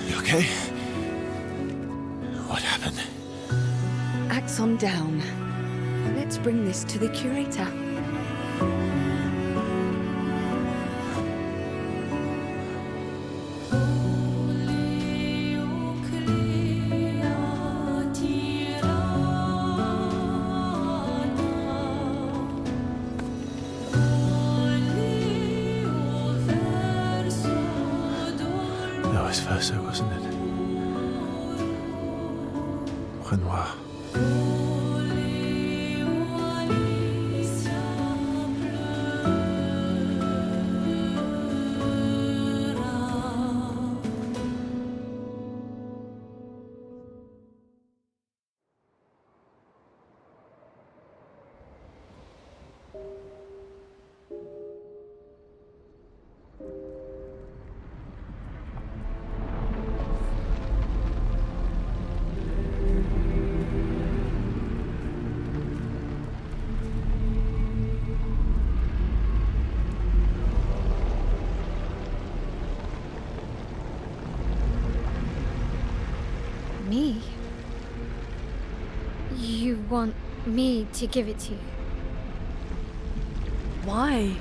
You okay? What happened? Lights on down. Let's bring this to the curator. Vice versa, wasn't it? Renoir. Me? You want me to give it to you? Why?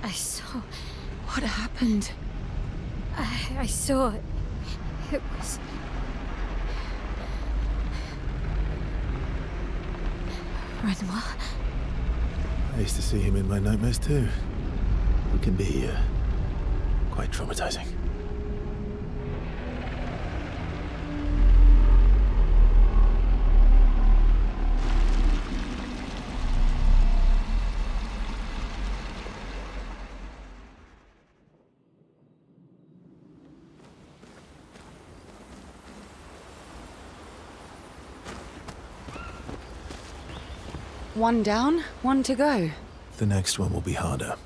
I saw. What happened? I saw it. It was. Renoir? I used to see him in my nightmares too. It can be quite traumatizing. One down, one to go. The next one will be harder.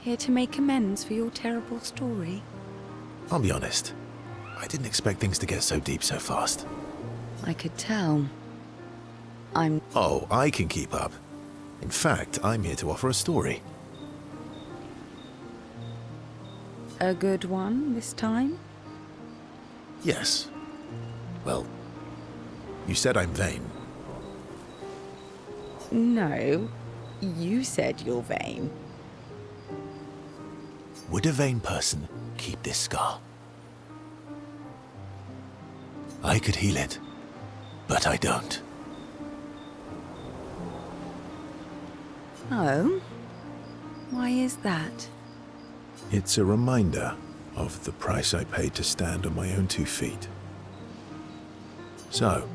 Here to make amends for your terrible story. I'll be honest. I didn't expect things to get so deep so fast. I could tell. Oh, I can keep up. In fact, I'm here to offer a story. A good one this time? Yes. Well, you said I'm vain. No, you said you're vain. Would a vain person keep this scar? I could heal it, but I don't. Oh? Why is that? It's a reminder of the price I paid to stand on my own 2 feet. So,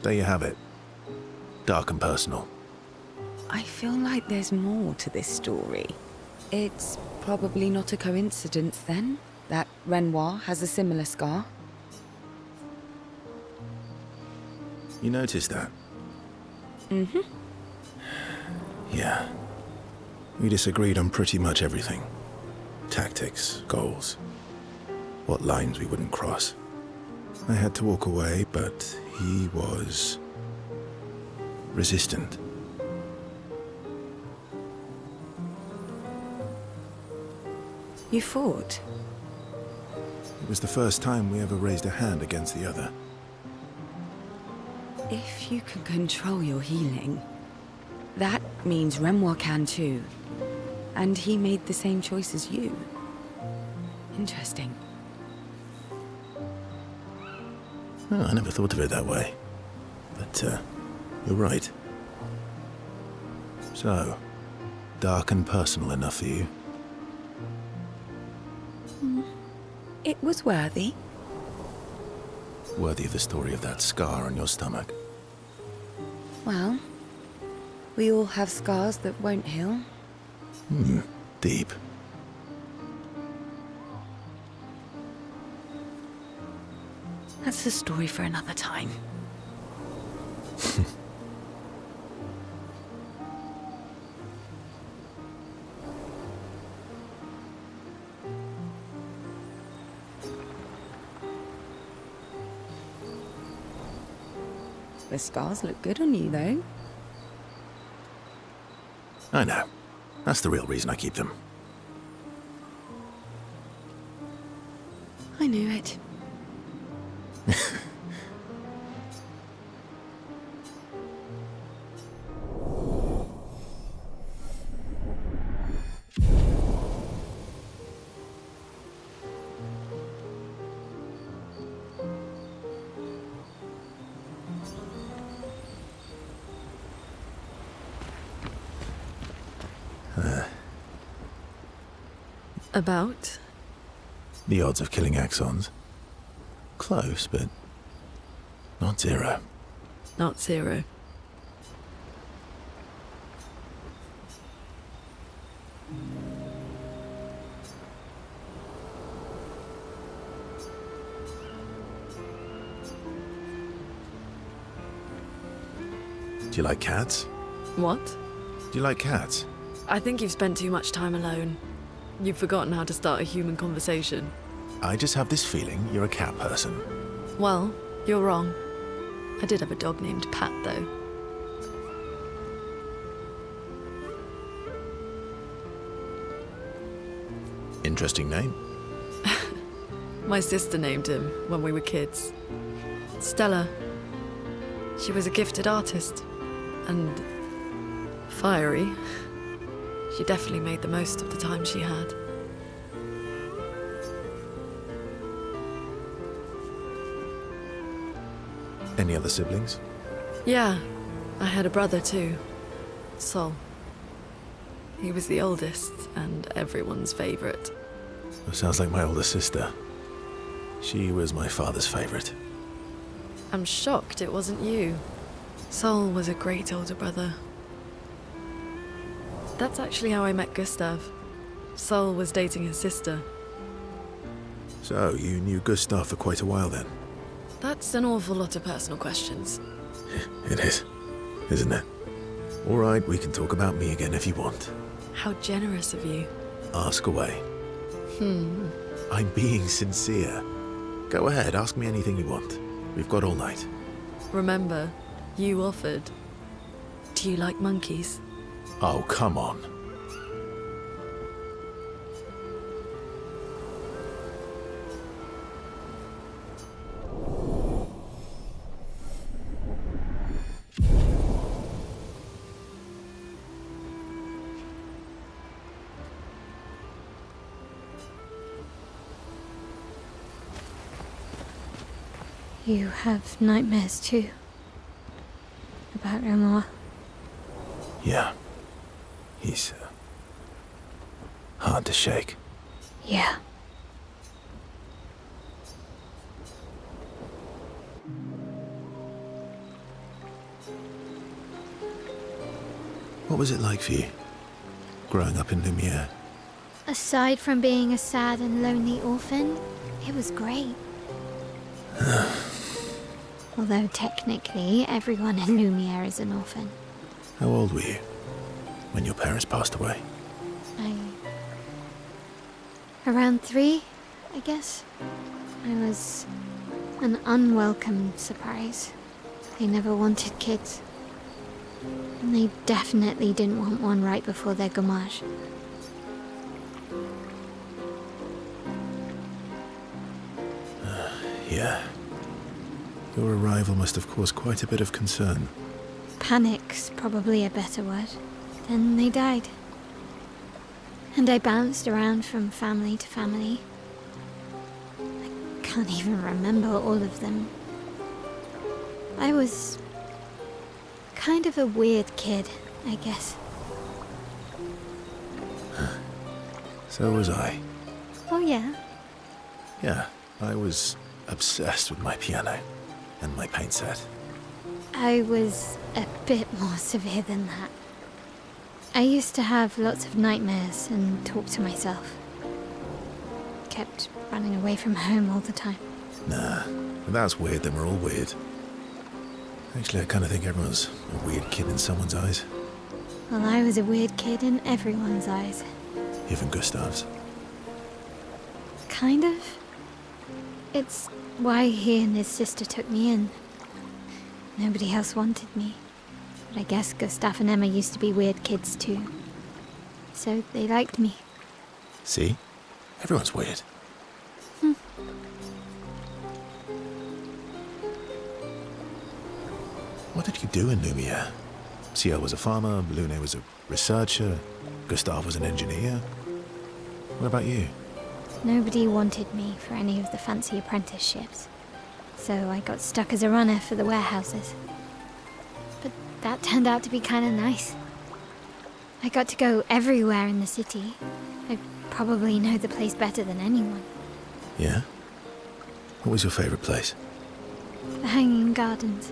there you have it. Dark and personal. I feel like there's more to this story. It's probably not a coincidence, then, that Renoir has a similar scar. You noticed that? Mm-hmm. Yeah. We disagreed on pretty much everything. Tactics, goals, what lines we wouldn't cross. I had to walk away, but he was resistant. You fought? It was the first time we ever raised a hand against the other. If you can control your healing, that means Renoir can too. And he made the same choice as you. Interesting. Oh, I never thought of it that way. But, you're right. So, dark and personal enough for you? It was worthy. Worthy of the story of that scar on your stomach. Well, we all have scars that won't heal. Deep. That's a story for another time. The scars look good on you, though. I know. That's the real reason I keep them. I knew it. About? The odds of killing Axons. Close, but not zero. Not zero. Do you like cats? What? Do you like cats? I think you've spent too much time alone. You've forgotten how to start a human conversation. I just have this feeling you're a cat person. Well, you're wrong. I did have a dog named Pat, though. Interesting name. My sister named him when we were kids. Stella. She was a gifted artist. And fiery. She definitely made the most of the time she had. Any other siblings? Yeah, I had a brother too. Sol. He was the oldest and everyone's favorite. Sounds like my older sister. She was my father's favorite. I'm shocked it wasn't you. Sol was a great older brother. That's actually how I met Gustav. Sol was dating his sister. So, you knew Gustav for quite a while then? That's an awful lot of personal questions. It is, isn't it? All right, we can talk about me again if you want. How generous of you. Ask away. I'm being sincere. Go ahead, ask me anything you want. We've got all night. Remember, you offered. Do you like monkeys? Oh, come on. You have nightmares too? About Omar? Yeah. He's hard to shake. Yeah. What was it like for you, growing up in Lumiere? Aside from being a sad and lonely orphan, it was great. Although technically, everyone in Lumiere is an orphan. How old were you when your parents passed away? Around 3, I guess. I was an unwelcome surprise. They never wanted kids. And they definitely didn't want one right before their gamage. Yeah. Your arrival must have caused quite a bit of concern. Panic's probably a better word. Then they died. And I bounced around from family to family. I can't even remember all of them. I was kind of a weird kid, I guess. So was I. Oh yeah? Yeah, I was obsessed with my piano and my paint set. I was a bit more severe than that. I used to have lots of nightmares and talk to myself. Kept running away from home all the time. Nah, if that's weird, then we're all weird. Actually, I kind of think everyone's a weird kid in someone's eyes. Well, I was a weird kid in everyone's eyes. Even Gustav's. Kind of. It's why he and his sister took me in. Nobody else wanted me. But I guess Gustav and Emma used to be weird kids too. So they liked me. See? Everyone's weird. What did you do in Lumia? Ciel was a farmer, Lune was a researcher, Gustav was an engineer. What about you? Nobody wanted me for any of the fancy apprenticeships. So I got stuck as a runner for the warehouses. But that turned out to be kind of nice. I got to go everywhere in the city. I probably know the place better than anyone. Yeah? What was your favorite place? The Hanging Gardens.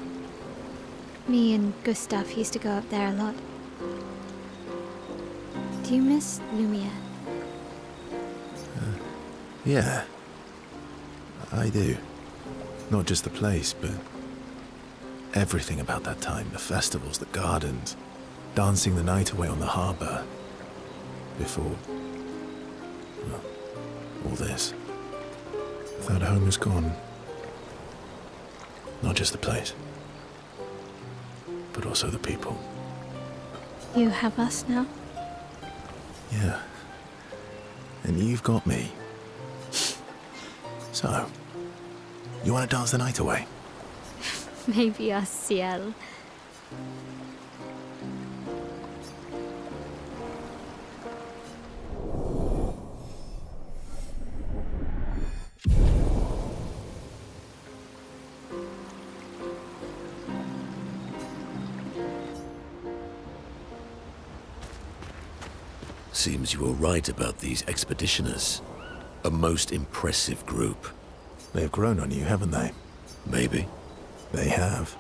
Me and Gustav used to go up there a lot. Do you miss Lumia? Yeah. I do. Not just the place, but everything about that time. The festivals, the gardens, dancing the night away on the harbour. Before, well, all this. That home is gone. Not just the place, but also the people. You have us now? Yeah. And you've got me. So, you want to dance the night away? Maybe us, Ciel. Seems you were right about these expeditioners. A most impressive group. They've grown on you, haven't they? Maybe. They have.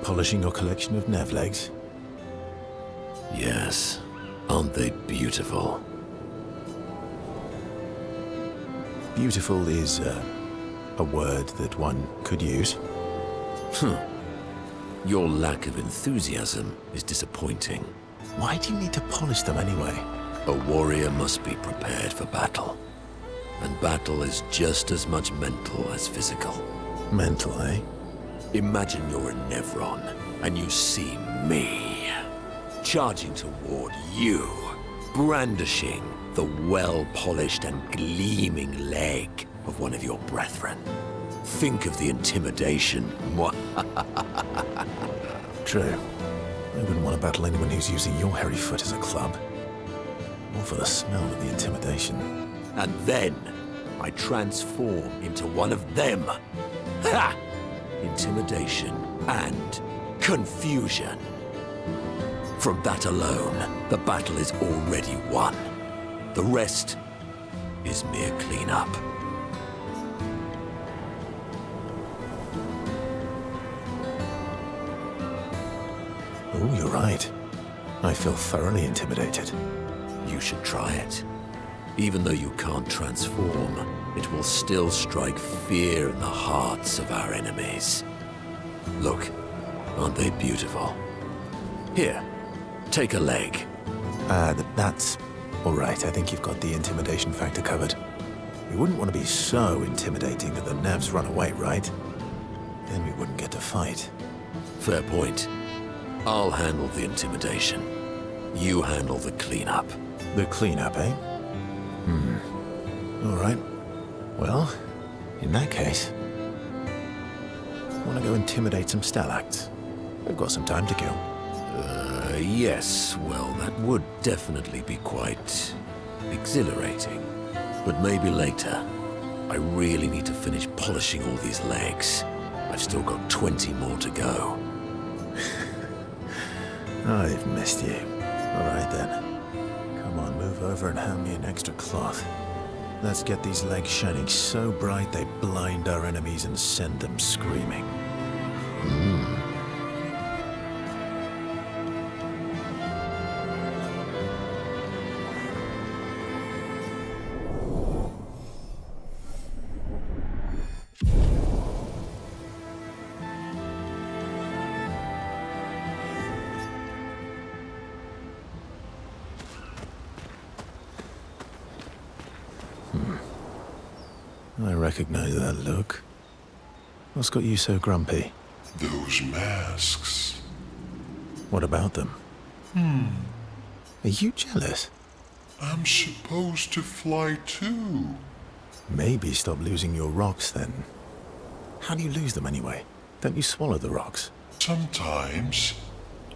Polishing your collection of nav legs? Yes. Aren't they beautiful? Beautiful is a word that one could use. Your lack of enthusiasm is disappointing. Why do you need to polish them anyway? A warrior must be prepared for battle. And battle is just as much mental as physical. Mental, eh? Imagine you're in Nevron, and you see me, charging toward you, brandishing the well-polished and gleaming leg of one of your brethren. Think of the intimidation. True. I wouldn't want to battle anyone who's using your hairy foot as a club. Or for the smell of the intimidation. And then I transform into one of them. Ha! Intimidation and confusion. From that alone, the battle is already won. The rest is mere cleanup. Oh, you're right. I feel thoroughly intimidated. You should try it. Even though you can't transform, it will still strike fear in the hearts of our enemies. Look, aren't they beautiful? Here, take a leg. That's all right. I think you've got the intimidation factor covered. We wouldn't want to be so intimidating that the Nevs run away, right? Then we wouldn't get to fight. Fair point. I'll handle the intimidation. You handle the cleanup. The cleanup, eh? All right. Well, in that case, want to go intimidate some stalacts? We've got some time to kill. Yes. Well, that would definitely be quite exhilarating. But maybe later. I really need to finish polishing all these legs. I've still got 20 more to go. I've missed you. All right, then. Come on, move over and hand me an extra cloth. Let's get these legs shining so bright they blind our enemies and send them screaming. I recognize that look. What's got you so grumpy? Those masks. What about them? Are you jealous? I'm supposed to fly too. Maybe stop losing your rocks then. How do you lose them anyway? Don't you swallow the rocks? Sometimes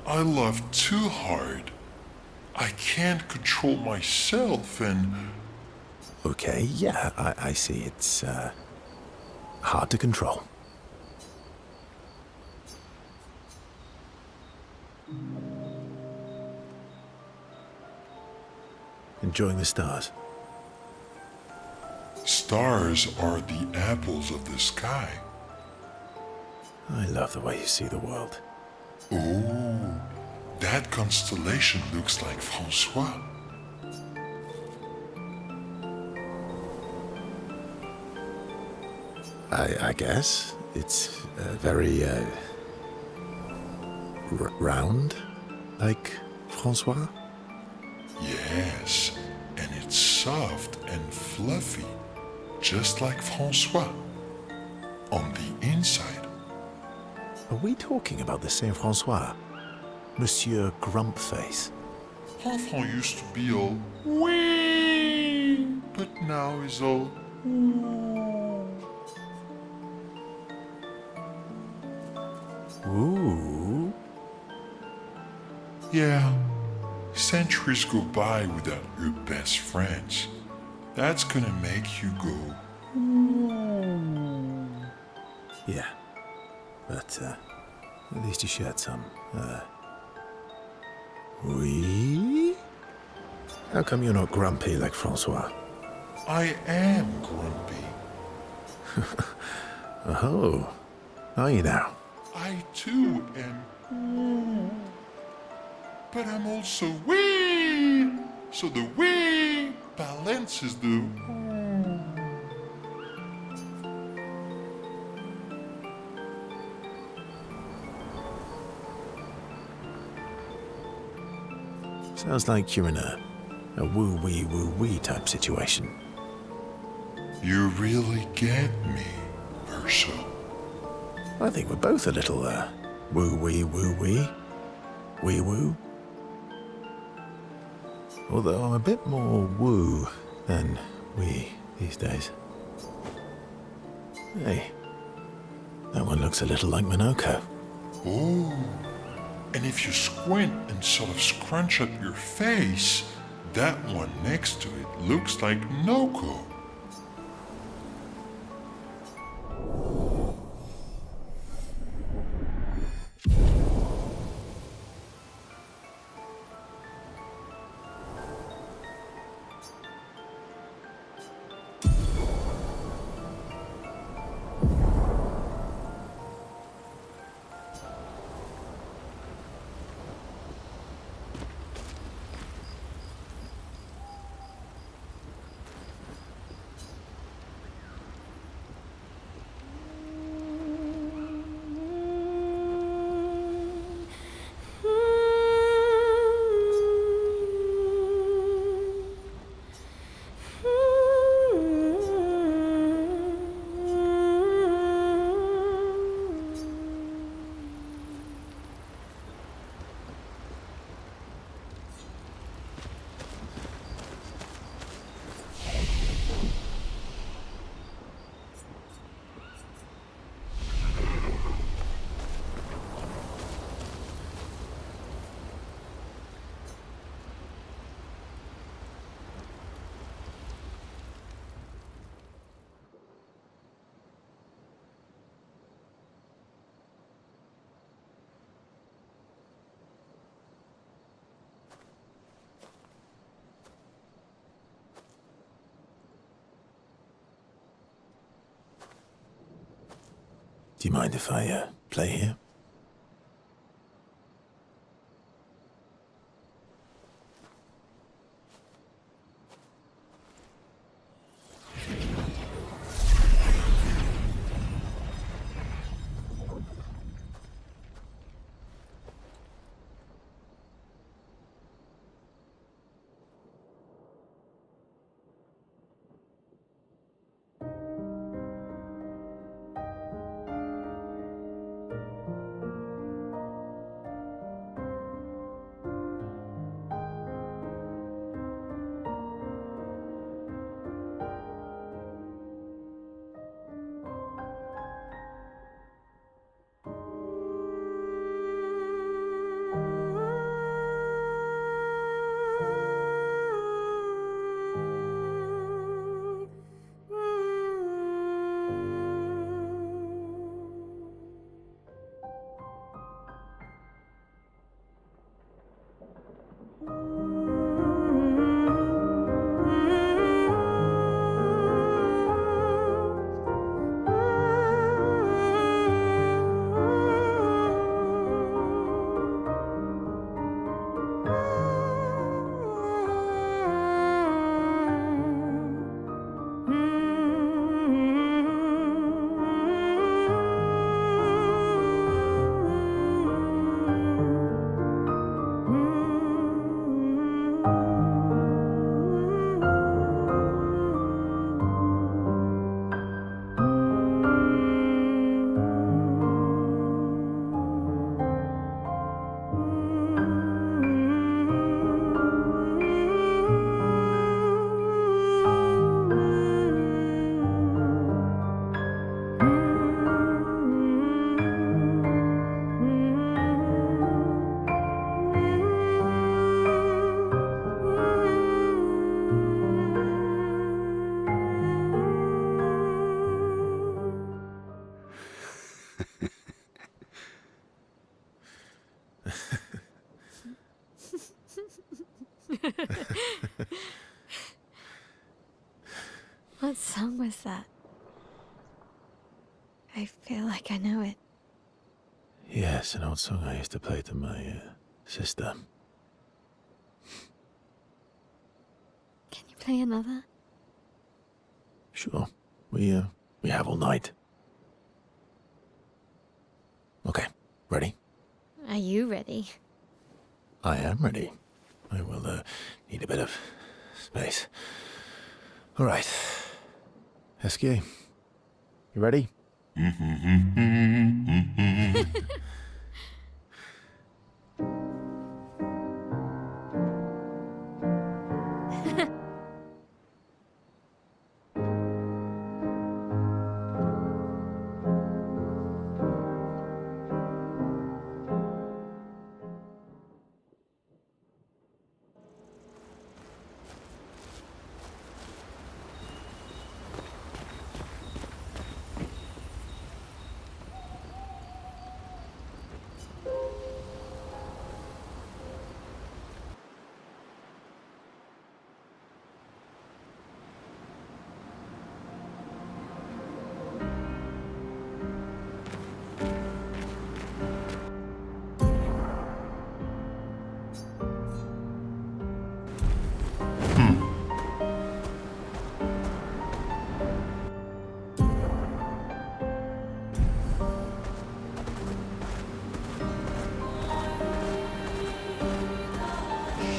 I love too hard. I can't control myself and... Okay, yeah, I see. It's hard to control. Enjoying the stars? Stars are the apples of the sky. I love the way you see the world. Oh, that constellation looks like Francois. I guess. It's very round, like Francois? Yes, and it's soft and fluffy, just like Francois. On the inside. Are we talking about the same Francois? Monsieur Grumpface? Enfant used to be all wee, but now he's all ooh. Yeah, centuries go by without your best friends. That's gonna make you go Yeah, but at least you shared some. Oui? How come you're not grumpy like Francois? I am grumpy. Oh, are you now? I too am. But I'm also wee. So the wee balances the. Sounds like you're in a woo-wee type situation. You really get me, Ursa. I think we're both a little woo-wee. Wee-woo. Although I'm a bit more woo than wee these days. Hey, that one looks a little like Minoko. Oh, and if you squint and sort of scrunch up your face, that one next to it looks like Noko. Do you mind if I play here? What song was that? I feel like I know it. Yes, an old song I used to play to my sister. Can you play another? Sure. We have all night. Okay, ready? Are you ready? I am ready. I will need a bit of space. All right. Esquier, you ready?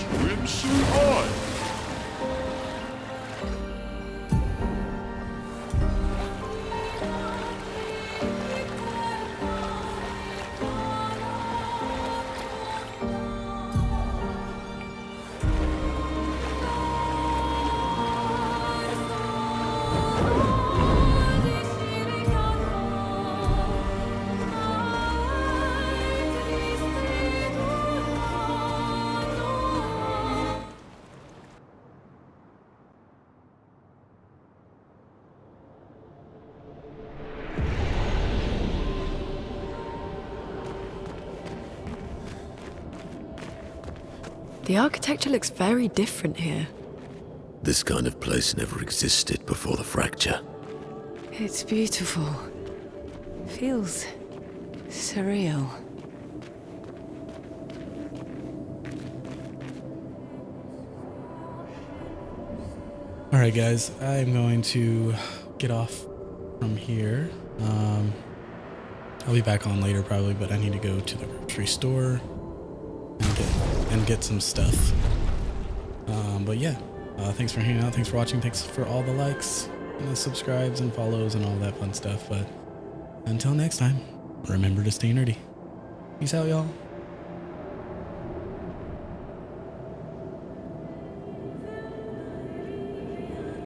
Swimsuit on! The architecture looks very different here. This kind of place never existed before the fracture. It's beautiful. Feels surreal. Alright guys, I'm going to get off from here. I'll be back on later probably, but I need to go to the grocery store and get some stuff. But yeah, thanks for hanging out, thanks for watching, thanks for all the likes and the subscribes and follows and all that fun stuff. But until next time, remember to stay nerdy. Peace out, y'all.